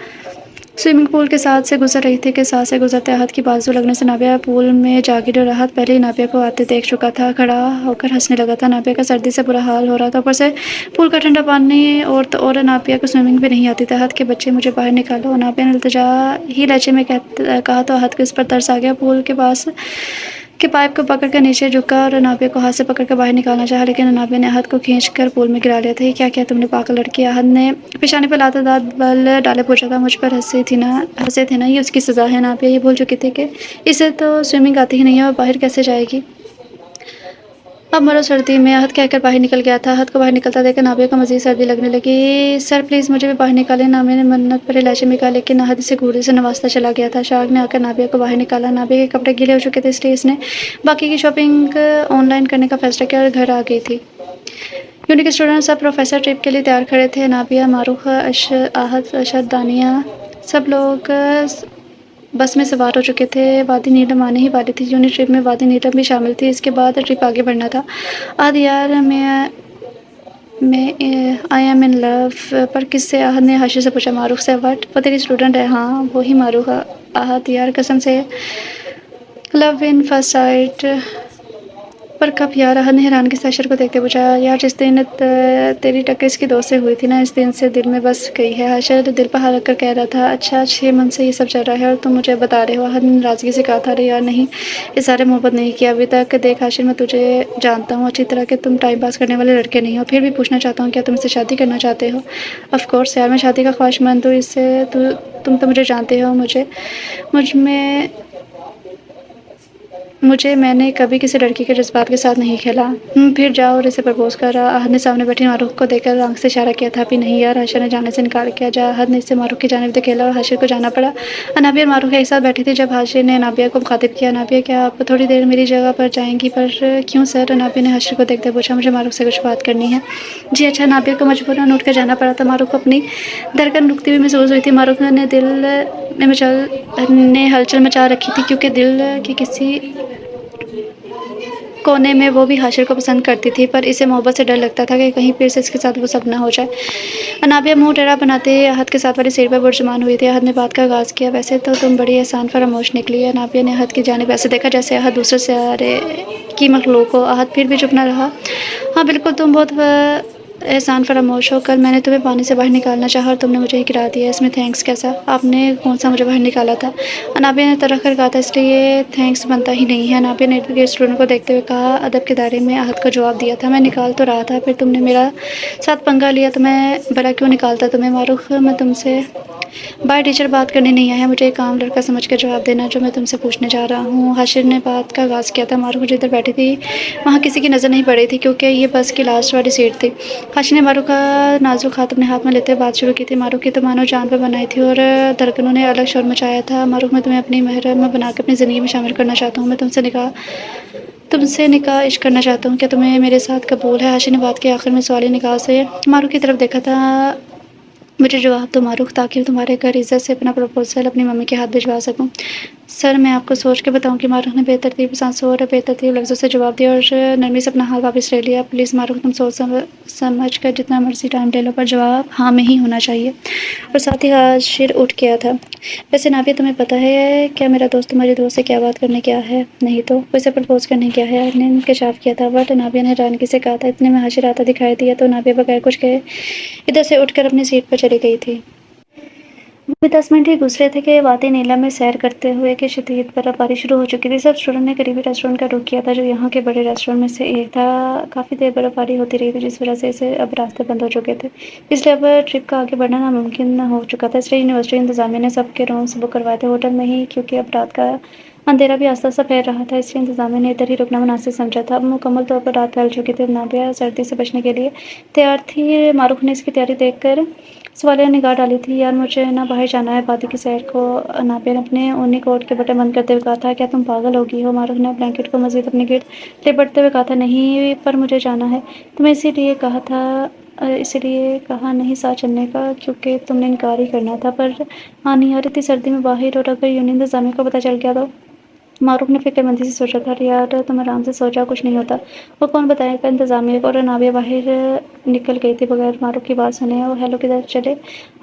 سوئمنگ پول کے ساتھ سے گزر رہی تھی کہ ساتھ سے گزرتے احد کی بازو لگنے سے نابیہ پول میں جا گری، اور احد پہلے ہی نابیہ کو آتے دیکھ چکا تھا۔ کھڑا ہو کر ہنسنے لگا تھا۔ نابیہ کا سردی سے برا حال ہو رہا تھا، اوپر سے پول کا ٹھنڈا پانی، اور نابیہ کو سوئمنگ بھی نہیں آتی تھی۔ احد کے بچے، مجھے باہر نکالو، نابیہ نے التجا ہی لہجے میں کہا تو احد کو اس پر ترس آ گیا۔ پول کے پاس کے پائپ کو پکڑ کر نیچے جھکا اور نابیہ کو ہاتھ سے پکڑ کر باہر نکالنا چاہا، لیکن نابیہ نے احد کو کھینچ کر پول میں گرا لیا تھا۔ یہ کیا کیا تم نے پاگل لڑکی؟ احد نے پیشانی پر لاتا دانت بل ڈالے پوچھا تھا۔ مجھ پر ہنسے تھے نا، یہ اس کی سزا ہے۔ نابیہ یہ بھول چکی تھی کہ اسے تو سوئمنگ آتی ہی نہیں ہے، اور باہر کیسے جائے گی؟ اب مرو سردی میں، احد کہہ کر باہر نکل گیا تھا۔ احد کو باہر نکلتا دیکھ کر نابیہ کو مزید سردی لگنے لگی۔ سر پلیز مجھے بھی باہر نکالیں، نابیہ نے منت بھرے لہجے میں کہا، لیکن احد اسے گھوڑے سے نوازتا چلا گیا تھا۔ شارک نے آ کر نابیہ کو باہر نکالا۔ نابیہ کے کپڑے گیلے ہو چکے تھے، اس لیے اس نے باقی کی شاپنگ آن لائن کرنے کا فیصلہ کیا اور گھر آ گئی تھی۔ یونی کے اسٹوڈنٹس سب پروفیسر ٹرپ کے لیے تیار کھڑے تھے۔ نابیہ، معروف، احد، ارشد، دانیہ، سب لوگ بس میں سوار ہو چکے تھے۔ وادی نیلم آنے ہی والی تھی۔ یونی ٹرپ میں وادی نیلم بھی شامل تھی۔ اس کے بعد ٹرپ آگے بڑھنا تھا۔ احد یار، میں آئی ایم ان لو پر کس سے؟ احد نے حاشر سے پوچھا۔ معروف سے۔ وٹ؟ وہ تیری اسٹوڈنٹ ہے؟ ہاں وہی معروف۔ احد: یار قسم سے لو ان فرسٹ سائٹ پر کب یار؟ احد نے حیرانگی سے حاشر کو دیکھتے پوچھا۔ یار جس دن تیری ٹکر اس کی دوست سے ہوئی تھی نا، اس دن سے دل میں بس گئی ہے۔ حاشر دل پر ہاتھ رکھ کر کہہ رہا تھا۔ اچھا 6 منتھ سے یہ سب چل رہا ہے اور تم مجھے بتا رہے ہو؟ احد نے ناراضگی سے کہا تھا۔ ارے یار نہیں، اظہار محبت نہیں کیا ابھی تک۔ دیکھ حاشر، میں تجھے جانتا ہوں اچھی طرح کہ تم ٹائم پاس کرنے والے لڑکے نہیں ہو، پھر بھی پوچھنا چاہتا ہوں کیا تم اس سے شادی کرنا چاہتے ہو؟ آف کورس یار، میں شادی کا خواہشمند ہوں، اس سے تم تو مجھے جانتے ہو، میں نے کبھی کسی لڑکی کے جذبات کے ساتھ نہیں کھیلا۔ پھر جاؤ اور اسے پرپوز کر۔ احد نے سامنے بیٹھی معروف کو دیکھ کر آنکھ سے اشارہ کیا تھا۔ ابھی نہیں یار، حاشر نے جانے سے انکار کیا۔ جا۔ احد نے اسے معروف کی جانب دھکیلا اور حاشر کو جانا پڑا۔ انابیہ اور معروف ایک ساتھ بیٹھی تھی جب حاشر نے انابیہ کو مخاطب کیا۔ انابیہ: کیا آپ تھوڑی دیر میری جگہ پر جائیں گی؟ پر کیوں سر؟ انابیہ نے حاشر کو دیکھتے پوچھا۔ مجھے معروف سے کچھ بات کرنی ہے۔ جی اچھا۔ انابیہ کو مجبوراً اٹھ کر جانا پڑا تھا۔ معروف کو اپنی دھڑکن رکتی ہوئی محسوس ہوئی تھی۔ معروف نے دل نے ہلچل مچا رکھی تھی کیونکہ دل کے کسی کونے میں وہ بھی حاشر کو پسند کرتی تھی، پر اسے محبت سے ڈر لگتا تھا کہ کہیں پھر سے اس کے ساتھ وہ سب نہ ہو جائے۔ انابیہ منہ ٹیڑھا بناتے احد کے ساتھ والی سیٹ پر برجمان ہوئی تھی۔ احد نے بات کا آغاز کیا۔ ویسے تو تم بڑی احسان فراموش نکلی۔ انابیہ نے احد کی جانب ایسے دیکھا جیسے احد دوسرے سیارے کی مخلوق ہو۔ احد پھر بھی چپ نہ رہا۔ ہاں بالکل، تم بہت احسان فراموش ہو۔ کل میں نے تمہیں پانی سے باہر نکالنا چاہا اور تم نے مجھے ہی گرا دیا۔ اس میں تھینکس کیسا؟ آپ نے کون سا مجھے باہر نکالا تھا؟ انابیہ نے ترق کر کہا تھا۔ اس لیے تھینکس بنتا ہی نہیں ہے۔ انابیہ نے ارد گرد اسٹوڈنٹ کو دیکھتے ہوئے کہا۔ ادب کے دائرے میں احد کو جواب دیا تھا۔ میں نکال تو رہا تھا، پھر تم نے میرا ساتھ پنگا لیا تو میں بھلا کیوں نکالتا تمہیں؟ معروف: میں تم سے بائے ٹیچر بات کرنے نہیں آیا، مجھے ایک عام لڑکا سمجھ کر جواب دینا جو میں تم سے پوچھنے جا رہا ہوں۔ حاشر نے بات کا آغاز کیا تھا۔ معروف جدھر بیٹھی تھی وہاں کسی کی نظر نہیں پڑ رہی تھی کیونکہ یہ بس کی لاسٹ والی سیٹ تھی۔ حاشر نے معروف کا نازک ہاتھ اپنے ہاتھ میں لیتے ہوئے بات شروع کی تھی۔ معروف کی تو مانو جان پر بنائی تھی اور دھڑکنوں نے الگ شور مچایا تھا۔ معروف: میں تمہیں اپنی محرم بنا کر اپنی زندگی میں شامل کرنا چاہتا ہوں۔ میں تم سے نکاح عشق کرنا چاہتا ہوں۔ کیا تمہیں میرے ساتھ قبول ہے؟ حاشر نے بات کے آخر میں سوالی نگاہ سے معروف کی طرف دیکھا تھا۔ مجھے جواب دو معروف، تاکہ تمہارے گھر عزت سے اپنا پروپوزل اپنی ممی کے ہاتھ بھجوا سکوں۔ سر میں آپ کو سوچ کے بتاؤں کہ معروف نے بے ترتیب سانسوں اور بے ترتیب لفظوں سے جواب دیا اور نرمی سے اپنا ہاتھ واپس لے لیا۔ پلیز معروف، تم سوچ سمجھ کر جتنا مرضی ٹائم لے لو، پر جواب ہاں میں ہی ہونا چاہیے۔ اور ساتھ ہی حاشر اٹھ گیا تھا۔ ویسے نابیہ، تمہیں پتہ ہے کیا میرا دوست تمہاری دوست سے کیا بات کرنے گیا ہے؟ نہیں تو؟ وہ اسے پرپوز کرنے گیا ہے، احد نے انکشاف کیا تھا۔ وٹ؟ نابیہ نے حیرانگی سے کہا تھا۔ اتنے میں حاشر آتا دکھائی دیا تو نابیہ بغیر کچھ کہے ادھر سے اٹھ کر اپنی سیٹ پر چلی گئی تھی۔ وہ بھی 10 منٹ ہی گزرے تھے کہ وادی نیلا میں سیر کرتے ہوئے کہ شدید برف باری شروع ہو چکی تھی۔ سب اسٹوڈنٹ نے قریبی ریسٹورینٹ کا رخ کیا تھا جو یہاں کے بڑے ریسٹورینٹ میں سے ایک تھا۔ کافی دیر برف باری ہوتی رہی تھی جس وجہ سے اسے اب راستے بند ہو چکے تھے، اس لیے اب ٹرپ کا آگے بڑھنا ناممکن ہو چکا تھا۔ اس لیے یونیورسٹی انتظامیہ نے سب کے رومز بک کروائے تھے ہوٹل میں ہی، کیونکہ اب رات کا اندھیرا بھی آہستہ آہستہ پھیل رہا تھا، اس لیے انتظامیہ نے ادھر ہی رکنا مناسب سمجھا تھا۔ اب مکمل طور پر رات پھیل چکی تھی۔ نابیہ سردی سے بچنے کے لیے تیار تھی۔ معروف نے اس کی تیاری دیکھ کر سوالیہ نگاہ ڈالی تھی۔ یار مجھے نہ باہر جانا ہے وادی کی سیر کو۔ نابیہ نے اپنے اونی کوٹ کے بٹن بند کرتے ہوئے کہا تھا۔ کیا تم پاگل ہو گئی ہو؟ معروف نے بلینکٹ کو مزید اپنے گرد لپیٹتے ہوئے کہا تھا۔ نہیں، پر مجھے جانا ہے۔ تمہیں اسی لیے کہا نہیں ساتھ چلنے کا کیونکہ تم نے انکار ہی کرنا تھا، پر آنی آ رہی تھی سردی میں باہر، اور اگر یونین انتظامیہ کو پتہ چل گیا تو؟ معروف نے فکر مندی سے سوچا تھا۔ یار تم آرام سے سو جاؤ، کچھ نہیں ہوتا۔ وہ کون بتائے گا انتظامیہ کو؟ اور نابیہ باہر نکل گئی تھی بغیر معروف کی بات سنے۔ اور ہیلو کدھر چلے؟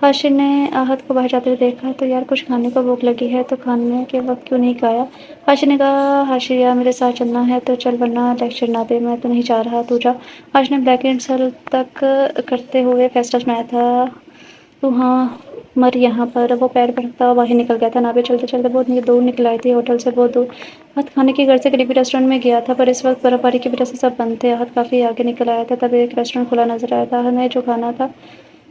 حاشر نے احد کو باہر جاتے ہوئے دیکھا۔ تو یار کچھ کھانے کو بھوک لگی ہے تو کھانے کے وقت کیوں نہیں کھایا؟ حاشر نے کہا۔ حاشر یار میرے ساتھ چلنا ہے تو چل ورنہ لیکچر نہ دے، میں تو نہیں چاہ رہا تو جا۔ حاشر نے بلینکٹ سر تک کرتے ہوئے فیصلہ سنایا تھا۔ تو ہاں مر یہاں پر۔ وہ پیر بڑھتا ہوا باہر نکل گیا تھا۔ نابیہ چلتے چلتے بہت دور نکل آئی تھی، ہوٹل سے بہت دور۔ احد کھانے کے گھر سے قریبی ریسٹورینٹ میں گیا تھا، پر اس وقت برف باری کی وجہ سے سب بند تھے۔ احد کافی آگے نکل آیا تھا تب ایک ریسٹورینٹ کھلا نظر آیا تھا۔ احد نے جو کھانا تھا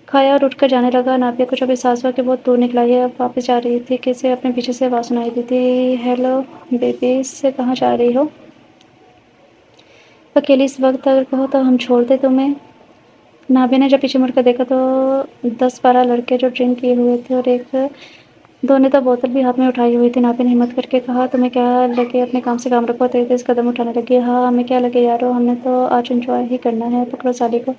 کھایا اور اٹھ کر جانے لگا۔ نابیہ کو جب احساس ہوا کہ بہت دور نکل آئی ہے، اب واپس جا رہی تھی کہ اسے اپنے پیچھے سے آواز سنائی دی تھی۔ ہیلو بیبیز، کہاں جا رہی ہو؟ اکیلی اس وقت؟ اگر کہو تو ہم چھوڑ دیں تمہیں؟ نابیہ نے جب پیچھے مڑ کر دیکھا تو 10-12 لڑکے جو ڈرنک کیے ہوئے تھے اور ایک دونوں نے تو بوتل بھی ہاتھ میں اٹھائی ہوئی تھی۔ ناپے نے ہمت کر کے کہا تمہیں کیا لگے اپنے کام سے کام رکھو۔ تیز تیز قدم اٹھانے لگی۔ ہاں ہمیں کیا لگے یارو، ہم نے تو آج انجوائے ہی کرنا ہے، پکڑو سالی کو۔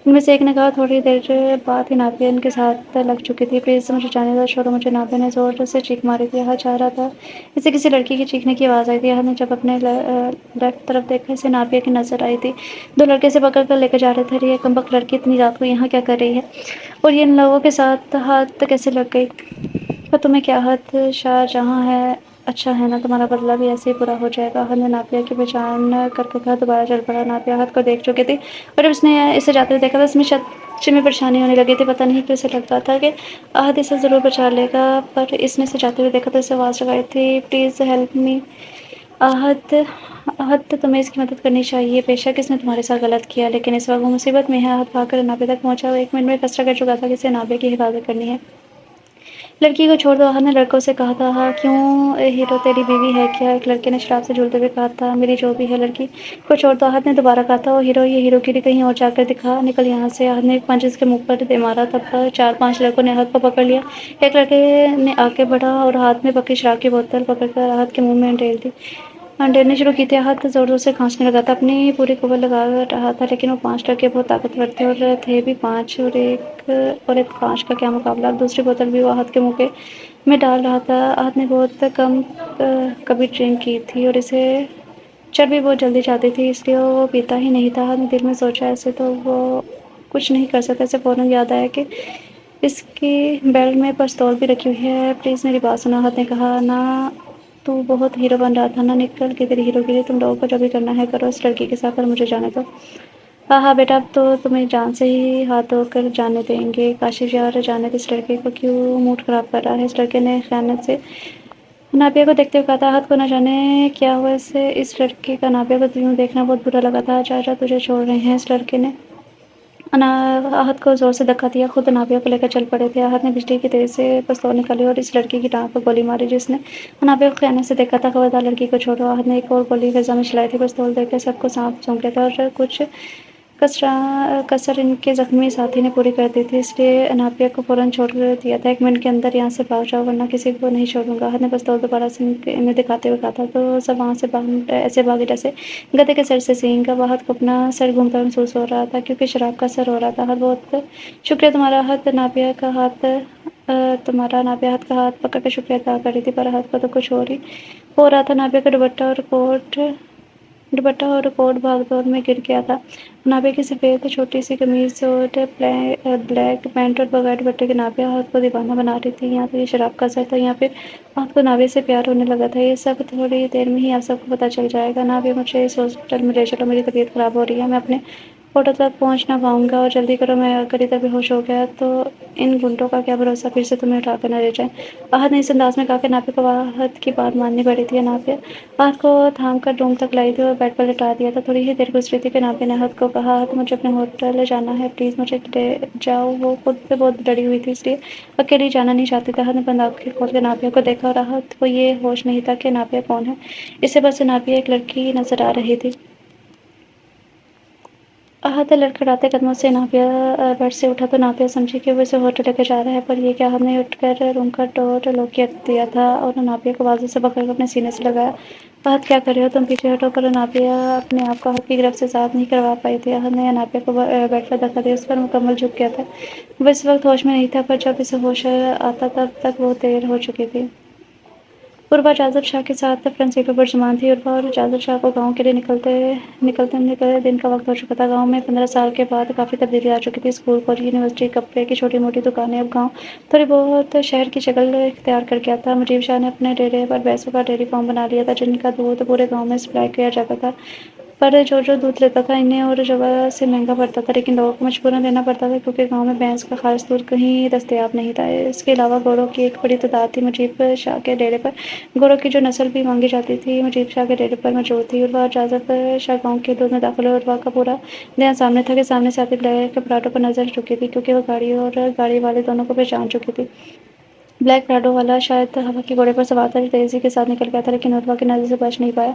ان میں سے ایک نے کہا۔ تھوڑی دیر بعد ہی ناپے ان کے ساتھ لگ چکی تھی۔ پلیز مجھے جانے دو چھوڑو مجھے، ناپے نے زور سے چیخ ماری تھی۔ احد چاہ رہا تھا اسے کسی لڑکی کی چیخنے کی آواز آئی تھی۔ احد نے جب اپنے لیفٹ طرف دیکھا، اسے ناپے کی نظر آئی تھی۔ دو لڑکے اسے پکڑ کر لے کر جا رہے تھے۔ ارے یہ کمبخت لڑکی اتنی رات کو یہاں کیا کر رہی ہے، اور یہ ان لوگوں کے ساتھ ہاتھ کیسے لگ گئی؟ پر تمہیں کیا احد، شاہ جہاں ہے اچھا ہے نا، تمہارا بدلہ بھی ایسے ہی پورا ہو جائے گا۔ احد نے ناپیہ کی پہچان کر کے کہا۔ دوبارہ چل پڑا۔ ناپیہ احد کو دیکھ چکی تھی، اور جب اس نے اسے جاتے ہوئے دیکھا تو اس میں سچ میں پریشانی ہونے لگی تھی۔ پتہ نہیں کیوں اسے لگتا تھا کہ احد اسے ضرور بچا لے گا، پر اس نے اسے جاتے ہوئے دیکھا تو اسے آواز لگائی تھی۔ پلیز ہیلپ می احد۔ احد تمہیں اس کی مدد کرنی چاہیے، بے شک اس نے تمہارے ساتھ غلط کیا، لیکن اس وقت وہ مصیبت میں ہے۔ احد بھاگ کر ناپے تک پہنچا۔ وہ ایک منٹ میں فیصلہ کر چکا تھا کہ اسے ناپے کی حفاظت کرنی ہے۔ لڑکی کو چھوڑ دو، احد نے لڑکوں سے کہا تھا۔ کیوں ہیرو تیری بیوی ہے کیا؟ ایک لڑکے نے شراب سے جھولتے ہوئے کہا تھا۔ میری جو بھی ہے، لڑکی کو چھوڑ دو، احد نے دوبارہ کہا تھا۔ او ہیرو، یہ ہیرو گیری کہیں اور جا کر دکھا، نکل یہاں سے۔ احد نے ایک پنچ اس کے منہ پر دے مارا، تب چار پانچ لڑکوں نے احد کو پکڑ لیا۔ ایک لڑکے نے آگے بڑھا اور ہاتھ میں پکی شراب کی بوتل پکڑ کر احد کے منہ میں ڈیرنی شروع کی تھی۔ احد زور زور سے کھانسنے لگا تھا، اپنی پوری قوت لگا رہا تھا، لیکن وہ پانچ لڑکے بہت طاقتور تھے، اور تھے بھی پانچ، اور ایک پانچ کا کیا مقابلہ۔ اب دوسری بوتل بھی وہ احد کے منہ میں ڈال رہا تھا۔ احد نے بہت کم کبھی ڈرنک کی تھی، اور اسے چربی بہت جلدی جاتی تھی، اس لیے وہ پیتا ہی نہیں تھا۔ احد نے دل میں سوچا ایسے تو وہ کچھ نہیں کر سکتا۔ اسے فوراً یاد آیا کہ اس کی بیلٹ میں پستول بھی رکھی ہوئی ہے۔ پلیز میری بات سنو، احد نے کہا۔ نہ تو بہت ہیرو بن رہا تھا نا، نکل کے تیری ہیرو گیری، تم لوگوں کو جو بھی کرنا ہے کرو اس لڑکی کے ساتھ، پر مجھے جانے دو۔ ہاں ہاں بیٹا، اب تو تمہیں جان سے ہی ہاتھ دھو کر جانے دیں گے۔ کاشف یار، جانے دے اس لڑکے کو، کیوں موڈ خراب کر رہا ہے؟ اس لڑکے نے خیانت سے ناپیہ کو دیکھتے ہوئے کہا تھا۔ احد کو نہ جانے کیا ہوا اس لڑکے کا ناپیہ کو یوں دیکھنا بہت برا لگا تھا۔ چاچا تجھے چھوڑ رہے ہیں، اس لڑکے نے احد کو زور سے دھکا دیا۔ خود ناپیہ کو لے کر چل پڑے تھے۔ احد نے بجلی کی تیز سے پستول نکالی اور اس لڑکی کی ٹانگ پر گولی ماری، جس نے ناپیہ کو خیانت سے دیکھا تھا۔ خبردار لڑکی کو چھوڑو۔ احد نے ایک اور گولی فضا میں چلائی تھی۔ پستول دیکھ کر سب کو سانپ سونپ لیا تھا، اور کچھ کسر ان کے زخمی ساتھی نے پوری کر دی تھی، اس لیے ناپیہ کو فوراً چھوڑ دیا تھا۔ ایک منٹ کے اندر یہاں سے بھاگ جاؤ، ورنہ کسی کو نہیں چھوڑوں گا۔ احد نے پستول دوبارہ سے انہیں دکھاتے ہوئے کہا تھا۔ تو سب وہاں سے ایسے بھاگے جیسے گدھے کے سر سے سینگ۔ اب احد کو اپنا سر گھومتا ہوا محسوس ہو رہا تھا، کیونکہ شراب کا اثر ہو رہا تھا۔ احد بہت شکریہ تمہارا۔ احد ناپیہ کا ہاتھ احد کا ہاتھ پکڑ کر شکریہ ادا کر رہی تھی، پر احد کو تو کچھ اور ہی ہو رہا تھا۔ ناپیہ کا دوپٹہ اور کوٹ بھاگ دوڑ میں گر گیا تھا۔ ناپیہ کی سفید چھوٹی سی قمیض اور بلیک پینٹ اور بغیر دوپٹے کے ناپیہ احد کو دیوانہ بنا رہی تھی۔ یہاں تو یہ شراب کا اثر تھا، یہاں پھر احد کو ناپیہ سے پیار ہونے لگا تھا۔ یہ سب تھوڑی دیر میں ہی آپ سب کو پتہ چل جائے گا۔ ناپیہ، مجھے اس ہاسپٹل میں لے چلو، میری طبیعت خراب ہو رہی ہے، میں اپنے ہوٹل تک پہنچ نہ پاؤں گا، اور جلدی کرو، میں اگر ادھر بے ہوش ہو گیا تو ان گنڈوں کا کیا بھروسہ پھر سے تمہیں اٹھا کر نہ لے جائیں۔ احد نے اس انداز میں کہا کہ ناپیہ کو احد کی بات ماننی پڑی تھی۔ ناپیہ احد کو تھام کر روم تک لائی تھی اور بیڈ پر لٹا دیا تھا۔ تھوڑی ہی دیر گزری تھی کہ ناپیہ نے احد کو کہا۔ احد، مجھے اپنے ہوٹل جانا ہے، پلیز مجھے لے جاؤ۔ وہ خود سے بہت ڈری ہوئی تھی، اس لیے اکیلی جانا نہیں چاہتی تھی۔ احد نے بند آنکھیں کھول کر ناپیہ کو دیکھا، اور احد کو یہ ہوش نہیں تھا کہ ناپیہ کون ہے، اسے بس ناپیہ ایک لڑکی نظر آ رہی تھی۔ احد لڑکھڑاتے قدموں سے بیڈ سے اٹھا تو ناپیہ سمجھی کہ وہ اسے ہوٹل لے کر جا رہا ہے، پر یہ کہ احد نے اٹھ کر روم کا ڈور لاک کر دیا تھا اور ناپیہ کو بازو سے پکڑ کر اپنے سینے سے لگایا۔ احد، کیا کر رہے ہو تم؟ پیچھے ہٹو۔ پر ناپیہ اپنے آپ کو احد کی گرفت سے آزاد نہیں کروا پائی تھی۔ احد نے ناپیہ کو بیڈ پر دھکا دیا، اس پر مکمل جھک گیا تھا۔ وہ اس وقت ہوش میں نہیں تھا، پر جب اسے ہوش آتا تب تک بہت دیر ہو چکی تھی۔ عروبہ جاذب شاہ کے ساتھ فرنٹ سیٹ پر برجمان تھی۔ عروبہ اور جاذب شاہ کو گاؤں کے لیے نکلتے دن کا وقت ہو چکا تھا۔ گاؤں میں 15 سال کے بعد کافی تبدیلی آ چکی تھی۔ اسکول، کالج، یونیورسٹی، کپڑے کی چھوٹی موٹی دکانیں، اب گاؤں تھوڑی بہت شہر کی شکل اختیار کر گیا تھا۔ مجیب شاہ نے اپنے ڈیرے پر بھینسوں کا ڈیری فارم بنا لیا تھا، جن کا دودھ پورے گاؤں میں سپلائی کیا جاتا تھا، پر جو دودھ لیتا تھا انہیں اور جگہ سے مہنگا پڑتا تھا، لیکن لوگوں کو مجبوراً لینا پڑتا تھا، کیونکہ گاؤں میں بھینس کا خالص دودھ کہیں دستیاب نہیں تھا۔ اس کے علاوہ گھوڑوں کی ایک بڑی تعداد تھی۔ مجیب شاہ کے ڈیرے پر گھوڑوں کی جو نسل بھی مانگی جاتی تھی، مجیب شاہ کے ڈیرے پر موجود تھی۔ عروبہ اور جاذب شاہ گاؤں کی حدود میں داخل ہوئے۔ عروبہ کا پورا دھیان سامنے تھا کہ سامنے سے آتے بلیک پراڈو پر نظر چکی تھی، کیونکہ وہ گاڑی اور گاڑی والے دونوں کو پہچان چکی تھی۔ بلیک پراڈو والا شاید ہوا کے گھوڑے پر سوار تھا، جو تیزی کے ساتھ نکل گیا تھا، لیکن عروبہ کی نظر سے بچ نہیں پایا۔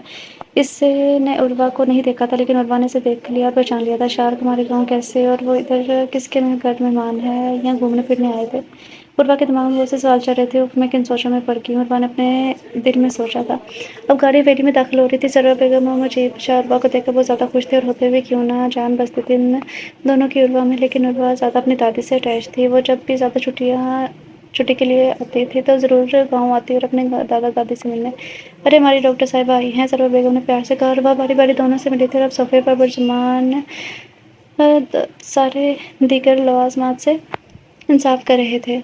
اس نے عروبہ کو نہیں دیکھا تھا، لیکن عروبہ نے اسے دیکھ لیا اور پہچان لیا تھا۔ شارک، ہمارے گاؤں کیسے؟ اور وہ ادھر کس کے گھر مہمان ہیں یا گھومنے پھرنے آئے تھے؟ عروا کے دماغ میں بہت سے سوال چل رہے تھے، میں کن سوچوں میں پڑ گئی ہوں؟ عروا نے اپنے دل میں سوچا تھا۔ اب گاڑی ہویلی میں داخل ہو رہی تھی۔ سرور بیگم اور مجید شاہ عروا کو دیکھ کر بہت زیادہ خوش تھے اور ہوتے ہوئے کیوں نہ جان بستی تھی ان دونوں کی عروا میں، لیکن عروا زیادہ اپنی دادی سے اٹیچ تھی۔ وہ جب بھی زیادہ چھٹی کے لیے آتی تھی تو ضرور گاؤں آتی اور اپنے دادا دادی سے ملنے۔ ارے ہماری ڈاکٹر صاحبہ آئی ہیں، سرور بیگم نے پیار سے کہا۔ عروا باری باری دونوں سے ملی تھی اور اب صوفے پر برجمان سارے دیگر لوازمات سے انصاف کر رہے تھے۔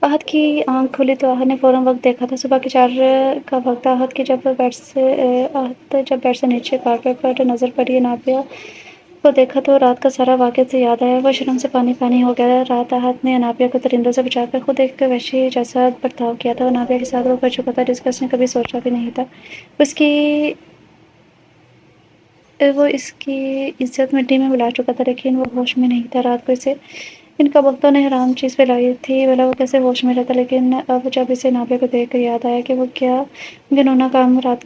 احد کی آنکھ کھلی تو احد نے فوراً وقت دیکھا تھا۔ صبح کے 4 کا وقت تھا۔ احد جب بیڈ سے نیچے کارپیٹ پر نظر پڑی، نابیہ کو دیکھا تو رات کا سارا واقعہ سے یاد آیا۔ وہ شرم سے پانی پانی ہو گیا۔ رات احد نے نابیہ کو درندوں سے بچا کر خود ایک وحشی جیسا برتاؤ کیا تھا۔ وہ نابیہ کے ساتھ وہ کر چکا تھا جس کا اس نے کبھی سوچا بھی نہیں تھا۔ وہ اس کی عزت مٹی میں ملا چکا تھا، لیکن وہ ہوش میں نہیں تھا۔ رات کو اسے ان کبوتروں نے حرام چیز پلائی تھی، بھلا وہ کیسے ہوش میں رہتا؟ لیکن اب جب اسے نابیہ کو دیکھ کر یاد آیا کہ وہ کیا گھناؤنا کام رات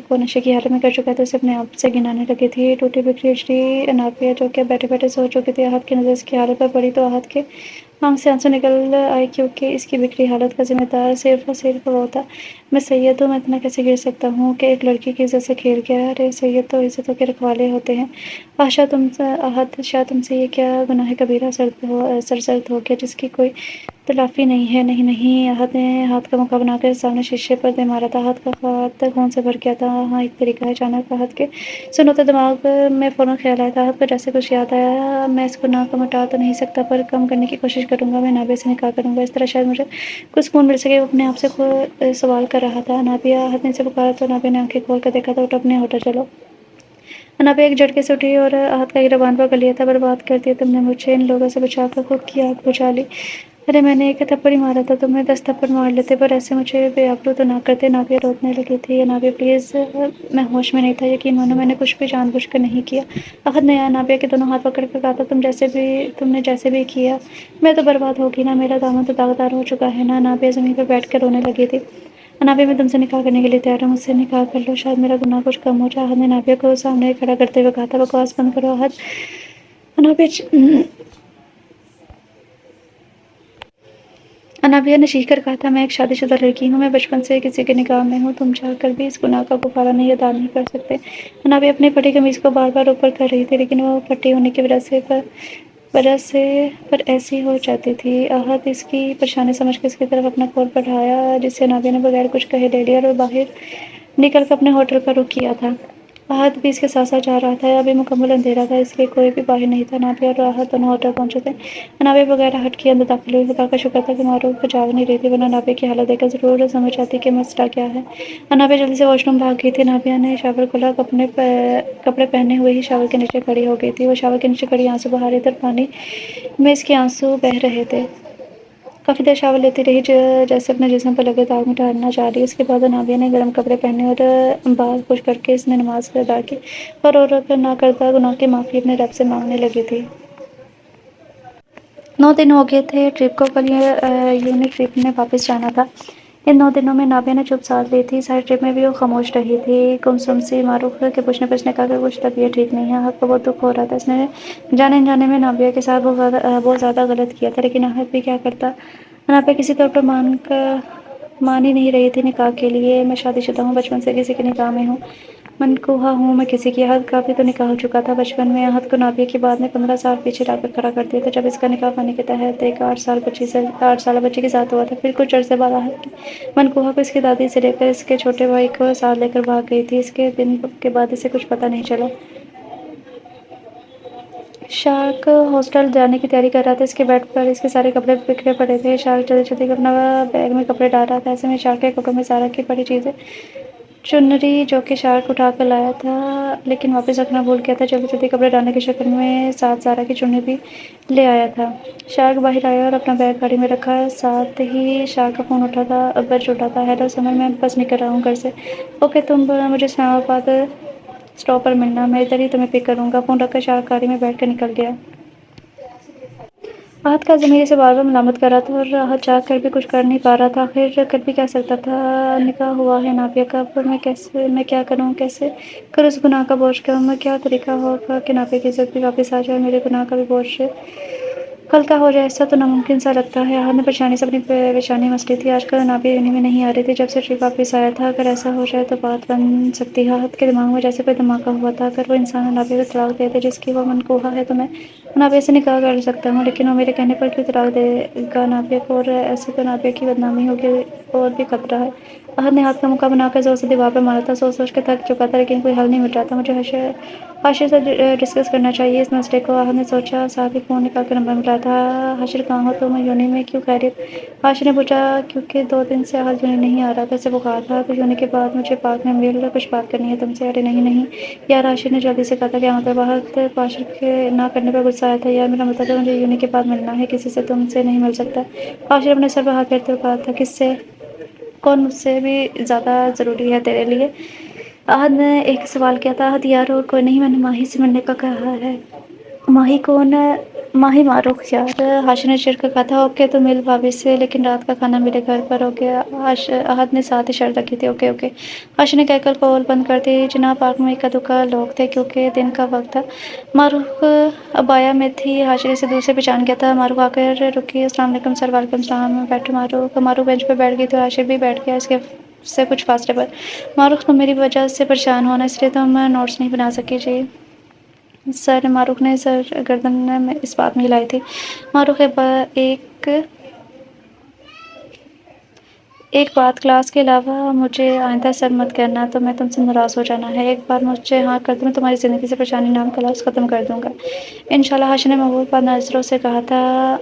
کو نشے کی حالت میں کر چکا ہے تو اسے اپنے آپ سے گھن آنے لگی تھی۔ ٹوٹی بکھری اجڑی نابیہ جو کہ بیٹھے بیٹھے سو چکی تھی، احد کی نظر اس کی حالت پر پڑی تو احد کے آنکھ سے آنسو نکل آئے، کیونکہ اس کی بگڑی حالت کا ذمہ دار صرف اور صرف وہ تھا۔ میں سید ہوں، میں اتنا کیسے گر سکتا ہوں کہ ایک لڑکی کی عزت سے کھیل گیا؟ ارے سید تو عزتوں کے رکھوالے ہوتے ہیں۔ احد شاہ تم سے یہ کیا گناہ کبیرہ سرزد ہو گیا جس کی کوئی تلافی نہیں ہے؟ نہیں نہیں، احد نے ہاتھ کا مکہ بنا کر سامنے شیشے پر دے مارا تھا۔ احد کا خط خون سے بھر گیا تھا۔ ہاں ایک طریقہ ہے۔ اچانک احد کے سنوتے دماغ میں فوراً خیال آیا تھا۔ احد کو جیسے کچھ یاد آیا۔ میں اس گناہ کو مٹا تو نہیں سکتا پر کم کرنے کی کوشش کروں گا۔ میں نابیہ سے نکاح کروں گا، اس طرح شاید مجھے کچھ سکون مل سکے۔ وہ اپنے آپ سے سوال کر رہا تھا۔ نابیہ! احد نے اسے پکارا تو نابیہ نے آنکھیں کھول کر دیکھا تو اٹھو اپنے ہوٹل چلو۔ نابیہ ایک جھٹکے سے اٹھی اور احد کا گریبان پکڑ لیا تھا۔ برباد کر دیا تم نے مجھے، ان لوگوں سے بچا کر خود کی آگ بجھا لی۔ ارے میں نے ایک تھپڑ ہی مارا تھا، تمہیں 10 تھپڑ مار لیتے پر ایسے مجھے بے آبرو تو نہ کرتے۔ نابیہ رونے لگی تھی۔ نابیہ پلیز، میں ہوش میں نہیں تھا، یقین مانو میں نے کچھ بھی جان بوجھ کر نہیں کیا۔ احد نے نابیہ کے دونوں ہاتھ پکڑ کر کہا تھا تم نے جیسے بھی کیا میں تو برباد ہوگی نا، میرا دامن تو داغدار ہو چکا ہے نا۔ نابیہ زمین پر بیٹھ کر رونے لگی تھی۔ نابیہ میں تم سے نکاح کرنے کے لیے تیار ہوں، مجھ سے نکاح کر لو، شاید میرا گناہ کچھ کم ہو جائے۔ احد نے نابیہ کو سامنے کھڑا کرتے ہوئے کہا تھا۔ بکواس بند کرو احد۔ نابیہ نے چیخ کر کہا تھا۔ میں ایک شادی شدہ لڑکی ہوں، میں بچپن سے کسی کے نکاح میں ہوں، تم چاہ کر بھی اس گناہ کا کفارہ نہیں ادا نہیں کر سکتے۔ نابیہ اپنی پھٹی قمیض کو بار بار اوپر کر رہی تھی، لیکن وہ پھٹی ہونے کی وجہ سے پر ایسی ہو جاتی تھی۔ احد اس کی پریشانی سمجھ کر اس کی طرف اپنا کول بڑھایا جسے نابیہ نے بغیر کچھ کہے لے لیا اور باہر نکل کر اپنے ہوٹل کا رخ کیا تھا۔ احد بھی اس کے ساتھ ساتھ جا رہا تھا۔ ابھی مکمل اندھیرا تھا، اس لیے کوئی بھی باہر نہیں تھا۔ نابیہ اور احد دونوں ہوٹل پہنچے تھے۔ نابیہ بغیر احد کے اندر داخل ہوئی۔ خدا کا شکر تھا کہ معروف جاگ نہیں رہی تھی، ورنہ نابیہ کی حالت دیکھ کر ضرور سمجھ جاتی کہ مسئلہ کیا ہے۔ نابیہ جلدی سے واش روم بھاگ گئی تھی۔ نابیہ نے شاور کھولا، کپڑے پہنے ہوئے ہی شاور کے نیچے کھڑی ہو گئی تھی۔ وہ شاور کے نیچے کھڑی آنسو بہا رہی تھی اور پانی میں اس کے آنسو بہہ رہے تھے۔ کافی دیر شاور لیتی رہی، جیسے اپنے جسم پر لگے داغ مٹانا چاہ رہی۔ اس کے بعد نابیہ نے گرم کپڑے پہنے اور بال خشک کر کے اس نے نماز ادا کی اور رو رو کر ناکردہ گناہ کی معافی اپنے رب سے مانگنے لگی تھی۔ 9 دن ہو گئے تھے ٹرپ کو، کل یونٹ ٹرپ نے واپس جانا تھا۔ ان 9 دنوں میں نابیہ نے چپ سادھ لی تھی۔ ساری ٹرپ میں بھی وہ خاموش رہی تھی۔ گمسم سی معروف کے پوچھنے پر اس نے کہا کہ کچھ طبیعت ٹھیک نہیں ہے۔ احد کو بہت دکھ ہو رہا تھا، اس نے جانے انجانے میں نابیہ کے ساتھ بہت زیادہ غلط کیا تھا، لیکن احد بھی کیا کرتا؟ نابیہ کسی طور پر مان ہی نہیں رہی تھی نکاح کے لیے۔ میں شادی شدہ ہوں، بچپن سے کسی کے نکاح میں ہوں، منقوہ ہوں میں کسی کی۔ احد کا بھی تو نکاح ہو چکا تھا بچپن میں۔ احد کو نابیہ کی بات نے 15 سال پیچھے لا کر کھڑا کر دیا تھا، جب اس کا نکاح پانی کے تحت ایک 8 سالہ بچی کے ساتھ ہوا تھا۔ پھر کچھ عرصے بعد احد کی منقوہ کو اس کی دادی سے لے کر اس کے چھوٹے بھائی کو ساتھ لے کر بھاگ گئی تھی۔ اس کے دن کے بعد اسے کچھ پتہ نہیں چلا۔ شارک ہاسٹل جانے کی تیاری کر رہا تھا۔ اس کے بیڈ پر اس کے سارے کپڑے بکھرے پڑے تھے۔ شارک جلدی جلدی اپنا بیگ میں کپڑے ڈال رہا تھا۔ ایسے میں شارک کے کپڑوں میں سارا کی پڑی چیزیں، چنری جو کہ شارک اٹھا کر لایا تھا لیکن واپس رکھنا بھول گیا تھا، جلدی جلدی کپڑے ڈالنے کی شکل میں ساتھ زارا کی چنری بھی لے آیا تھا۔ شارک باہر آیا اور اپنا بیگ گاڑی میں رکھا، ساتھ ہی شارک کا فون بج اٹھا تھا۔ ہیلو سمر، میں بس نکل رہا ہوں گھر سے۔ اوکے، تم مجھے اسلام آباد اسٹاپ پر ملنا، میں ادھر ہی تمہیں پک کروں گا۔ فون رکھ کر شارک گاڑی میں بیٹھ کر نکل گیا۔ احد کا ضمیر اسے بار بار ملامت کر رہا تھا اور احد چاہ کر بھی کچھ کر نہیں پا رہا تھا۔ آخر کر بھی کیا سکتا تھا؟ نکاح ہوا ہے نابیہ کا، اب میں کیا کروں؟ کیسے کروں اس گناہ کا بوجھ کم؟ کیا طریقہ ہوگا کہ نابیہ کی عزت بھی واپس آ جائے اور میرے گناہ کا بھی بوجھ کل کا ہو جائے ایسا تو ناممکن سا لگتا ہے۔ احد نے پریشانی سے اپنی پیشانی مس لی تھی۔ آج کل نابیہ یونین میں نہیں آ رہی تھی جب سے ٹرپ واپس آیا تھا۔ اگر ایسا ہو جائے تو بات بن سکتی ہے۔ احد کے دماغ میں جیسے کوئی دھماکہ ہوا تھا۔ اگر وہ انسان نابیہ کو طلاق دے دے جس کی وہ منقوہ ہے تو میں نابیہ سے نکاح کر سکتا ہوں، لیکن وہ میرے کہنے پر کیوں طلاق دے گا نابیہ کو؟ اور ایسے تو نابیہ کی بدنامی ہوگی اور بھی خطرہ ہے۔ احد نے ہاتھ کا مکہ بنا کر زور سے دیوار پر مارا تھا۔ سوچ سوچ کے تھک چکا تھا لیکن کوئی حل نہیں مل رہا تھا۔ مجھے حاشر سے ڈسکس کرنا چاہیے اس مسئلے کو، احد نے سوچا۔ ساتھ ہی فون نکال کر نمبر ملایا تھا۔ حاشر کہاں ہو تم؟ یونین میں؟ کیوں خیریت؟ حاشر نے پوچھا کیونکہ 2 دن سے احد یونین نہیں آ رہا تھا، اسے بخار تھا۔ تو یونین کے بعد مجھے پارک میں مل، کچھ بات کرنی ہے تم سے۔ ارے نہیں نہیں یار، حاشر نے جلدی سے کہا تھا۔ کیا مطلب؟ احد کو حاشر کے نہ کرنے پر غصہ آیا تھا۔ یار میرا مطلب ہے مجھے یونین کے بعد ملنا ہے کسی سے، تم سے نہیں مل سکتا۔ حاشر اپنے سر پر ہاتھ پھیرتے ہوئے کہا تھا کس سے؟ کون مجھ سے بھی زیادہ ضروری ہے تیرے لیے؟ احد نے ایک سوال کیا تھا۔ احد یار اور کوئی نہیں، میں نے ماہی سے ملنے کا کہا ہے۔ ماہی کون؟ ماہی معروف یار، حاشر نے چڑھ کر کہا تھا۔ اوکے تو مل بھابھی سے، لیکن رات کا کھانا میرے گھر پر۔ اوکے احد نے ساتھ ہی شرط رکھی تھی۔ اوکے اوکے حاشر نے کہہ کر کال بند کر دی۔ جناب پارک میں اکا دکا لوگ تھے کیونکہ دن کا وقت تھا۔ معروف ابایا میں تھی۔ حاشر اسے دور سے پہچان گیا تھا۔ معروف آ کر رکی۔ السلام علیکم سر۔ وعلیکم السلام۔ بیٹھو معروف بینچ پر بیٹھ گئی تو حاشر بھی بیٹھ گیا اس کے سے کچھ فاصلے پر۔ معروف تم میری وجہ سے پریشان ہو نا، اس لیے تم نوٹس نہیں بنا سکی؟ جی سر۔ معروف نے سر گردن میں اس بات میں ہلائی تھی۔ معروف ایک بات، کلاس کے علاوہ مجھے آئندہ سر مت کہنا تو میں تم سے ناراض ہو جانا ہے۔ ایک بار مجھے ہاں کر دو میں تمہاری زندگی سے پریشانی نام کا لفظ ختم کر دوں گا انشاءاللہ۔ حاشر نے محبوب بات نظروں سے کہا تھا۔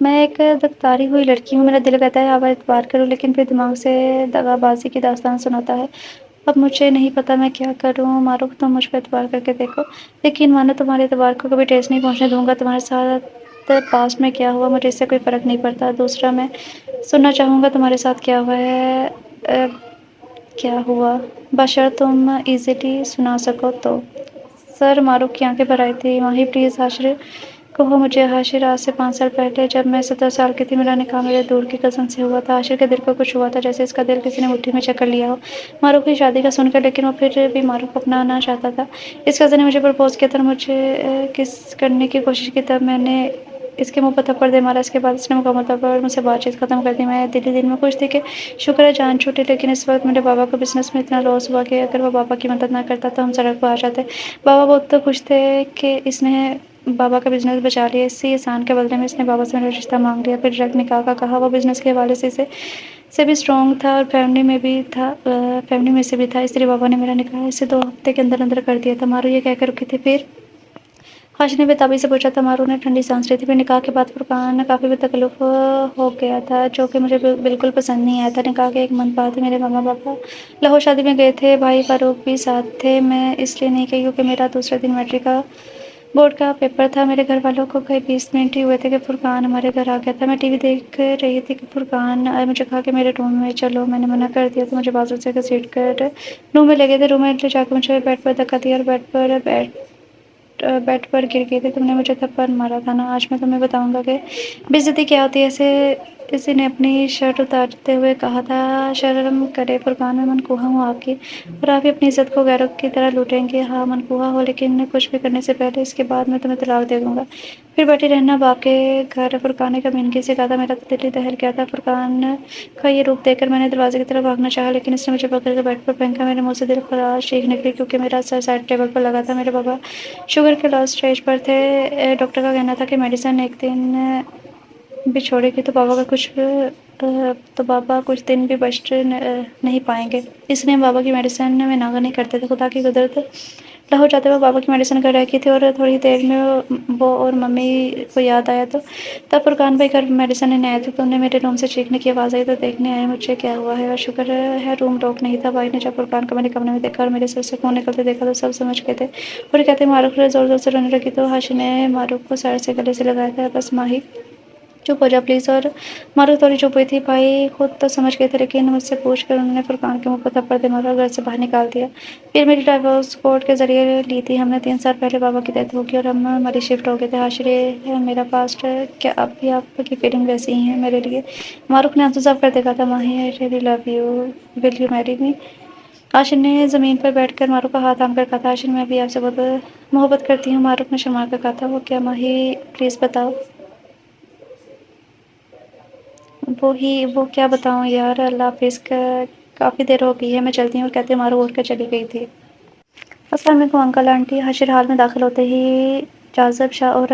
میں ایک دختاری ہوئی لڑکی ہوں، میرا دل کہتا ہے اب اعتبار کروں، لیکن پھر دماغ سے دغا بازی کی داستان سناتا ہے۔ اب مجھے نہیں پتہ میں کیا کروں۔ معروف تم مجھ پہ اعتبار کر کے دیکھو، یقین مانو تمہارے اعتبار کو کبھی ٹھیس نہیں پہنچنے دوں گا۔ تمہارے ساتھ پاسٹ میں کیا ہوا مجھے اس سے کوئی فرق نہیں پڑتا۔ دوسرا میں سننا چاہوں گا تمہارے ساتھ کیا ہوا ہے۔ کیا ہوا؟ بشرط تم ایزیلی سنا سکو تو۔ سر۔ معروف کی آنکھیں بھر آئی تھیں۔ ماہی پلیز حاشر کہو مجھے۔ حاشر آج سے 5 سال پہلے جب میں 17 سال کی تھی میرا نکاح میرے دور کی کزن سے ہوا تھا۔ حاشر کے دل کو کچھ ہوا تھا جیسے اس کا دل کسی نے مٹھی میں جکڑ لیا ہو معروف کی شادی کا سن کر، لیکن وہ پھر بھی معروف کو اپنانا چاہتا تھا۔ اس کزن نے مجھے پرپوز کیا تھا اور مجھے کس کرنے کی کوشش کی، تب میں نے اس کے منہ پر تھپڑ دے مارا۔ اس کے بعد اس نے مکمل طور پر مجھ سے بات چیت ختم کر دی۔ میں دل ہی دل میں خوش تھی کہ شکر ہے جان چھوٹی، لیکن اس وقت میرے بابا کو بزنس میں اتنا لاس ہوا کہ اگر وہ بابا کی مدد نہ کرتا تو ہم سڑک پر آ جاتے۔ بابا بہت خوش تھے کہ اس نے بابا کا بزنس بچا لیا۔ اسی احسان کے بدلے میں اس نے بابا سے میرا رشتہ مانگ لیا، پھر ڈائریکٹ نکاح کا کہا۔ وہ بزنس کے حوالے سے بھی اسٹرانگ تھا اور فیملی میں سے بھی تھا، اس لیے بابا نے میرا نکاح اسے 2 ہفتے کے اندر اندر کر دیا تھا۔ معروف یہ کہہ کر رکی تھی پھر؟ حاشر نے بے تابی سے پوچھا تھا۔ معروف نے ٹھنڈی سانس لی تھی۔ پھر نکاح کے بعد فرقان کافی بے تکلف ہو گیا تھا، جو کہ مجھے بالکل پسند نہیں آیا تھا۔ نکاح کے 1 منتھ بعد ہی میرے ماما پاپا لاہور شادی میں گئے تھے۔ بھائی فاروق بھی ساتھ تھے۔ میں اس لیے نہیں گئی کیونکہ میرا دوسرے دن میٹرک کا بورڈ کا پیپر تھا۔ میرے گھر والوں کو کئی 20 منٹ ہی ہوئے تھے کہ فرقان ہمارے گھر آ گیا تھا۔ میں ٹی وی دیکھ رہی تھی کہ فرقان آئے، مجھے کہا کہ میرے روم میں چلو۔ میں نے منع کر دیا تو مجھے بازو سے گھسیٹ کر روم میں لے گئے تھے۔ روم میں لے جا کے مجھے بیڈ پر دھکا دیا اور بیڈ پر گر گئی تھی۔ تم نے مجھے تھپڑ مارا تھا نا، آج میں تمہیں بتاؤں گا کہ بے عزتی کیا ہوتی ہے۔ اسی نے اپنی شرٹ اتارتے ہوئے کہا تھا۔ شرم کرے فرقان، میں منقوہ ہوں آپ کی، اور آپ اپنی عزت کو غیروں کی طرح لوٹیں گے۔ ہاں منقوہ ہو، لیکن کچھ بھی کرنے سے پہلے اس کے بعد میں تمہیں طلاق دے دوں گا، پھر بیٹھی رہنا باپ کے گھر۔ فرقان نے کمینگی سے کہا تھا۔ میرا تو دل ہی دہل گیا تھا فرقان کا یہ روپ دیکھ کر۔ میں نے دروازے کی طرف بھاگنا چاہا لیکن اس نے مجھے پکڑ کر بیڈ پر پھینکا۔ میرے منہ سے دل خراش چیخ نکلی کیونکہ میرا سر سائڈ ٹیبل پر لگا تھا۔ میرے بابا شوگر کے لاسٹ اسٹیج پر تھے۔ ڈاکٹر کا کہنا تھا کہ میڈیسن ایک دن بھی چھوڑے گی تو بابا کچھ دن بھی بچ نہیں پائیں گے، اس لیے ہم بابا کی میڈیسن میں ناغہ نہیں کرتے تھے۔ خدا کی قدرت، لاہور جاتے ہوئے بابا کی میڈیسن گھر رکھی تھی اور تھوڑی دیر میں وہ اور ممی کو یاد آیا تو تب فرقان بھائی گھر میڈیسن لینے آئے تھے تو انہیں میرے روم سے چیخنے کی آواز آئی تو دیکھنے آئے مجھے کیا ہوا ہے، اور شکر ہے روم لاک نہیں تھا۔ بھائی نے جب فرقان کو میرے کمرے میں دیکھا اور میرے سر سے خون نکلتے دیکھا تو سب سمجھ گئے تھے اور کہتے معروف نے زور زور سے رونے لگی تو حاشر نے معروف کو سائڈ سے گلے سے لگایا تھا۔ بس ماہی چپ ہو جا پلیز، اور معروف تھوڑی چپ ہوئی تھی۔ بھائی خود تو سمجھ گئے تھے لیکن مجھ سے پوچھ کر انہوں نے فرقان کے منہ پر تھپڑ دے مارا اور گھر سے باہر نکال دیا۔ پھر میری ڈائیورس کورٹ کے ذریعے لی تھی ہم نے۔ 3 سال پہلے بابا کی ڈیتھ ہوگی اور ہم مری شفٹ ہو گئے تھے۔ حاشر یہ ہے میرا پاسٹ، کیا اب بھی آپ کی فیلنگ ویسی ہی ہے میرے لیے؟ معروف نے آنسو صاف کر دیکھا تھا۔ Mahi I really love you, will you marry me? عاشر نے زمین پر بیٹھ کر معروف کا ہاتھ تھام کر کہا تھا، عاشر میں بھی آپ سے بہت محبت کرتی ہوں۔ معروف نے شرما کر کہا تھا، وہ کیا ماہی پلیز بتاؤ۔ وہ کیا بتاؤں یار، اللہ حافظ، کافی دیر ہو گئی ہے، میں چلتی ہوں کہتے معروف اٹھ کر چلی گئی تھی۔ السلام علیکم انکل آنٹی۔ عاشر ہال میں داخل ہوتے ہی جاذب شاہ اور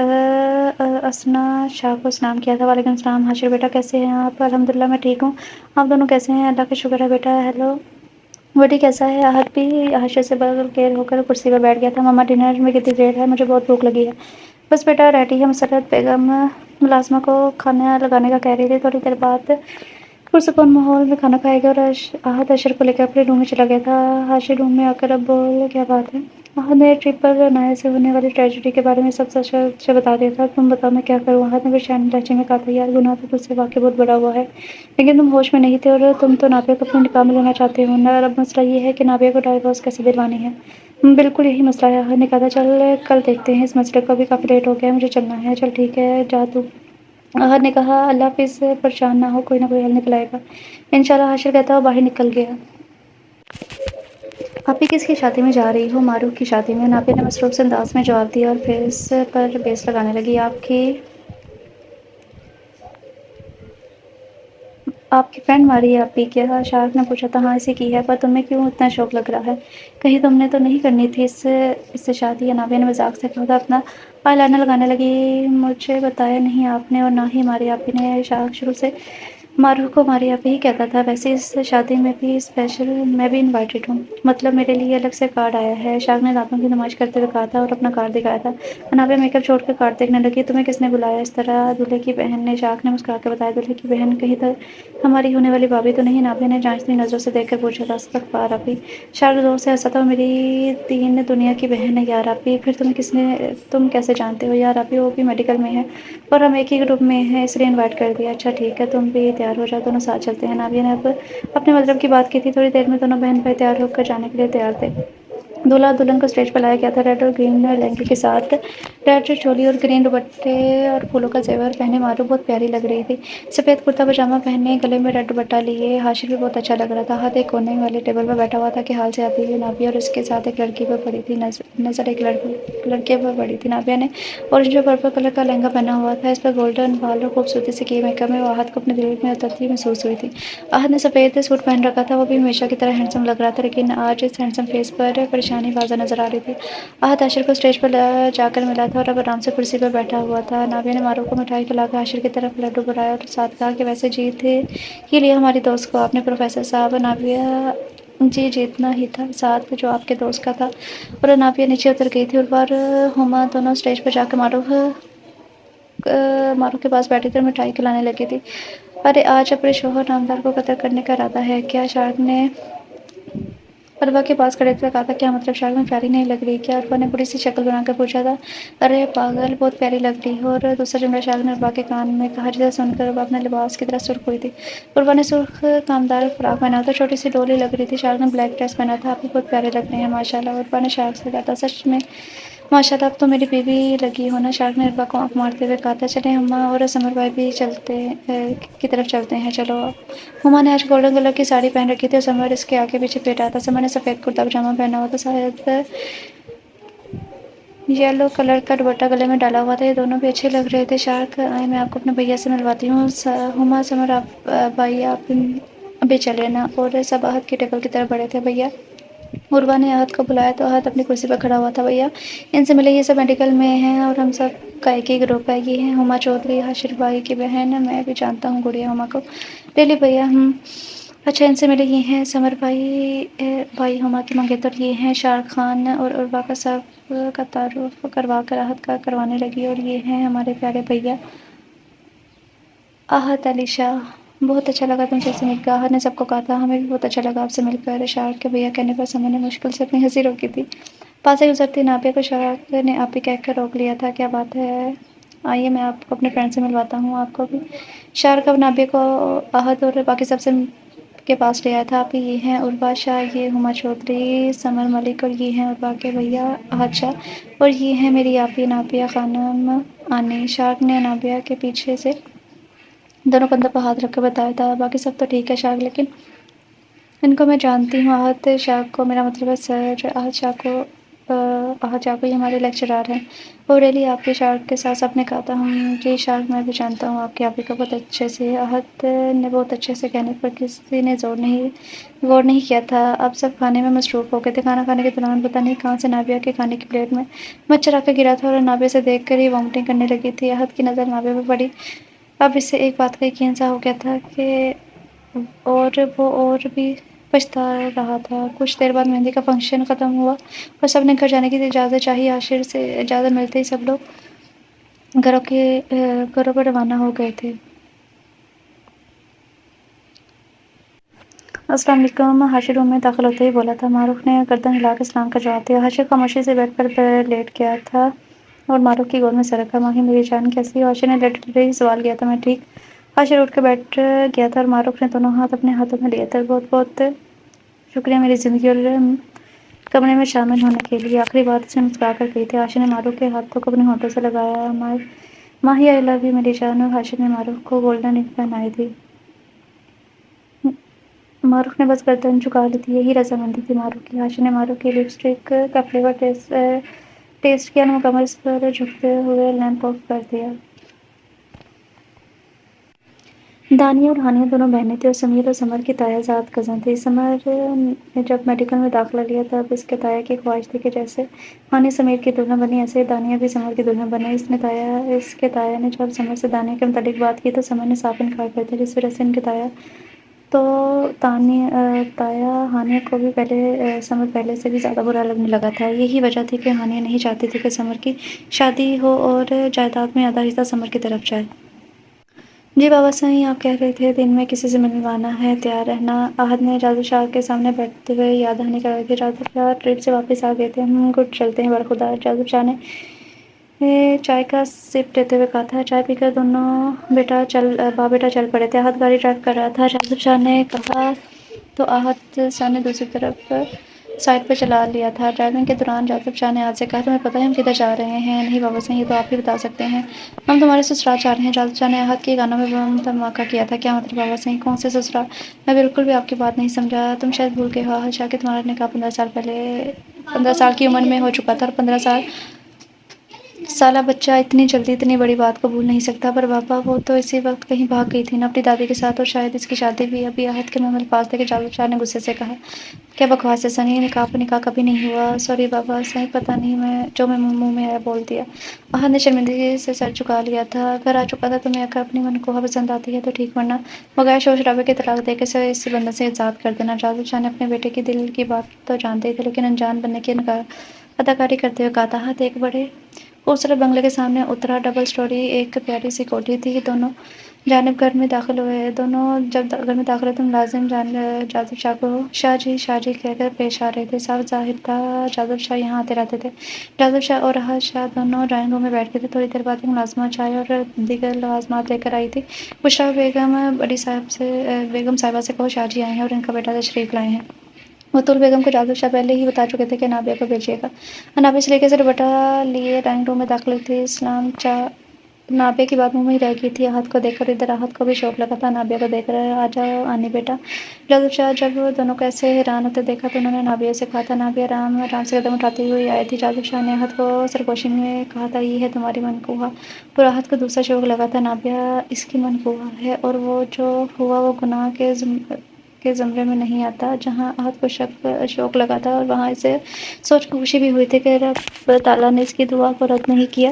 اسنا شاہ کو سلام کیا تھا۔ وعلیکم السلام عاشر بیٹا، کیسے ہیں آپ؟ الحمدللہ میں ٹھیک ہوں، آپ دونوں کیسے ہیں؟ اللہ کا شکر ہے بیٹا۔ ہیلو وڈی کیسا ہے؟ احد بھی عاشر سے بغیر ہو کر کرسی پر بیٹھ گیا تھا۔ ماما ڈنر میں کتنی دیر ہے؟ مجھے بہت بھوک لگی ہے۔ بس بیٹا ریڈی ہے، مسرت بیگم ملازمہ کو کھانا لگانے کا کہہ رہی تھی، تھوڑی دیر بعد پرسکون ماحول میں کھانا کھائے گا۔ اور احد عاشر کو لے کر اپنے روم میں چلا گیا تھا۔ عاشر روم میں آ کر اب بول کیا بات ہے؟ احد نے ٹرپ پر نایا سے ہونے والی ٹریجڈی کے بارے میں سب سچ بتا دیا تھا۔ تم بتاؤ میں کیا کروں؟ احد نے پھر شائن لہجے میں کہا تھا، یار گناہ تو تجھ سے واقعی بہت بڑا ہوا ہے، لیکن تم ہوش میں نہیں تھے اور تم تو نابیہ کو اپنے نکاح میں لینا چاہتے ہو نا۔ اب مسئلہ یہ ہے کہ نابیہ کو ڈائیورس کیسے دلوانی ہے۔ بالکل یہی مسئلہ ہے، احد نے کہا تھا۔ چل کل دیکھتے ہیں اس مسئلے کو، ابھی کافی لیٹ ہو گیا ہے، مجھے چلنا ہے۔ چل ٹھیک ہے، جا تو۔ احد نے کہا، اللہ حافظ، پریشان نہ ہو، کوئی نہ کوئی حل نکل آئے گا انشاءاللہ، عاشر کہتا اور باہر نکل گیا۔ آپی کس کی شادی میں جا رہی ہو؟ معروف کی شادی میں، نابیہ نے مصروف سے انداز میں جواب دیا اور فیس پر بیس لگانے لگی۔ آپ کی فرینڈ ماری ہے آپی کیا؟ شارق نے پوچھا تھا۔ ہاں اسی کی ہے، پر تمہیں کیوں اتنا شوق لگ رہا ہے؟ کہیں تم نے تو نہیں کرنی تھی اس سے شادی؟ یا نابیہ نے مذاق سے کہا تھا۔ اپنا آئی لائنر لگانے لگی۔ مجھے بتایا نہیں آپ نے، اور نہ ہی ماری آپی نے۔ شارق شروع سے معروف کو ماری آپی ہی کہتا تھا۔ ویسے اس شادی میں بھی اسپیشل میں بھی انوائٹڈ ہوں، مطلب میرے لیے الگ سے کارڈ آیا ہے، شارق نے دانتوں کی نمائش کرتے ہوئے کہا تھا اور اپنا کارڈ دکھایا تھا۔ نابیہ میک اپ چھوڑ کر کارڈ دیکھنے لگی۔ تمہیں کس نے بلایا اس طرح؟ دولہے کی بہن نے، شارق نے مسکرا کر بتایا۔ دولہے کی بہن کہیں تو ہماری ہونے والی بھابھی تو نہیں؟ نابیہ نے جانچتی نظروں سے دیکھ کر پوچھا تھا۔ استغفار آپی، شارق زور سے ہنسا تھا۔ وہ میری تین دنیا کی بہن ہے یار آپی، پھر تم کیسے جانتے ہو؟ یار آپی وہ بھی میڈیکل میں ہے اور ہم ایک ہی گروپ میں ہیں، اس لیے انوائٹ کر دیا۔ اچھا ٹھیک ہے، تم بھی تیار ہو جاؤ، دونوں ساتھ چلتے ہیں۔ نابیہ نے اب اپنے مطلب کی بات کی تھی۔ تھوڑی دیر میں دونوں بہن بھائی تیار ہو کر جانے کے لیے تیار تھے۔ دولہا اور دلہن کو اسٹیج پر لایا گیا تھا۔ ریڈ اور گرین لہنگے کے ساتھ ریڈ چولی اور گرین دوپٹے اور پھولوں کا زیور پہنے معروف بہت پیاری لگ رہی تھی۔ سفید کرتا پاجامہ پہنے، گلے میں ریڈ دوپٹہ لیے عاشر بھی بہت اچھا لگ رہا تھا۔ ہاتھ ایک کونے والے ٹیبل پر بیٹھا ہوا تھا کہ حال سے آتی ہوئی نابیہ اور اس کے ساتھ ایک لڑکی پر پڑی تھی۔ نظر ایک لڑکے پر پڑی تھی۔ نابیہ نے اورنج اور پرپل کلر کا لہنگا پہنا ہوا تھا، اس پر گولڈن بال اور خوبصورتی سے کیے میک اپ میں وہ احد کو اپنے دل میں اترتی محسوس ہوئی تھی۔ احد نے سفید سوٹ پہن رکھا تھا، وہ بھی ہمیشہ کی طرح ہینڈسم لگ رہا تھا، لیکن آج اس ہینڈسم فیس پر پریشانی واضح نظر آ رہی تھی۔ احد عاشر کو اسٹیج پر جا کر ملا تھا اور اب آرام سے کرسی پر بیٹھا ہوا تھا۔ نابیہ نے معروف کو مٹھائی کھلا کر عاشر کی طرف لڈو بڑھایا اور ساتھ کہا کہ ویسے جیت ہی لیا ہماری دوست کو آپ نے پروفیسر صاحب۔ نابیہ جی جیتنا ہی تھا، ساتھ جو آپ کے دوست کا تھا۔ اور نابیہ نیچے اتر گئی تھی۔ عروا اور ہما دونوں اسٹیج پر جا کر معروف کے پاس بیٹھی تھی اور مٹھائی کھلانے لگی تھی۔ ارے آج اپنے شوہر نامدار کو قتل کرنے کا ارادہ ہے کیا؟ شارق نے عروا کے پاس کھڑے ہوئے کہا تھا۔ کیا مطلب؟ شارق میں پیاری نہیں لگ رہی کیا؟ عروا نے بری سی شکل بنا کر پوچھا تھا۔ ارے پاگل، بہت پیاری لگ رہی ہو۔ اور دوسرا جملہ شارق نے عروا کے کان میں کہا جسے سن کر عروا اپنے لباس کی طرح سرخ ہوئی تھی۔ عروا نے سرخ کامدار فراق پہنا ہوا تھا، چھوٹی سی ڈولی لگ رہی تھی۔ شارق نے بلیک ڈریس پہنا تھا۔ آپ بھی بہت پیارے لگ رہے ہیں ماشاء اللہ، عروا نے شارق سے کہا تھا۔ سچ میں ماشاء اللہ، اب تو میری بیوی لگی ہو نا؟ شارق نے عروا کو آنکھ مارتے ہوئے کہا تھا۔ چلیں ہما اور سمر بھائی بھی کی طرف چلتے ہیں، چلو۔ ہما نے آج گولڈن کلر کی ساڑی پہن رکھی تھی اور سمر اس کے آگے پیچھے پیٹا تھا۔ سمر نے سفید کرتا پاجامہ پہنا ہوا تھا، شاید یلو کلر کا دوپٹہ گلے میں ڈالا ہوا تھا۔ یہ دونوں بھی اچھے لگ رہے تھے۔ شارق آئے، میں آپ کو اپنے بھیا سے ملواتی ہوں۔ ہما، سمر بھائی آپ بھی چلے نا؟ اور سب احد کے ٹیبل کی طرف بڑھے تھے۔ بھیا، عروا نے احد کو بلایا تو احد اپنی کرسی پر کھڑا ہوا تھا۔ بھیا ان سے ملے، یہ سب میڈیکل میں ہیں اور ہم سب کا ایک ہی گروپ ہے۔ یہ ہیں ہما چودھری، عاشر بھائی کی بہن، میں بھی جانتا ہوں گڑیا ہما کو۔ ریلی بھیا؟ اچھا ان سے ملے، یہ ہیں سمر بھائی ہما کے منگیتر، یہ ہیں شارق خان۔ اور عروا کا سب کا تعارف کروا کر احد کا کروانے لگی۔ اور یہ ہیں ہمارے پیارے بھیا احد علی شاہ، بہت اچھا لگا تم سے مل کر، احد نے سب کو کہا تھا۔ ہمیں بھی بہت اچھا لگا آپ سے مل کر، شارق کے بھیا کہنے پر سمر نے مشکل سے اپنی ہنسی روکی تھی۔ پاس سے گزرتی نابیہ کو شارق نے آپی کہہ کر روک لیا تھا۔ کیا بات ہے؟ آئیے میں آپ کو اپنے فرینڈ سے ملواتا ہوں، آپ کو بھی۔ شارق اب نابیہ کو احد اور باقی سب سے کے پاس لے آیا تھا۔ آپی یہ ہیں عروا شاہ، یہ ہما چودھری، سمر ملک، اور یہ ہیں عروا کے بھیا احد شاہ، اور یہ ہیں میری آپی نابیہ خانم آنی۔ شارق نے نابیہ کے پیچھے سے دونوں کندھوں پر ہاتھ رکھ کر بتایا تھا۔ باقی سب تو ٹھیک ہے شارق، لیکن ان کو میں جانتی ہوں، احد شاہ کو، میرا مطلب ہے سر احد شاہ کو۔ احد شاہ کو یہ ہمارے لیکچرار ہیں۔ وہ ریلی آپ کے شارک کے ساتھ سب نے کہا تھا جی شارک میں بھی جانتا ہوں آپ کی کا بہت اچھے سے۔ احد نے بہت اچھے سے کہنے پر کسی نے غور نہیں کیا تھا۔ اب سب کھانے میں مصروف ہو گئے تھے۔ کھانا کھانے کے دوران پتہ نہیں کہاں سے نابیہ کے کھانے کی پلیٹ میں مچھر آ کر گرا تھا اور نابیہ سے دیکھ کر ہی وامٹنگ کرنے لگی تھی۔ احد کی نظر نابیہ پہ پڑی۔ اب اس سے ایک بات کا یقین سا ہو گیا تھا کہ اور بھی پچھتا رہا تھا۔ کچھ دیر بعد مہندی کا فنکشن ختم ہوا اور سب نے گھر جانے کی اجازت چاہی۔ عاشر سے اجازت ملتے ہی سب لوگ گھروں پر روانہ ہو گئے تھے۔ السلام علیکم۔ حاشر روم میں داخل ہوتے ہی بولا تھا۔ معروف نے گردن ہلا کے سلام کا جواب دیا۔ حاشر خاموشی سے بیڈ پر لیٹ گیا تھا اور معروف کی گود میں سر رکھا۔ ماہی میری جان کیسی ہو؟ حاشر نے لیٹتے ہی سوال کیا تھا۔ میں ٹھیک۔ حاشر اٹھ کے بیٹھ گیا تھا اور معروف نے دونوں ہاتھ اپنے ہاتھوں میں لیے تھے۔ بہت بہت شکریہ میری زندگی اور کمرے میں شامل ہونے کے لیے، آخری بات اس نے مسکرا کر کہی تھی۔ حاشر نے معروف کے ہاتھوں کو اپنے ہونٹوں سے لگایا۔ ماہی آئی لو یو میری جان۔ اور حاشر نے معروف کو گولڈن رنگ پہنائی تھی۔ معروف نے بس گردن جھکا لی تھی۔ یہی رضامندی تھی معروف کی۔ حاشر نے معروف کی لپسٹک کا فلیور ٹیسٹ کیا اور مکمل اس پر جھکتے ہوئے لیمپ آف کر دیا۔ دانیہ اور ہانیہ دونوں بہنیں تھیں اور سمیر اور سمر کی تایا زاد کزن تھی۔ سمر نے جب میڈیکل میں داخلہ لیا تب اس کے تایا کی خواہش تھی کہ جیسے ہانیہ سمیر کی دلہن بنی ایسے ہی دانیہ بھی سمر کی دلہن بنے۔ اس کے تایا نے جب سمر سے دانیہ کے متعلق بات کی تو سمر نے صاف انکار کر دیا، جس وجہ سے ان کے تایا ہانیہ کو بھی سمر پہلے سے بھی زیادہ برا لگنے لگا تھا۔ یہی وجہ تھی کہ ہانیہ نہیں چاہتی تھی کہ سمر کی شادی ہو اور جائیداد میں آدھا حصہ سمر کی طرف جائے۔ جی بابا صحیح آپ کہہ رہے تھے، دن میں کسی سے ملنے آنا ہے، تیار رہنا۔ احد نے جاذب شاہ کے سامنے بیٹھتے ہوئے یاد دہانی کرائی تھی۔ جاذب شاہ ٹرپ سے واپس آ گئے تھے۔ گڈ چلتے ہیں برخدا۔ جاذب شاہ نے چائے کا سپ لیتے ہوئے کہا تھا۔ چائے پی کر دونوں باپ بیٹا چل پڑے تھے۔ احد گاڑی ڈرائیو کر رہا تھا۔ جاذب شاہ نے کہا تو احد شاہ نے دوسری طرف سائڈ پر چلا لیا تھا۔ ڈرائیونگ کے دوران جاذب شاہ نے احد سے کہا تمہیں پتہ ہے ہم کدھر جا رہے ہیں؟ نہیں بابا صحیح یہ تو آپ ہی بتا سکتے ہیں۔ ہم تمہارے سسرال جا رہے ہیں۔ جاذب شاہ نے احد کے کانوں میں بم دھماکہ کیا تھا۔ کیا مطلب بابا صحیح؟ کون سے سسرال؟ میں بالکل بھی آپ کی بات نہیں سمجھا، تم شاید بھول گئے ہو احد شاہ کہ تمہارا نکاح 15 سال کی عمر میں ہو چکا تھا اور 15 سالہ بچہ اتنی جلدی اتنی بڑی بات کو بھول نہیں سکتا۔ پر بابا وہ تو اسی وقت کہیں بھاگ گئی تھی نا اپنی دادی کے ساتھ، اور شاید اس کی شادی بھی ابھی۔ احد کے منہ میں الفاظ تھے کہ جاذب شاہ نے غصے سے کہا کیا بکواس ہے سنی، نکاح کبھی نہیں ہوا۔ سوری بابا صحیح پتہ نہیں جو میں منہ میں آیا بول دیا۔ احد نے شرمندگی سے سر جھکا لیا تھا۔ گھر آ چکا تھا۔ تمہیں اگر اپنی منقوہ پسند آتی ہے تو ٹھیک، ورنہ بغیر شور شرابے کے طلاق دے کے اس بندھن سے آزاد کر دینا۔ جاذب شاہ نے اپنے بیٹے کی دل کی بات تو جانتے ہی تھے، لیکن انجان بننے کی اداکاری کرتے ہوئے کہا تھا۔ احد ایک بڑے خوبصورت بنگلے کے سامنے اترا۔ ڈبل سٹوری ایک پیاری سی کوٹھی تھی۔ دونوں جانب گھر میں داخل ہوئے۔ دونوں جب گھر میں داخل ہوئے تو ملازم جاذب شاہ کو شاہ جی کہہ کر پیش آ رہے تھے۔ صاف ظاہر تھا جاذب شاہ یہاں آتے رہتے تھے۔ جاذب شاہ اور احد شاہ دونوں ڈرائنگ روم میں بیٹھ گئے تھے۔ تھوڑی دیر بعد ایک ملازمہ چائے اور دیگر لوازمات لے کر آئی تھی۔ بشریٰ بیگم بیگم صاحبہ سے کہو شاہ جی آئے ہیں اور ان کا بیٹا تشریف لائے ہیں۔ بطول بیگم کو جاذب شاہ پہلے ہی بتا چکے تھے کہ نابیہ کو بھیجیے گا۔ نابیہ سلیقے سے دوپٹہ لیے ڈرائنگ روم میں داخل ہوئی تھی۔ سلام نابیہ کی بات منہ میں ہی رہ گئی تھی۔ احد کو دیکھ کر ادھر احد کو بھی شوق لگا تھا نابیہ کو دیکھ کر۔ آ جاؤ آنی بیٹا۔ جاذب شاہ جب دونوں کو ایسے حیران ہوتے دیکھا تو انہوں نے نابیہ سے کہا تھا۔ نابیہ آرام سے قدم اٹھاتی ہوئی آئی تھی۔ جاذب شاہ نے احد کو سرگوشی میں کہا تھا یہ ہے تمہاری منقوہ۔ اور احد کو دوسرا شوق لگا تھا نابیہ اس کی منقوہ ہے اور وہ جو ہوا وہ گناہ کے زمرے میں نہیں آتا۔ جہاں احد کو شوق لگا تھا اور وہاں اسے سوچ کر خوشی بھی ہوئی تھی کہ رب تعالیٰ نے اس کی دعا کو رد نہیں کیا۔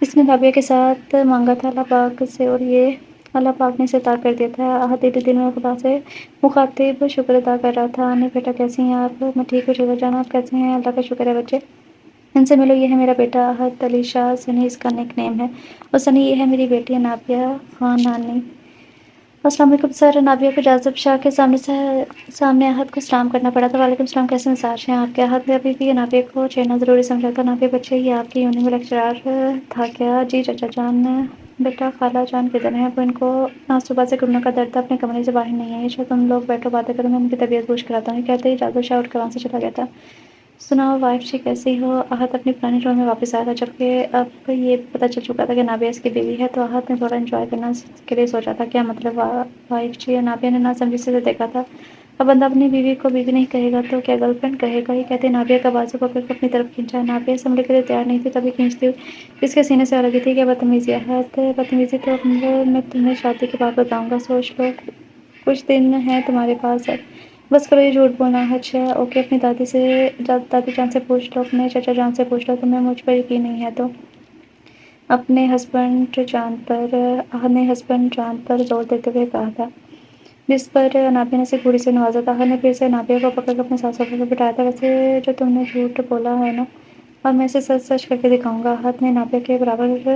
اس نے نابیہ کے ساتھ مانگا تھا اللہ پاک سے اور یہ اللہ پاک نے اسے عطا کر دیا تھا۔ احد دل میں خدا سے مخاطب شکر ادا کر رہا تھا۔ آنی بیٹا کیسی ہیں آپ؟ میں ٹھیک ہوں جگر جان، آپ کیسے ہیں؟ اللہ کا شکر ہے بچے، ان سے ملو، یہ ہے میرا بیٹا احد علی شاہ، سنی اس کا نک نیم ہے، اور سنی یہ ہے میری بیٹی نابیہ خان نانی۔ السلام علیکم سر۔ نابیہ کو جاذب شاہ کے سامنے احد کو سلام کرنا پڑا تھا۔ وعلیکم السلام، کیسے مزاج ہیں آپ کے؟ احد نے ابھی بھی نابیہ کو چھیڑنا ضروری سمجھا تھا۔ نابیہ بچے یہ آپ کی یونین میں لیکچرار تھا کیا؟ جی چچا جان۔ بیٹا خالہ جان کدھر ہیں؟ وہ ان کو آج صبح سے گھٹنوں کا درد تھا، اپنے کمرے سے باہر نہیں آئے۔ اچھا تم لوگ بیٹھو باتیں کرو، میں ان کی طبیعت پوچھ کر آتا ہوں۔ یہ کہتے ہی جاذب شاہ اٹھ کر وہاں سے چلا گیا تھا۔ سناؤ وائف جی کیسی ہو؟ احد اپنی پرانی رول میں واپس آیا تھا۔ جبکہ اب یہ پتہ چل چکا تھا کہ نابیہ اس کی بیوی ہے تو احد نے تھوڑا انجوائے کرنے کے لیے سوچا تھا۔ کیا مطلب وائف جی؟ نابیہ نے ناسمجھی سے دیکھا تھا۔ اب بندہ اپنی بیوی کو بیوی نہیں کہے گا تو کیا گرل فرینڈ کہے گا؟ یہ کہتے نابیہ کا بازو پکڑ کر اپنی طرف کھینچا۔ نابیہ سنبھلنے کے لیے تیار نہیں تھی، تبھی کھینچتی ہوئی اس کے سینے سے آ لگی تھی۔ کیا بدتمیزی ہے! بدتمیزی تو میں تمہیں شادی کے بعد بتاؤں گا، سوچ لو کچھ دن ہیں تمہارے پاس۔ بس کرو یہ جھوٹ بولنا۔ اچھا اوکے، اپنی دادی جان سے پوچھ لو، اپنے چچا جان سے پوچھ لو، تمہیں مجھ پر یقین نہیں ہے تو؟ اپنے ہسبینڈ جان پر زور دیتے ہوئے کہا تھا، جس پر نابیہ نے اسے گھوڑی سے نوازا تھا۔ نے پھر سے نابیہ کو پکڑ کر اپنے سانسوں پر بٹھایا تھا۔ ویسے جو تم نے جھوٹ بولا ہے نا، اب میں اسے سچ سچ کر کے دکھاؤں گا۔ نے نابیہ کے برابر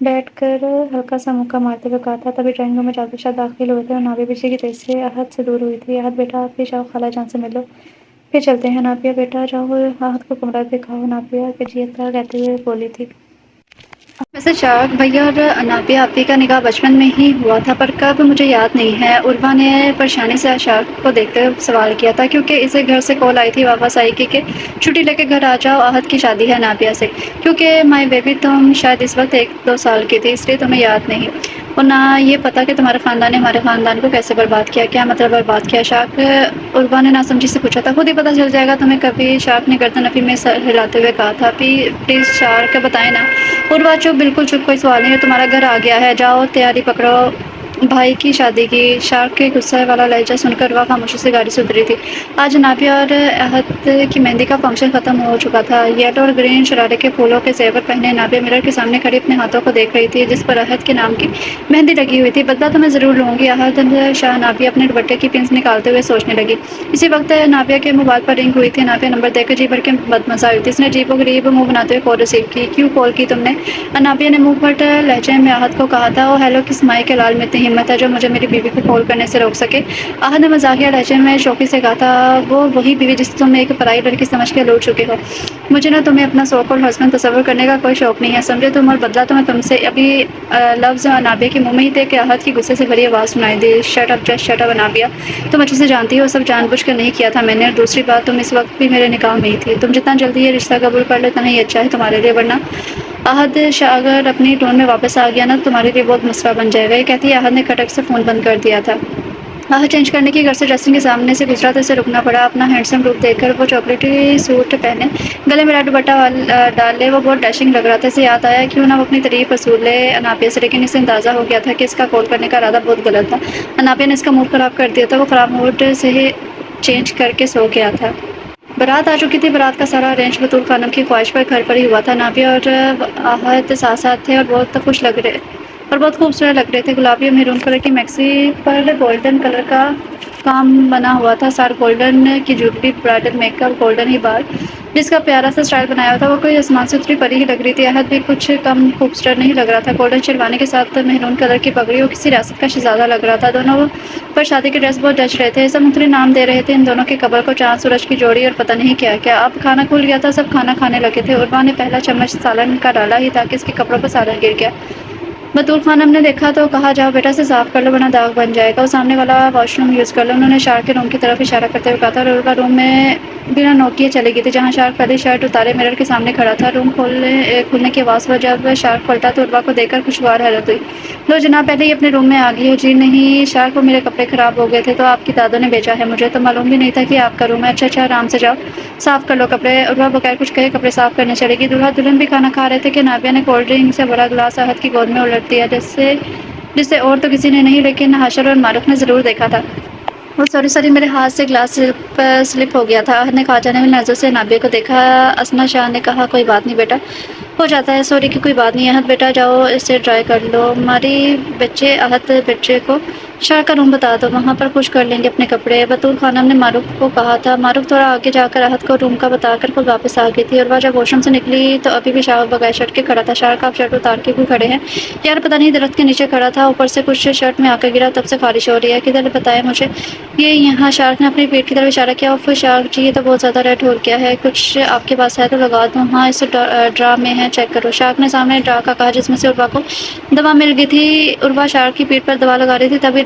بیٹھ کر ہلکا سا مکہ مارتے ہوئے کہا تھا۔ تبھی ڈرائنگ روم میں جاوید شاہ داخل ہوئے تھے اور نابیہ بجلی کی تیزی سے سے دور ہوئی تھی۔ بیٹا آپ بھی جاؤ، خالہ جان سے مل لو، پھر چلتے ہیں۔ نابیہ بیٹا جاؤ، کو کمرہ دکھاؤ، نابیہ کے جی اطلاع کہتے ہوئے بولی تھی۔ ویسے شارق بھیا اور نابیہ آپی کا نکاح بچپن میں ہی ہوا تھا، پر کب مجھے یاد نہیں ہے۔ عروا نے پریشانی سے شارق کو دیکھتے ہوئے سوال کیا تھا، کیونکہ اسے گھر سے کال آئی تھی واپس آئی کی کہ چھٹی لے کے گھر آ جاؤ، احد کی شادی ہے نابیہ سے۔ کیونکہ مائی بیبی تم شاید اس وقت 1-2 سال کی تھی، اس لیے تمہیں یاد نہیں، اور نہ یہ پتا کہ تمہارے خاندان نے ہمارے خاندان کو کیسے برباد کیا۔ کیا مطلب برباد کیا؟ شارق عروا نے ناسمجھی سے پوچھا تھا۔ خود ہی پتا چل جائے گا تمہیں کبھی، شارق نے گردن نفی میں سر ہلاتے ہوئے کہا تھا۔ پلیز شارق بتائیں نا۔ عروا چپ، بالکل چپ، کوئی سوال نہیں ہے، تمہارا گھر آ گیا ہے، جاؤ تیاری پکڑو بھائی کی شادی کی۔ شارق کے غصے والا لہجہ سن کر عروا خاموشی سے گاڑی سے اتری تھی۔ آج نابیہ اور احد کی مہندی کا فنکشن ختم ہو چکا تھا۔ یلو اور گرین شرارے کے پھولوں کے زیور پہنے نابیہ مرر کے سامنے کھڑی اپنے ہاتھوں کو دیکھ رہی تھی، جس پر احد کے نام کی مہندی لگی ہوئی تھی۔ بدلہ تو میں ضرور لوں گی، احد شاہ نابیہ اپنے دوپٹے کی پنس نکالتے ہوئے سوچنے لگی۔ اسی وقت نابیہ کے موبائل پر رنگ ہوئی تھی۔ نابیہ نمبر دیکھ کر جی بھر کے بدمزہ ہوئی تھی۔ اس نے عجیب و غریب منہ بناتے ہوئے کال ریسیو کی۔ کیوں کال کی تم نے؟ نابیہ نے منہ پھٹ لہجے میں احد کو کہا تھا۔ اوہ ہیلو، کس مائی کے لال میں اتنی ہمت ہے جو مجھے میری بیوی کو کال کرنے سے روک سکے؟ احد نے مزاحیہ لہجے میں شوخی سے کہا تھا۔ وہی بیوی جسے تم ایک پرائی لڑکی سمجھ کے لوٹ چکے ہو۔ مجھے نہ تمہیں اپنا سو کالڈ ہسبینڈ تصور کرنے کا کوئی شوق نہیں ہے، سمجھے تم؟ اور بدلہ تو میں تم سے ابھی لفظ نابیہ کے منہ میں ہی تھے کہ احد کی غصے سے بھری آواز سنائی دی۔ Shut up, just shut up Nabiha, تم اچھے سے جانتی ہو سب جان بوجھ کر نہیں کیا تھا میں نے، اور دوسری بات تم اس وقت بھی میرے نکاح میں ہی تھی۔ تم جتنا جلدی یہ رشتہ قبول کر لو اتنا ہی اچھا ہے تمہارے لیے، ورنہ احد شاہ اگر اپنی ٹون میں واپس آ گیا نا تو تمہارے لیے بہت مسئلہ بن جائے گا۔ یہ کہتی احد نے کھٹک سے فون بند کر دیا تھا۔ احد چینج کرنے کی گھر سے ڈریسنگ کے سامنے سے گزرا تو اسے رکنا پڑا۔ اپنا ہینڈسم روپ دیکھ کر وہ چاکلیٹی سوٹ پہنے، گلے میں ریڈ دوپٹہ ڈالے وہ بہت ڈیشنگ لگ رہا تھا۔ اسے یاد آیا کیوں نہ وہ اپنی تعریف وصول لے نابیہ سے، لیکن اسے اندازہ ہو گیا تھا کہ اس کا کال کرنے کا ارادہ بہت غلط تھا۔ نابیہ نے اس کا موڈ خراب کر دیا تھا۔ وہ خراب موڈ سے چینج کر کے سو گیا تھا۔ بارات آ چکی تھی۔ بارات کا سارا ارینج بطول خانم کی خواہش پر گھر پر ہی ہوا تھا۔ نابیہ اور احد ساتھ ساتھ تھے اور بہت خوبصورت لگ رہے تھے۔ گلابی اور میرون کلر کی میکسی پر گولڈن کلر کا کام بنا ہوا تھا، سار گولڈن کی jewellery, bridal make up, golden ہی بال، جس کا پیارا سا اسٹائل بنایا ہوا تھا، وہ کوئی آسمان سے اتری پری ہی لگ رہی تھی۔ احد بھی کچھ کم خوبصورت نہیں لگ رہا تھا۔ گولڈن شیروانی کے ساتھ میرون کلر کی پگڑی، وہ کسی ریاست کا شہزادہ لگ رہا تھا۔ دونوں پر شادی کے ڈریس بہت جچ رہے تھے۔ سب مختلف نام دے رہے تھے ان دونوں کے کپل کو، چاند سورج کی جوڑی اور پتہ نہیں کیا کیا۔ اب کھانا کھل گیا تھا، سب کھانا کھانے لگے تھے۔ عروا نے پہلا چمچ سالن کا ڈالا ہی تھا کہ اس کے کپڑوں پر سالن گر گیا۔ بطول خانم نے دیکھا تو کہا جاؤ بیٹا اسے صاف کر لو ورنہ داغ بن جائے گا، وہ سامنے والا واش روم یوز کر لو۔ انہوں نے شارق کے روم کی طرف اشارہ کرتے ہوئے کہا تھا، اور عروا روم میں بنا نوک کیے چلی گئی تھی، جہاں شارق پہلے شرٹ اتارے مرر کے سامنے کھڑا تھا۔ روم کھلنے کی آواز پر جب شارق پلٹا تو عروا کو دیکھ کر خوشگوار حیرت ہوئی۔ لو جناب، پہلے ہی اپنے روم میں آ گئی ہو؟ جی نہیں شارق، وہ میرے کپڑے خراب ہو گئے تھے تو آپ کی دادوں نے بھیجا ہے، مجھے تو معلوم بھی نہیں تھا کہ آپ کا روم ہے۔ اچھا آرام سے جاؤ، صاف کر لو کپڑے۔ عروا بغیر کچھ کہے کپڑے صاف کرنے چلے گی۔ دولہا دلہن بھی کھانا کھا رہے تھے کہ نابیہ نے کولڈ ڈرنک سے بھرا گلاس احد کی گود میں الٹ دیا، جسے اور تو کسی نے نہیں لیکن حشر اور معروف نے ضرور دیکھا تھا۔ وہ سوری میرے ہاتھ سے گلاس سلپ ہو گیا تھا۔ احد نے کھا جانے والی نظروں سے نابیہ کو دیکھا۔ اسنا شاہ نے کہا کوئی بات نہیں بیٹا، ہو جاتا ہے، سوری کی کوئی بات نہیں۔ احد بیٹا جاؤ اسے ڈرائی کر لو۔ ہماری بچے، احد بچے کو شارق کا روم بتا دو، وہاں پر خوش کر لیں گے اپنے کپڑے، بطول خانم نے معروف کو کہا تھا۔ معروف تھوڑا آگے جا کر احد کو روم کا بتا کر خود واپس آ گئی تھی۔ عروا جب واش روم سے نکلی تو ابھی بھی شارق بغیر شرٹ کے کھڑا تھا۔ شارق آپ شرٹ اتار کے کیوں کھڑے ہیں؟ یار پتہ نہیں، درخت کے نیچے کھڑا تھا، اوپر سے کچھ شرٹ میں آ کر گرا، تب سے خارش ہو رہی ہے۔ کدھر بتائیں مجھے؟ یہ یہاں، شارق نے اپنے پیٹ کی طرف اشارہ کیا۔ اوف شارق جی، یہ تو بہت زیادہ ریڈ ہو گیا ہے، کچھ آپ کے پاس ہے تو لگا دوں؟ ہاں اس ڈرا میں ہے، چیک کرو۔ شارق نے سامنے ڈرا کا کہا جس میں سے عروا کو دوا مل گئی تھی۔ عروا شارق کی پیٹ پر دوا لگا رہی تھی، تبھی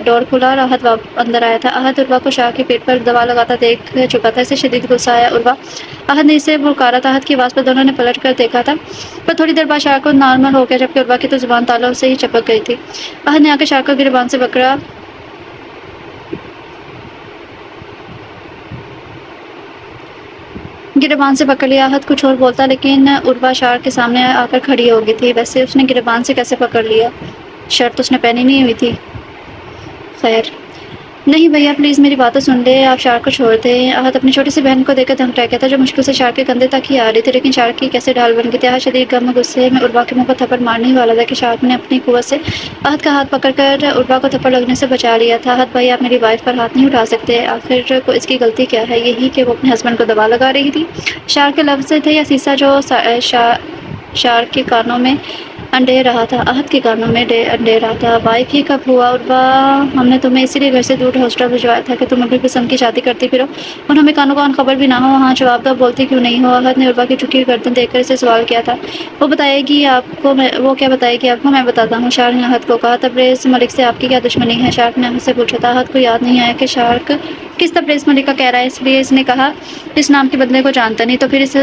ڈور کھلا اور احد اندر آیا تھا۔ احد عروا کو شارق کی پیٹ پر دوا لگاتا دیکھ چکا تھا، اسے شدید غصہ آیا۔ عروا، احد نے اسے پکارا تھا۔ احد کی آواز پر دونوں نے پلٹ کر دیکھا تھا، پر تھوڑی دیر بعد شارق کو نارمل ہو گیا، جبکہ عروا کی تو زبان تالوں سے ہی چپک گئی تھی۔ احد نے آ کے شارق کو گریبان سے پکڑا گریبان سے پکڑ لیا۔ احد کچھ اور بولتا لیکن عروہ شار کے سامنے آ کر کھڑی ہو گئی تھی۔ ویسے اس نے گریبان سے کیسے پکڑ لیا؟ شرط اس نے پہنی نہیں ہوئی تھی۔ خیر نہیں بھیا پلیز میری بات تو سن لے، آپ شار کو چھوڑ دیں۔ احد اپنی چھوٹی سی بہن کو دیکھ کر دھمک رہ گیا تھا جو مشکل سے شار کے کندھے تک ہی آ رہی تھی، لیکن شار کی کیسے ڈھال بن گئی تھی۔ احد شدید غم و غصے میں عروہ کے منہ پر تھپڑ مارنے ہی والا تھا کہ شار نے اپنی قوت سے احد کا ہاتھ پکڑ کر عروہ کو تھپڑ لگنے سے بچا لیا تھا۔ احد بھائی آپ میری وائف پر ہاتھ نہیں اٹھا سکتے، آخر کو اس کی غلطی کیا ہے؟ یہی کہ وہ اپنے ہسبینڈ کو دبا لگا رہی تھی۔ شار کے لفظ تھے یا سیسا جو شار کے کانوں میں انڈے رہا تھا، احد کے کانوں میں انڈے رہا تھا۔ وائف یہ کب ہوا عروہ؟ ہم نے تمہیں اسی لیے گھر سے دور ہاسٹل بھجوایا تھا کہ تم اپنی پسند کی شادی کرتی پھرو اور ہمیں کانوں کان خبر بھی نہ ہو۔ ہاں جواب دو، بولتی کیوں نہیں ہو؟ احد نے عروہ کی جھکی ہوئی گردن دیکھ کر اسے سوال کیا تھا۔ وہ بتائے گی آپ کو، وہ کیا بتائے گی آپ کو؟ میں بتاتا ہوں، شار نے احد کو کہا۔ تبریز ملک سے آپ کی کیا دشمنی ہے؟ شار نے احد سے پوچھا تھا۔ احد کو یاد نہیں آیا کہ شار کس تبریز ملک کا کہہ رہا ہے، اس لیے اس نے کہا اس نام کے بدلے کو جانتا نہیں، تو پھر اس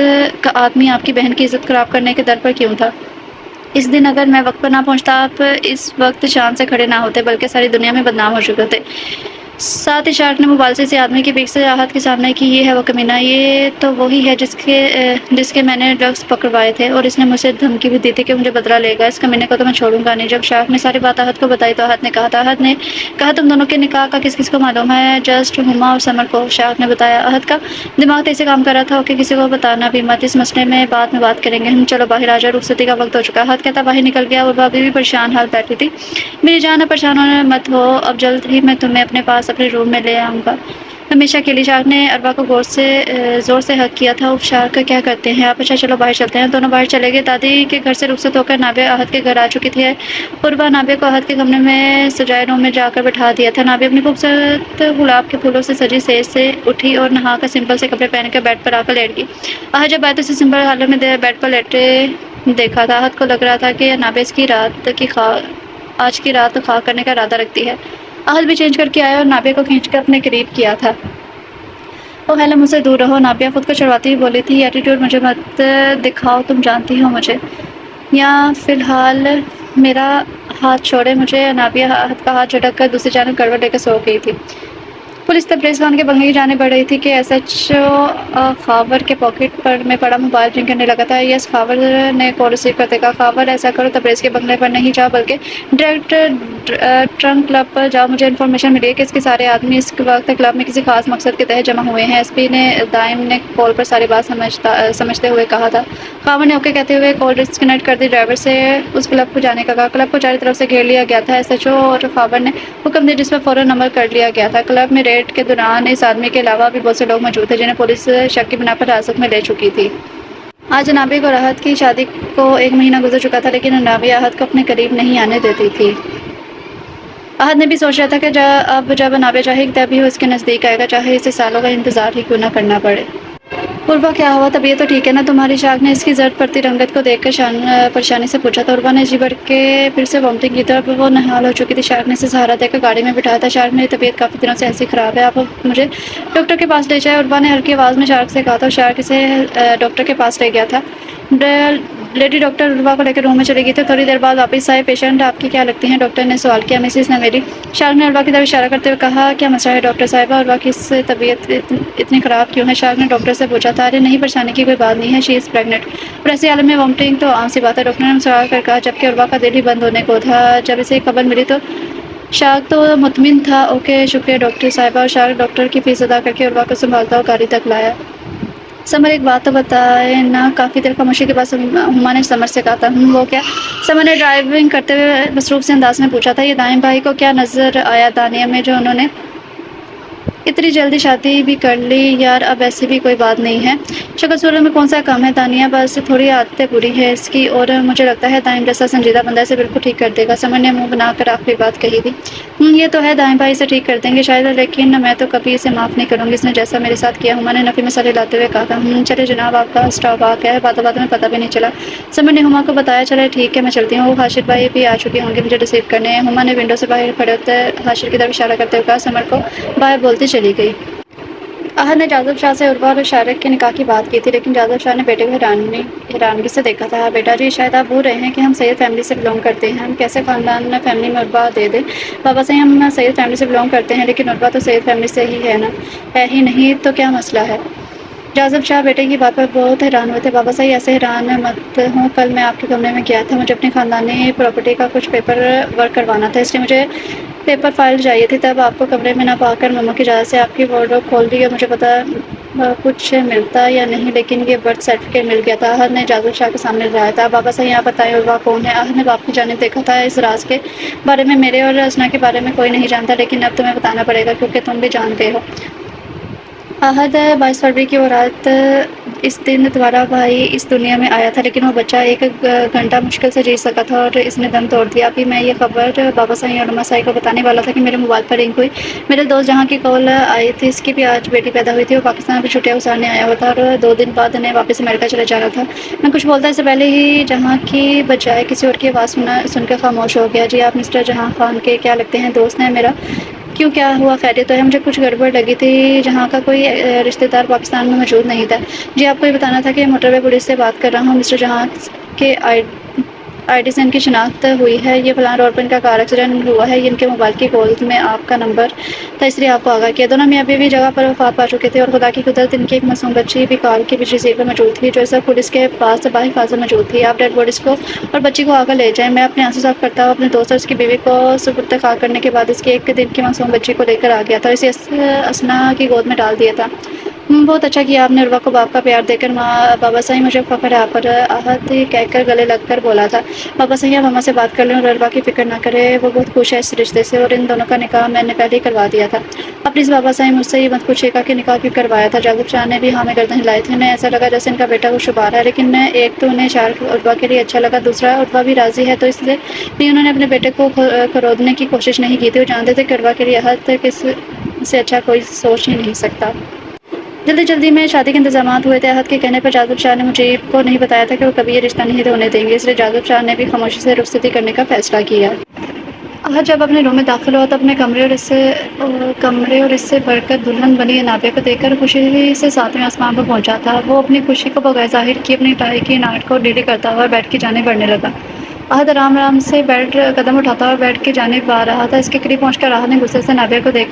آدمی آپ کی بہن کی عزت خراب کرنے کے در پر کیوں تھا؟ اس دن اگر میں وقت پر نہ پہنچتا آپ اس وقت شان سے کھڑے نہ ہوتے بلکہ ساری دنیا میں بدنام ہو چکے ہوتے۔ ساتھ ہی شارک نے مبالغے سے آدمی کی بیک سے احد کے سامنے کی، یہ ہے وہ کمینہ، یہ تو وہی ہے جس کے میں نے ڈرگز پکڑوائے تھے اور اس نے مجھے دھمکی بھی دی تھی کہ مجھے بدلہ لے گا، اس کمینے کو تو میں چھوڑوں گا نہیں۔ جب شارک نے ساری بات احد کو بتائی تو احد نے کہا تم دونوں کے نکاح کا کس کس کو معلوم ہے؟ جسٹ ہما اور سمر کو، شارک نے بتایا۔ احد کا دماغ تیزی سے کام کر رہا تھا، اوکے کسی کو بتانا بھی مت، اس مسئلے میں بعد میں بات کریں گے، چلو باہر آ جاؤ، رخصتی کا وقت ہو چکا۔ احد کہتا باہر نکل گیا اور وہ ابھی بھی پریشان حال بیٹھی تھی۔ میری جان اب پریشان ہونے مت ہو، اب جلد ہی میں تمہیں اپنے پاس اپنے روم میں لے آؤں گا ہمیشہ کے لیے۔ شارک نے عروہ کو زور سے حق کیا تھا۔ اف شارک کیا کرتے ہیں آپ؟ اچھا چلو باہر چلتے ہیں۔ دونوں باہر چلے گئے۔ دادی کے گھر سے رخصت ہو کر نابیہ احد کے گھر آ چکی تھی۔ عروہ نابیہ کو احد کے کمرے میں سجائے روم میں جا کر بٹھا دیا تھا۔ نابیہ اپنی خوبصورت گلاب کے پھولوں سے سجی سیج سے اٹھی اور نہا کر سمپل سے کپڑے پہن کر بیڈ پر آ کر لیٹ گئی۔ احد جب آئے تو اسے سمپل حالت میں بیڈ پر لیٹے دیکھا تھا۔ احد کو لگ رہا تھا کہ نابیہ آج کی رات خاک کرنے کا ارادہ رکھتی ہے۔ احد بھی چینج کر کے آیا اور نابیہ کو کھینچ کر اپنے قریب کیا تھا۔ اوہ ہیلو مجھ سے دور رہو، نابیہ خود کو چھڑواتی ہوئی بولی تھی۔ یہ ایٹیٹیوڈ مجھے مت دکھاؤ، تم جانتی ہو مجھے۔ یا فی الحال میرا ہاتھ چھوڑے مجھے۔ نابیہ احد کا ہاتھ جھٹک کر دوسری جانب کروٹ لے کر سو گئی تھی۔ پولیس تبریز خان کے بنگلے کی جانب بڑھ رہی تھی کہ ایس ایچ او خاور کے پاکٹ میں پڑا موبائل رنگ کرنے لگا تھا۔ یس، خاور نے کال ریسیو کرتے کہا۔ خاور ایسا کرو تبریز کے بنگلے پر نہیں جاؤ بلکہ ڈائریکٹ ٹرنک کلب پر جاؤ، مجھے انفارمیشن ملی ہے کہ اس کے سارے آدمی اس وقت کلب میں کسی خاص مقصد کے تحت جمع ہوئے ہیں۔ ایس پی دائم نے کال پر ساری بات سمجھتے ہوئے کہا تھا۔ خاور نے اوکے کہتے ہوئے کال ڈسکنیکٹ کر دی، ڈرائیور سے اس کلب کو جانے کا کہا۔ کلب کو چاری طرف سے گھیر لیا گیا تھا۔ ایس ایچ او اور خاور نے حکم دیا جس پر فوراً عمل کر لیا گیا تھا۔ کلب میں ریڈ کے دوران اس آدمی کے علاوہ بھی بہت سے لوگ موجود تھے جنہیں پولیس شک کی بنا پر حراست میں لے چکی تھی۔ آج نابیہ اور احد کی شادی کو 1 مہینہ گزر چکا تھا لیکن نابیہ احد کو اپنے قریب نہیں آنے دیتی تھی۔ احد نے بھی سوچ رہا تھا کہ اب جب نابیہ چاہے گی تبھی وہ اس کے نزدیک آئے گا، چاہے اسے سالوں کا انتظار ہی کیوں نہ کرنا پڑے۔ عروہ کیا ہوا؟ طبیعت تو ٹھیک ہے نا تمہاری؟ شارک نے اس کی زرد پڑتی رنگت کو دیکھ کر پریشانی سے پوچھا تھا۔ عروہ نے جی بڑھ کے پھر سے وامٹنگ کی تھی اور وہ نہال ہو چکی تھی۔ شارک نے اسے سہارا دے کر گاڑی میں بٹھایا تھا۔ شارک میری طبیعت کافی دنوں سے ایسی خراب ہے، آپ مجھے ڈاکٹر کے پاس لے جائیں، عروہ نے ہلکی آواز میں شارک سے کہا تھا۔ شارک اسے ڈاکٹر کے پاس لے گیا تھا۔ لیڈی ڈاکٹر عروہ کو لے کر روم میں چلی گئی تھی۔ تھوڑی دیر بعد واپس آئے۔ پیشنٹ آپ کی کیا لگتی ہیں؟ ڈاکٹر نے سوال کیا۔ مسز نے میری، شارک نے عروہ کی طرف اشارہ کرتے ہوئے کہا۔ کیا مسئلہ ہے ڈاکٹر صاحبہ؟ عروہ کی طبیعت اتنی خراب کیوں ہے؟ شارک نے ڈاکٹر سے پوچھا تھا۔ ارے نہیں، پریشانی کی کوئی بات نہیں ہے، شی از پریگننٹ اور ایسی حالت میں وامٹنگ تو عام سی بات ہے، ڈاکٹر نے مسکرا کر کہا، جبکہ عروہ کا دل ہی بند ہونے کو تھا جب اسے خبر ملی تو شارک تو مطمئن تھا۔ اوکے شکریہ ڈاکٹر صاحبہ، اور شارک ڈاکٹر کی فیس ادا کر کے عروہ کو سنبھالتا ہوا گاڑی تک لایا۔ سمر ایک بات تو بتائے نا؟ کافی دیر خاموشی کے بعد ہما نے سمر سے کہا تھا۔ وہ کیا؟ سمر نے ڈرائیونگ کرتے ہوئے مصروف سے انداز میں پوچھا تھا۔ یہ دائم بھائی کو کیا نظر آیا دانیہ میں جو انہوں نے اتنی جلدی شادی بھی کر لی؟ یار اب ایسی بھی کوئی بات نہیں ہے، شکل صورت میں کون سا کام ہے دانیہ، بس تھوڑی عادتیں بری ہے اس کی، اور مجھے لگتا ہے دائم جیسا سنجیدہ بندہ اسے بالکل ٹھیک کر دے گا۔ سمر نے منہ بنا کر آخری بات کہی تھی۔ یہ تو ہے، دائم بھائی اسے ٹھیک کر دیں گے شاید، لیکن میں تو کبھی اسے معاف نہیں کروں گی، اس نے جیسا میرے ساتھ کیا۔ ہما نے نفی مثالیں لاتے ہوئے کہا تھا۔ چلے جناب، آپ کا اسٹاپ آ گیا ہے، باتوں میں پتہ بھی نہیں چلا۔ سمر نے ہما کو بتایا۔ چلے ٹھیک ہے، میں چلتی ہوں، وہ حاشر بھائی بھی آ چکے ہوں گے مجھے ریسیو کرنے۔ ہما نے ونڈو سے باہر کھڑے ہوتے حاشر کی طرف اشارہ کرتے ہوئے کہا۔ سمر کو باہر بولتی چلی گئی۔ احد نے جاذب شاہ سے عروہ اور شارک کے نکاح کی بات کی تھی، لیکن جاذب شاہ نے بیٹے کو حیرانگی سے دیکھا تھا۔ بیٹا جی، شاید آپ بھول رہے ہیں کہ ہم سید فیملی سے بلونگ کرتے ہیں، ہم کیسے خاندان فیملی میں عروہ دے دیں؟ بابا صحیح ہم سید فیملی سے بلونگ کرتے ہیں لیکن عروہ تو سید فیملی سے ہی ہے نا؟ ہے ہی نہیں تو کیا مسئلہ ہے؟ جاذب شاہ بیٹے کی بات پر بہت حیران ہوئے تھے۔ بابا صاحب ایسے حیران مت ہوں، کل میں آپ کے کمرے میں گیا تھا، مجھے اپنی خاندانی پراپرٹی کا کچھ پیپر ورک کروانا تھا، اس لیے مجھے پیپر فائل چاہیے تھی۔ تب آپ کو کمرے میں نہ پا کر مما کی اجازت سے آپ کی وارڈروب کھول دی اور مجھے پتا کچھ ملتا یا نہیں، لیکن یہ برتھ سرٹیفکیٹ مل گیا تھا۔ احد نے جاذب شاہ کے سامنے لایا تھا۔ بابا صاحب آپ بتائیں عروا کون ہے؟ احد نے باپ کی جانب دیکھا تھا۔ اس راز کے بارے میں میرے اور اسنا کے بارے میں کوئی نہیں جانتا، لیکن اب تمہیں بتانا پڑے گا کیونکہ تم بھی جانتے ہو۔ احد 22 فروری کی وہ رات اس دن تمہارا بھائی اس دنیا میں آیا تھا، لیکن وہ بچہ 1 گھنٹہ مشکل سے جی سکا تھا اور اس نے دم توڑ دیا۔ ابھی میں یہ خبر بابا صاحب اور اماں صاحب کو بتانے والا تھا کہ میرے موبائل پر رنگ ہوئی۔ میرے دوست جہاں کی کال آئی تھی، اس کی بھی آج بیٹی پیدا ہوئی تھی۔ وہ پاکستان میں چھٹیاں گزارنے آیا ہوا تھا اور 2 دن بعد انہیں واپس امریکہ چلے جانا تھا۔ میں کچھ بولتا اس سے پہلے ہی جہاں کی بجائے کسی اور کی آواز سن کر خاموش ہو گیا۔ جی آپ مسٹر جہاں خان کے کیا لگتے ہیں؟ دوست ہیں میرا۔ کیوں، کیا ہوا؟ خیریت تو ہے؟ مجھے کچھ گڑبڑ لگی تھی، جہاں کا کوئی رشتہ دار پاکستان میں موجود نہیں تھا۔ جی آپ کو یہ بتانا تھا کہ موٹر وے پولیس سے بات کر رہا ہوں، مسٹر جہاں کے آئی ڈی سے ان کی شناخت ہوئی ہے، یہ فلاں روڈ پر ان کا کار ایکسیڈنٹ ہوا ہے، ان کے موبائل کی کالز میں آپ کا نمبر تھا، اس لیے آپ کو آگاہ کیا۔ دونوں میاں بیوی جگہ پر وفات پا چکے تھے اور خدا کی قدرت ان کی ایک معصوم بچی بھی کار کی پچھلی سیٹ پر موجود تھی، جو اس وقت پولیس کے پاس باحفاظت موجود تھی۔ آپ ڈیڈ باڈیز کو اور بچی کو آگے لے جائیں۔ میں اپنے آنسو صاف کرتا ہوا اپنے دوست اور اس کی بیوی کو سپرد خاک کرنے کے بعد اس کی 1 دن کی معصوم بچی کو لے کر آ گیا تھا اور اسے اسنا کی گود میں ڈال دیا تھا۔ بہت اچھا کیا آپ نے عروا کو باپ کا پیار دے کر۔ بابا صاحب مجھے فخر ہے آپ پر، احد کہہ کر گلے لگ کر بولا تھا۔ بابا صاحب آپ مما سے بات کر لیں اور عروا کی فکر نہ کریں، وہ بہت خوش ہے اس رشتے سے اور ان دونوں کا نکاح میں نے پہلے ہی کروا دیا تھا۔ اب پلیز بابا صاحب مجھ سے یہ مت پوچھیے گا کہ نکاح کیوں کروایا تھا۔ جاذب شاہ نے بھی ہاں میں گردن ہلائی تھی۔ انہیں ایسا لگا جیسے ان کا بیٹا وہ شبار ہے، لیکن ایک تو انہیں اشارہ عروا کے لیے اچھا لگا، دوسرا عروا بھی راضی ہے تو اس لیے بھی انہوں نے اپنے بیٹے کو خرودنے کی کوشش نہیں کی تھی۔ وہ جانتے تھے کہ عروا کے لیے احد سے اچھا کوئی سوچ ہی نہیں سکتا۔ جلدی جلدی میں شادی کے انتظامات ہوئے تھے۔ احد کے کہنے پر جاذب شاہ نے مجیب کو نہیں بتایا تھا کہ وہ کبھی یہ رشتہ نہیں ہونے دیں گے، اس لیے جاذب شاہ نے بھی خاموشی سے رخصتی کرنے کا فیصلہ کیا۔ احد جب اپنے روم میں داخل ہوا تو اپنے کمرے اور اس سے بڑھ کر دلہن بنی نابیہ کو دیکھ کر خوشی سے 7ویں آسمان پر پہنچا تھا۔ وہ اپنی خوشی کو بغیر ظاہر کیے اپنی ٹائی کی ناٹ کو ڈیلی کرتا ہوا بیڈ کی جانب بڑھنے لگا۔ احد آرام آرام سے قدم اٹھاتا ہوا بیڈ کی جانب آ رہا تھا۔ اس کے قریب پہنچ کر احد نے غصے سے نابیہ کو دیکھ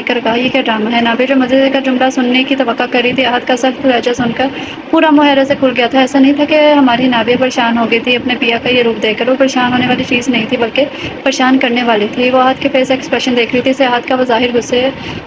کر کہا، یہ کیا ڈرامہ ہے؟ نابیہ جو مزے کا جملہ سننے کی توقع کر رہی تھی، احد کا سخت لہجہ سن کر پورا منہ حیرت سے کھل گیا تھا۔ ایسا نہیں تھا کہ ہماری نابیہ پریشان ہو گئی تھی اپنے پیا کا یہ روپ دیکھ کر، وہ پریشان ہونے والی چیز نہیں تھی بلکہ پریشان کرنے والی تھی۔ وہ احد کے فیس ایکسپریشن دیکھ رہی تھی، اسے احد کا بظاہر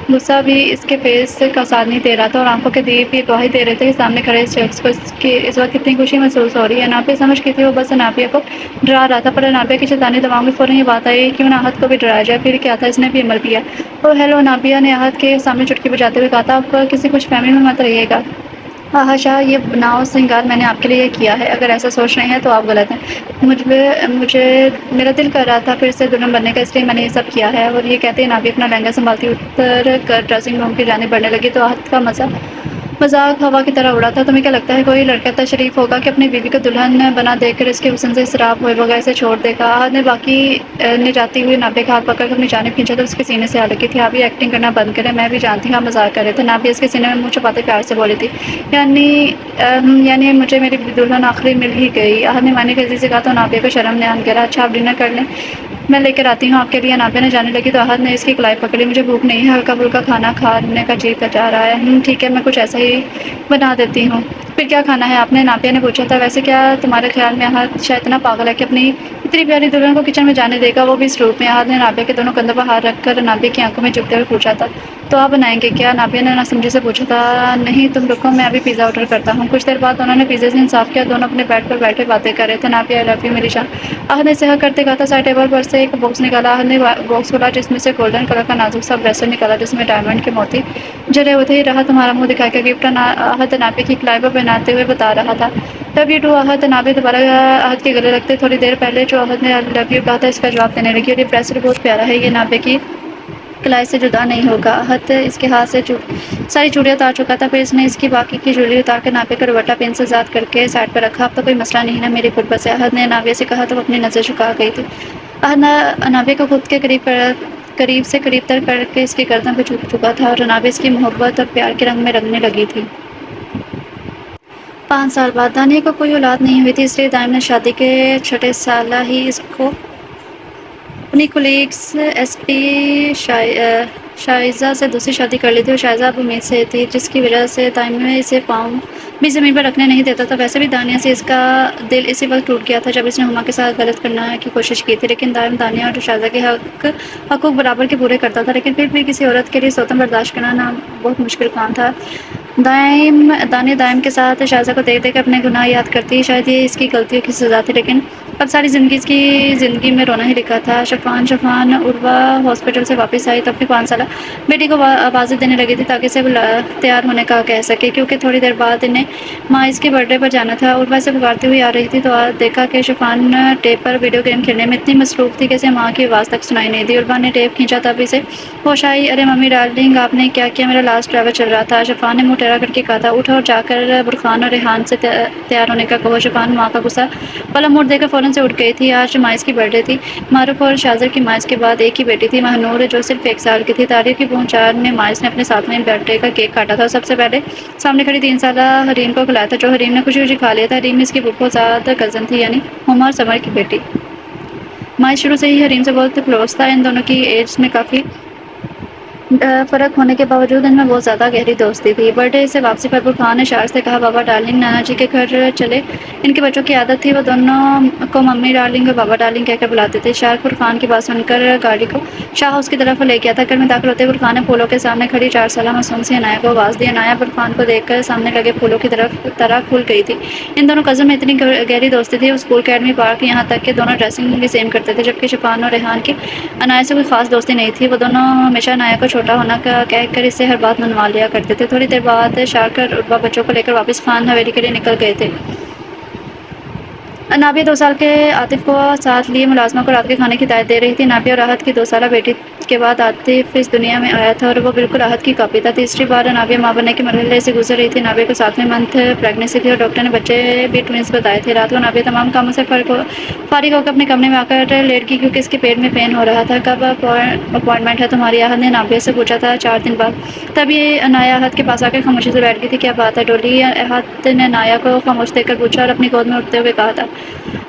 غصہ بھی اس کے فیس کا ساتھ نہیں دے رہا تھا اور آنکھوں کے دیپ یہ گواہی دے رہے تھے کہ سامنے کھڑے اس شخص کو اس وقت کتنی خوشی محسوس ہو رہی ہے۔ نابیہ سمجھ گئی تھی وہ بس نابیہ کو ڈرا رہا تھا، پر نابیہ کی شیطانی دماغ میں فوراً یہ بات آئی کیوں نہ احد کو بھی ڈرایا جائے۔ پھر کیا تھا، اس نے بھی عمل کیا۔ اوہ ہیلو، نابیہ نے احد کے سامنے چٹکی بجاتے ہوئے کہا تھا، آپ کسی کچھ فہمی میں مت رہیے گا۔ حاشا، یہ ناو سنگار میں نے آپ کے لیے کیا ہے، اگر ایسا سوچ رہے ہیں تو آپ غلط ہیں۔ میرا دل کر رہا تھا پھر سے دلہن بننے کا، اس لیے میں نے یہ سب کیا ہے۔ اور یہ کہتے ہی نابیہ اپنا لہنگا سنبھالتی اتر کر ڈریسنگ روم کی جانب بڑھنے لگی تو احد کا مذاق ہوا کی طرح اڑا تھا۔ تمہیں کیا لگتا ہے کوئی لڑکا تشریف ہوگا کہ اپنی بیوی کو دلہن بنا دیکھ کر اس کے حسن سے اضطراب ہوئے بغیر اسے چھوڑ دے گا؟ احد نے باقی نے جاتی ہوئی نابیہ کا ہاتھ پکڑ کر اپنی جانب کھینچا تو اس کے سینے سے آ لگی تھی۔ آپ یہ ایکٹنگ کرنا بند کریں، میں بھی جانتی ہوں آپ مذاق کر رہے تھے۔ نابیہ اس کے سینے میں منہ چھپاتے پیار سے بولی تھی۔ یعنی مجھے میری دلہن آخری مل ہی گئی۔ احد نے معنی خیزی سے کہا تو نابیہ کو شرم نے آن گرا۔ اچھا آپ ڈنر کر لیں، میں لے کر آتی ہوں آپ کے لیے۔ نابیہ نے جانے لگی تو احد نے اس کی کلائی پکڑ لی۔ مجھے بھوک نہیں ہے، ہلکا پھلکا کھانا کھانے کا جی چاہ رہا ہے۔ ٹھیک ہے، میں کچھ ایسا ہی بنا دیتی ہوں۔ پھر کیا کھانا ہے آپ نے؟ نابیہ نے پوچھا تھا۔ ویسے کیا تمہارے خیال میں احد شاید اتنا پاگل ہے کہ اپنی اتنی پیاری دلہن کو کچن میں جانے دے گا، وہ بھی اس روپ میں؟ احد نے نابیہ کے دونوں کندھوں پر ہاتھ رکھ کر نابیہ کی آنکھوں میں جھکتے ہوئے پوچھا تھا۔ تو آپ بنائیں گے کیا؟ نابیہ نے ناسمجھی سے پوچھا تھا۔ نہیں تم رکو، میں ابھی پیزا آرڈر کرتا ہوں۔ کچھ دیر بعد دونوں نے پیزے سے انصاف کیا، دونوں اپنے بیڈ پر بیٹھے باتیں کر رہے تھے۔ نابیہ آئی لو یو میری جان، احد نے اسے ہگ کرتے کہا تھا۔ سائڈ ٹیبل پر سے ایک باکس نکالا، احد نے باکس کھولا جس میں سے گولڈن کلر کا نازک سا بریسلیٹ نکالا جس میں ڈائمنڈ کے موتی جڑے ہوئے تھے۔ یہ رہا تمہارا منہ دکھائی کا گفٹ، احد نابیہ کی کلائی پر پہناتے ہوئے بتا رہا تھا۔ لو یو ٹو احد، نابیہ دوبارہ احد کے گلے لگتے تھوڑی دیر پہلے جو احد نے لو یو کہا تھا اس کا جواب دینے لگی، اور یہ بریسلیٹ بہت پیارا ہے، یہ نابیہ کی کلائی سے جدا نہیں ہوگا۔ احد اس کے ہاتھ سے ساری چوڑیاں اتار چکا تھا، پھر اس نے اس کی باقی کی جویلری اتار کر نابیہ کا دوپٹہ پن سے آزاد کر کے سائڈ پر رکھا۔ اب تو کوئی مسئلہ نہیں نا میری قربت سے، احد نے نابیہ سے کہا تو وہ اپنی نظر جھکا گئی تھی۔ احد نابیہ کو خود کے قریب سے قریب تر کر کے اس کی گردن پہ جھک چکا تھا اور نابیہ اس کی محبت اور پیار کے رنگ میں رنگنے لگی تھی۔ 5 سال بعد دانیہ کو کوئی اولاد نہیں ہوئی تھی، اس لیے دائم نے شادی کے 6 سالہ ہی اس کو اپنی کولیگز ایس پی شائزہ سے دوسری شادی کر لی تھی اور شائزہ اب امید سے تھی، جس کی وجہ سے دائمی اسے پاؤں بھی زمین پر رکھنے نہیں دیتا تھا۔ ویسے بھی دانیہ سے اس کا دل اسی وقت ٹوٹ گیا تھا جب اس نے ہما کے ساتھ غلط کرنے کی کوشش کی تھی، لیکن دائم دانیہ اور شائزہ کے حقوق برابر کے پورے کرتا تھا، لیکن پھر بھی کسی عورت کے لیے سوتن برداشت کرنا بہت مشکل کام تھا۔ دانیہ دائم کے ساتھ شائزہ کو دیکھ دیکھ اپنے گناہ یاد کرتی، شاید یہ اس کی غلطیوں کی سزا تھی، لیکن اب ساری زندگی اس کی زندگی میں رونا ہی لکھا تھا۔ شفان عروہ ہاسپٹل سے واپس آئی تو اپنی 5 سالہ بیٹی کو آوازیں دینے لگی تھی تاکہ اسے تیار ہونے کا کہہ سکے، کیونکہ تھوڑی دیر بعد انہیں ماں اس کے برتھ ڈے پر جانا تھا۔ عروہ اسے پکارتی ہوئی آ رہی تھی تو دیکھا کہ شفان ٹیپ پر ویڈیو گیم کھیلنے میں اتنی مصروف تھی کہ اسے ماں کی آواز تک سنائی نہیں دی۔ عروہ نے ٹیپ کھینچا تب اسے ہوش آئی۔ ارے ممی ڈارلنگ، آپ نے کیا کیا؟ میرا لاسٹ ڈرائیور چل رہا تھا۔ شفان نے منہ ٹیڑھا کر کے کہا تھا۔ اٹھو اور جا کر برخان اور ریحان سے تیار ہونے کا کہو۔ شفان ماں کا غصہ والا موڈ دیکھ کر فوراً سے اٹھ گئی تھی۔ آج مائس کی برتھ ڈے تھی۔ معروف اور شاذر کی مائس کے بعد ایک ہی بیٹی تھی، مہنور، جو صرف 1 سال کی تھی۔ تاریخ کی پہنچار میں مائس نے اپنے 7ویں برتھ ڈے کا کیک کاٹا تھا اور سب سے پہلے سامنے کھڑی 3 سالہ حریم کو کھلایا تھا، جو حریم نے خوشی خوشی کھا لیا تھا۔ حریم اس کی بہت زیادہ کزن تھی، یعنی ہما اور سمر کی بیٹی۔ مائس شروع سے ہی حریم سے بہت کلوز تھا۔ ان دونوں کی ایج میں کافی فرق ہونے کے باوجود ان میں بہت زیادہ گہری دوستی تھی۔ برتھ ڈے سے واپسی پر برخان نے شاعر سے کہا، بابا ڈارلنگ نانا جی کے گھر چلے۔ ان کے بچوں کی عادت تھی وہ دونوں کو ممی ڈارلنگ اور بابا ڈارلنگ کہہ کر بلاتے تھے۔ شاعر برخان کی بات سن کر گاڑی کو شاہ ہاؤس کی طرف لے گیا تھا۔ گھر میں داخل ہوتے ہی برخان نے پھولوں کے سامنے کھڑی 4 سالہ معصوم سی عنایہ کو آواز دی۔ عنایہ برخان کو دیکھ کر سامنے لگے پھولوں کی طرح کھل گئی تھی۔ ان دونوں کزن میں اتنی گہری دوستی تھی، وہ اسکول، اکیڈمی، پارک، یہاں تک کہ دونوں ڈریسنگ بھی سیم کرتے تھے۔ جبکہ شفان اور ریحان کی عنایہ سے کوئی خاص دوستی نہیں تھی، وہ دونوں ہمیشہ عنایہ کو چھوٹا ہونا کہہ کر اس سے ہر بات منوا لیا کرتے تھے۔ تھوڑی دیر بعد شارک اور عروہ بچوں کو لے کر واپس خان حویلی کے لیے نکل گئے تھے۔ نابیہ 2 سال کے عاطف کو ساتھ لیے ملازمہ کو رات کے کھانے کی ہدایت دے رہی تھی۔ نابیہ اور راحت کی 2 سالہ بیٹی کے بعد عاطف اس دنیا میں آیا تھا اور وہ بالکل راحت کی کاپی تھا۔ تیسری بار نابیہ ماں بننے کے مرحلے سے گزر رہی تھی۔ نابیہ کو 7ویں منتھ پریگننسی تھی اور ڈاکٹر نے بچے بھی ٹوئنس بتائے تھے۔ رات کو نابیہ تمام کاموں سے فارغ ہو کر اپنے کمرے میں آ کر لیٹ گئی کیونکہ اس کے پیٹ میں پین ہو رہا تھا۔ کب اپائنٹمنٹ ہے تمہاری؟ احد نے نابیہ سے پوچھا تھا۔ 4 دن بعد۔ تب یہ عنایہ احد کے پاس آ کر خاموشی سے بیٹھ گئی تھی۔ کیا بات ہے ڈولی؟ احد نے عنایہ کو خاموش دیکھ کر پوچھا اور اپنی گود میں اٹھتے ہوئے کہا تھا،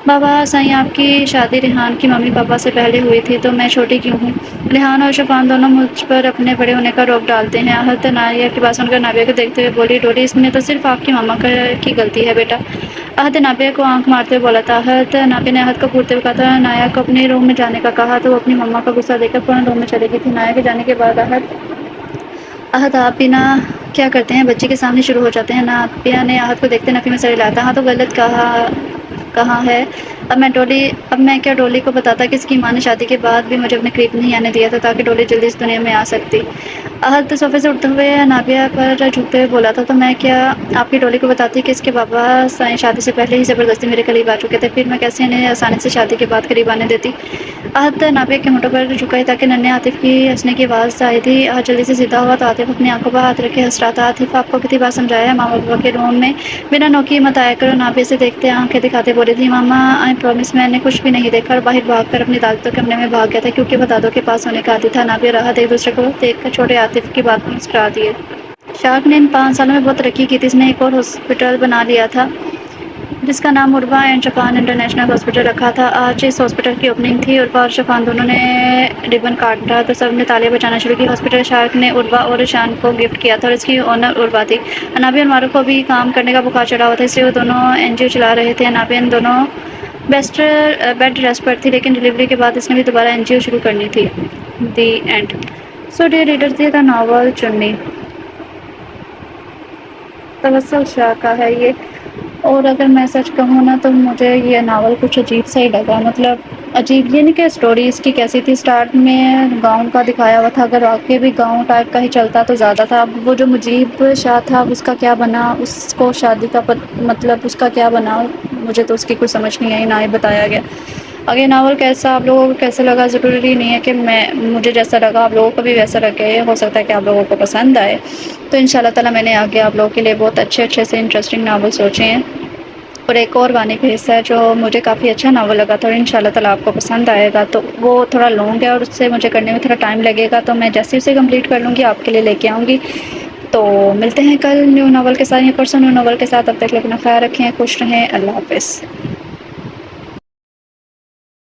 بابا سائیں آپ کی شادی ریحان کی ممی پاپا سے پہلے ہوئی تھی تو میں چھوٹی کیوں ہوں؟ ریحان اور شفان دونوں مجھ پر اپنے بڑے ہونے کا روب ڈالتے ہیں۔ احد عنایہ کی بات سن کر نابیہ کو دیکھتے ہوئے بولی، ڈولی اس میں تو صرف آپ کی ماما کی غلطی ہے بیٹا۔ احد نے نابیہ کو آنکھ مارتے ہوئے بولا تھا۔ نابیہ نے احد کو گھورتے ہوئے کہا تھا، عنایہ کو اپنے روم میں جانے کا کہا تو وہ اپنی مما کا غصہ دیکھ کر فوراً روم میں چلی گئی تھی۔ عنایہ کے جانے کے بعد احد آپ بھی نہ کیا کرتے ہیں، بچی کے سامنے شروع ہو جاتے ہیں۔ نابیہ نے احد کو دیکھتے نفی میں سر ہلایا تھا۔ ہاں تو غلط کہاں ہے؟ اب میں کیا ڈولی کو بتاتا کہ اس کی ماں نے شادی کے بعد بھی مجھے اپنے قریب نہیں آنے دیا تھا تاکہ ڈولی جلدی اس دنیا میں آ سکتی۔ احد صوفے سے اٹھتے ہوئے نابیہ پر جھکتے ہوئے بولا تھا، تو میں کیا آپ کی ڈولی کو بتاتی کہ اس کے بابا سائیں شادی سے پہلے ہی زبردستی میرے قریب آ چکے تھے، پھر میں کیسے انہیں آسانی سے شادی کے بعد قریب آنے دیتی؟ احد نابیہ کے ہونٹوں پر جھکائی تاکہ ننھے عاطف کی ہنسنے کی آواز آئی تھی۔ احد جلدی سے سیدھا ہوا تو عاطف اپنی آنکھوں پر ہاتھ رکھے ہنس رہا تھا۔ عاطف آپ کو کتنی بار سمجھایا ہے، ماں بابا کے روم میں بنا نوکیے مت آیا کرو؟ نابیہ سے دیکھتے آنکھیں دکھاتے بولی تھی، ماما آئی پرامس میں نے کچھ بھی نہیں دیکھا اور باہر بھاگ کر اپنی دادی کے کمرے میں بھاگ گیا تھا کیونکہ وہ دادوں کے پاس ہونے کا عادی تھا۔ نابیہ اور احد ایک دوسرے کو دیکھ کر چھوٹے عاطف کی بات پر مسکرا دیے۔ شارک نے ان 5 سالوں میں بہت ترقی کی تھی۔ اس نے ایک اور ہاسپٹل بنا لیا تھا جس کا نام عروہ اینڈ شفان انٹرنیشنل ہاسپٹل رکھا تھا۔ آج اس ہاسپٹل کی اوپننگ تھی۔ عروہ اور شفان دونوں نے ربن کاٹا تو سب نے تالیاں بجانا شروع کی۔ ہاسپٹل شارک نے عروہ اور شان کو گفٹ کیا تھا اور اس کی اونر عروہ تھی۔ نابیہ اور معروف کو بھی کام کرنے کا بخار چڑھا ہوا تھا، اس لیے وہ دونوں این جی او چلا رہے تھے۔ نابیہ ان دونوں بیڈ ریسٹ پر تھی، لیکن ڈلیوری کے بعد اس نے بھی دوبارہ این جی او شروع کرنی تھی۔ The end. So dear readers, یہ تھا ناول چننی۔ توسل شاہ کا ہے یہ، اور اگر میں سچ کہوں نا تو مجھے یہ ناول کچھ عجیب سا ہی لگا۔ مطلب عجیب یہ نہیں کہ اسٹوری اس کی کیسی تھی، اسٹارٹ میں گاؤں کا دکھایا ہوا تھا، اگر واقعی بھی گاؤں ٹائپ کا ہی چلتا تو زیادہ تھا۔ اب وہ جو مجیب شاہ تھا اس کا کیا بنا، اس کو شادی کا مطلب اس کا کیا بنا، مجھے تو اس کی کچھ سمجھ نہیں آئی، نہ ہی بتایا گیا۔ اگر یہ ناول کیسا آپ لوگوں کو کیسا لگا، ضروری نہیں ہے کہ مجھے جیسا لگا آپ لوگوں کو بھی ویسا لگے، ہو سکتا ہے کہ آپ لوگوں کو پسند آئے۔ تو ان شاء اللہ تعالیٰ میں نے آگے آپ لوگوں کے لیے بہت اچھے سے انٹرسٹنگ ناول سوچے ہیں، اور ایک اور وانی کا حصہ ہے جو مجھے کافی اچھا ناول لگا تھا اور ان شاء اللہ تعالیٰ آپ کو پسند آئے گا۔ تو وہ تھوڑا لانگ ہے اور اس سے مجھے کرنے میں تھوڑا ٹائم لگے گا، تو میں جیسے اسے کمپلیٹ کر لوں گی آپ کے لیے لے کے آؤں گی۔ تو ملتے ہیں کل نیو ناول کے ساتھ یا پرسوں نیو ناول کے ساتھ، تب تک اپنا خیال رکھیں، خوش رہیں، اللہ حافظ۔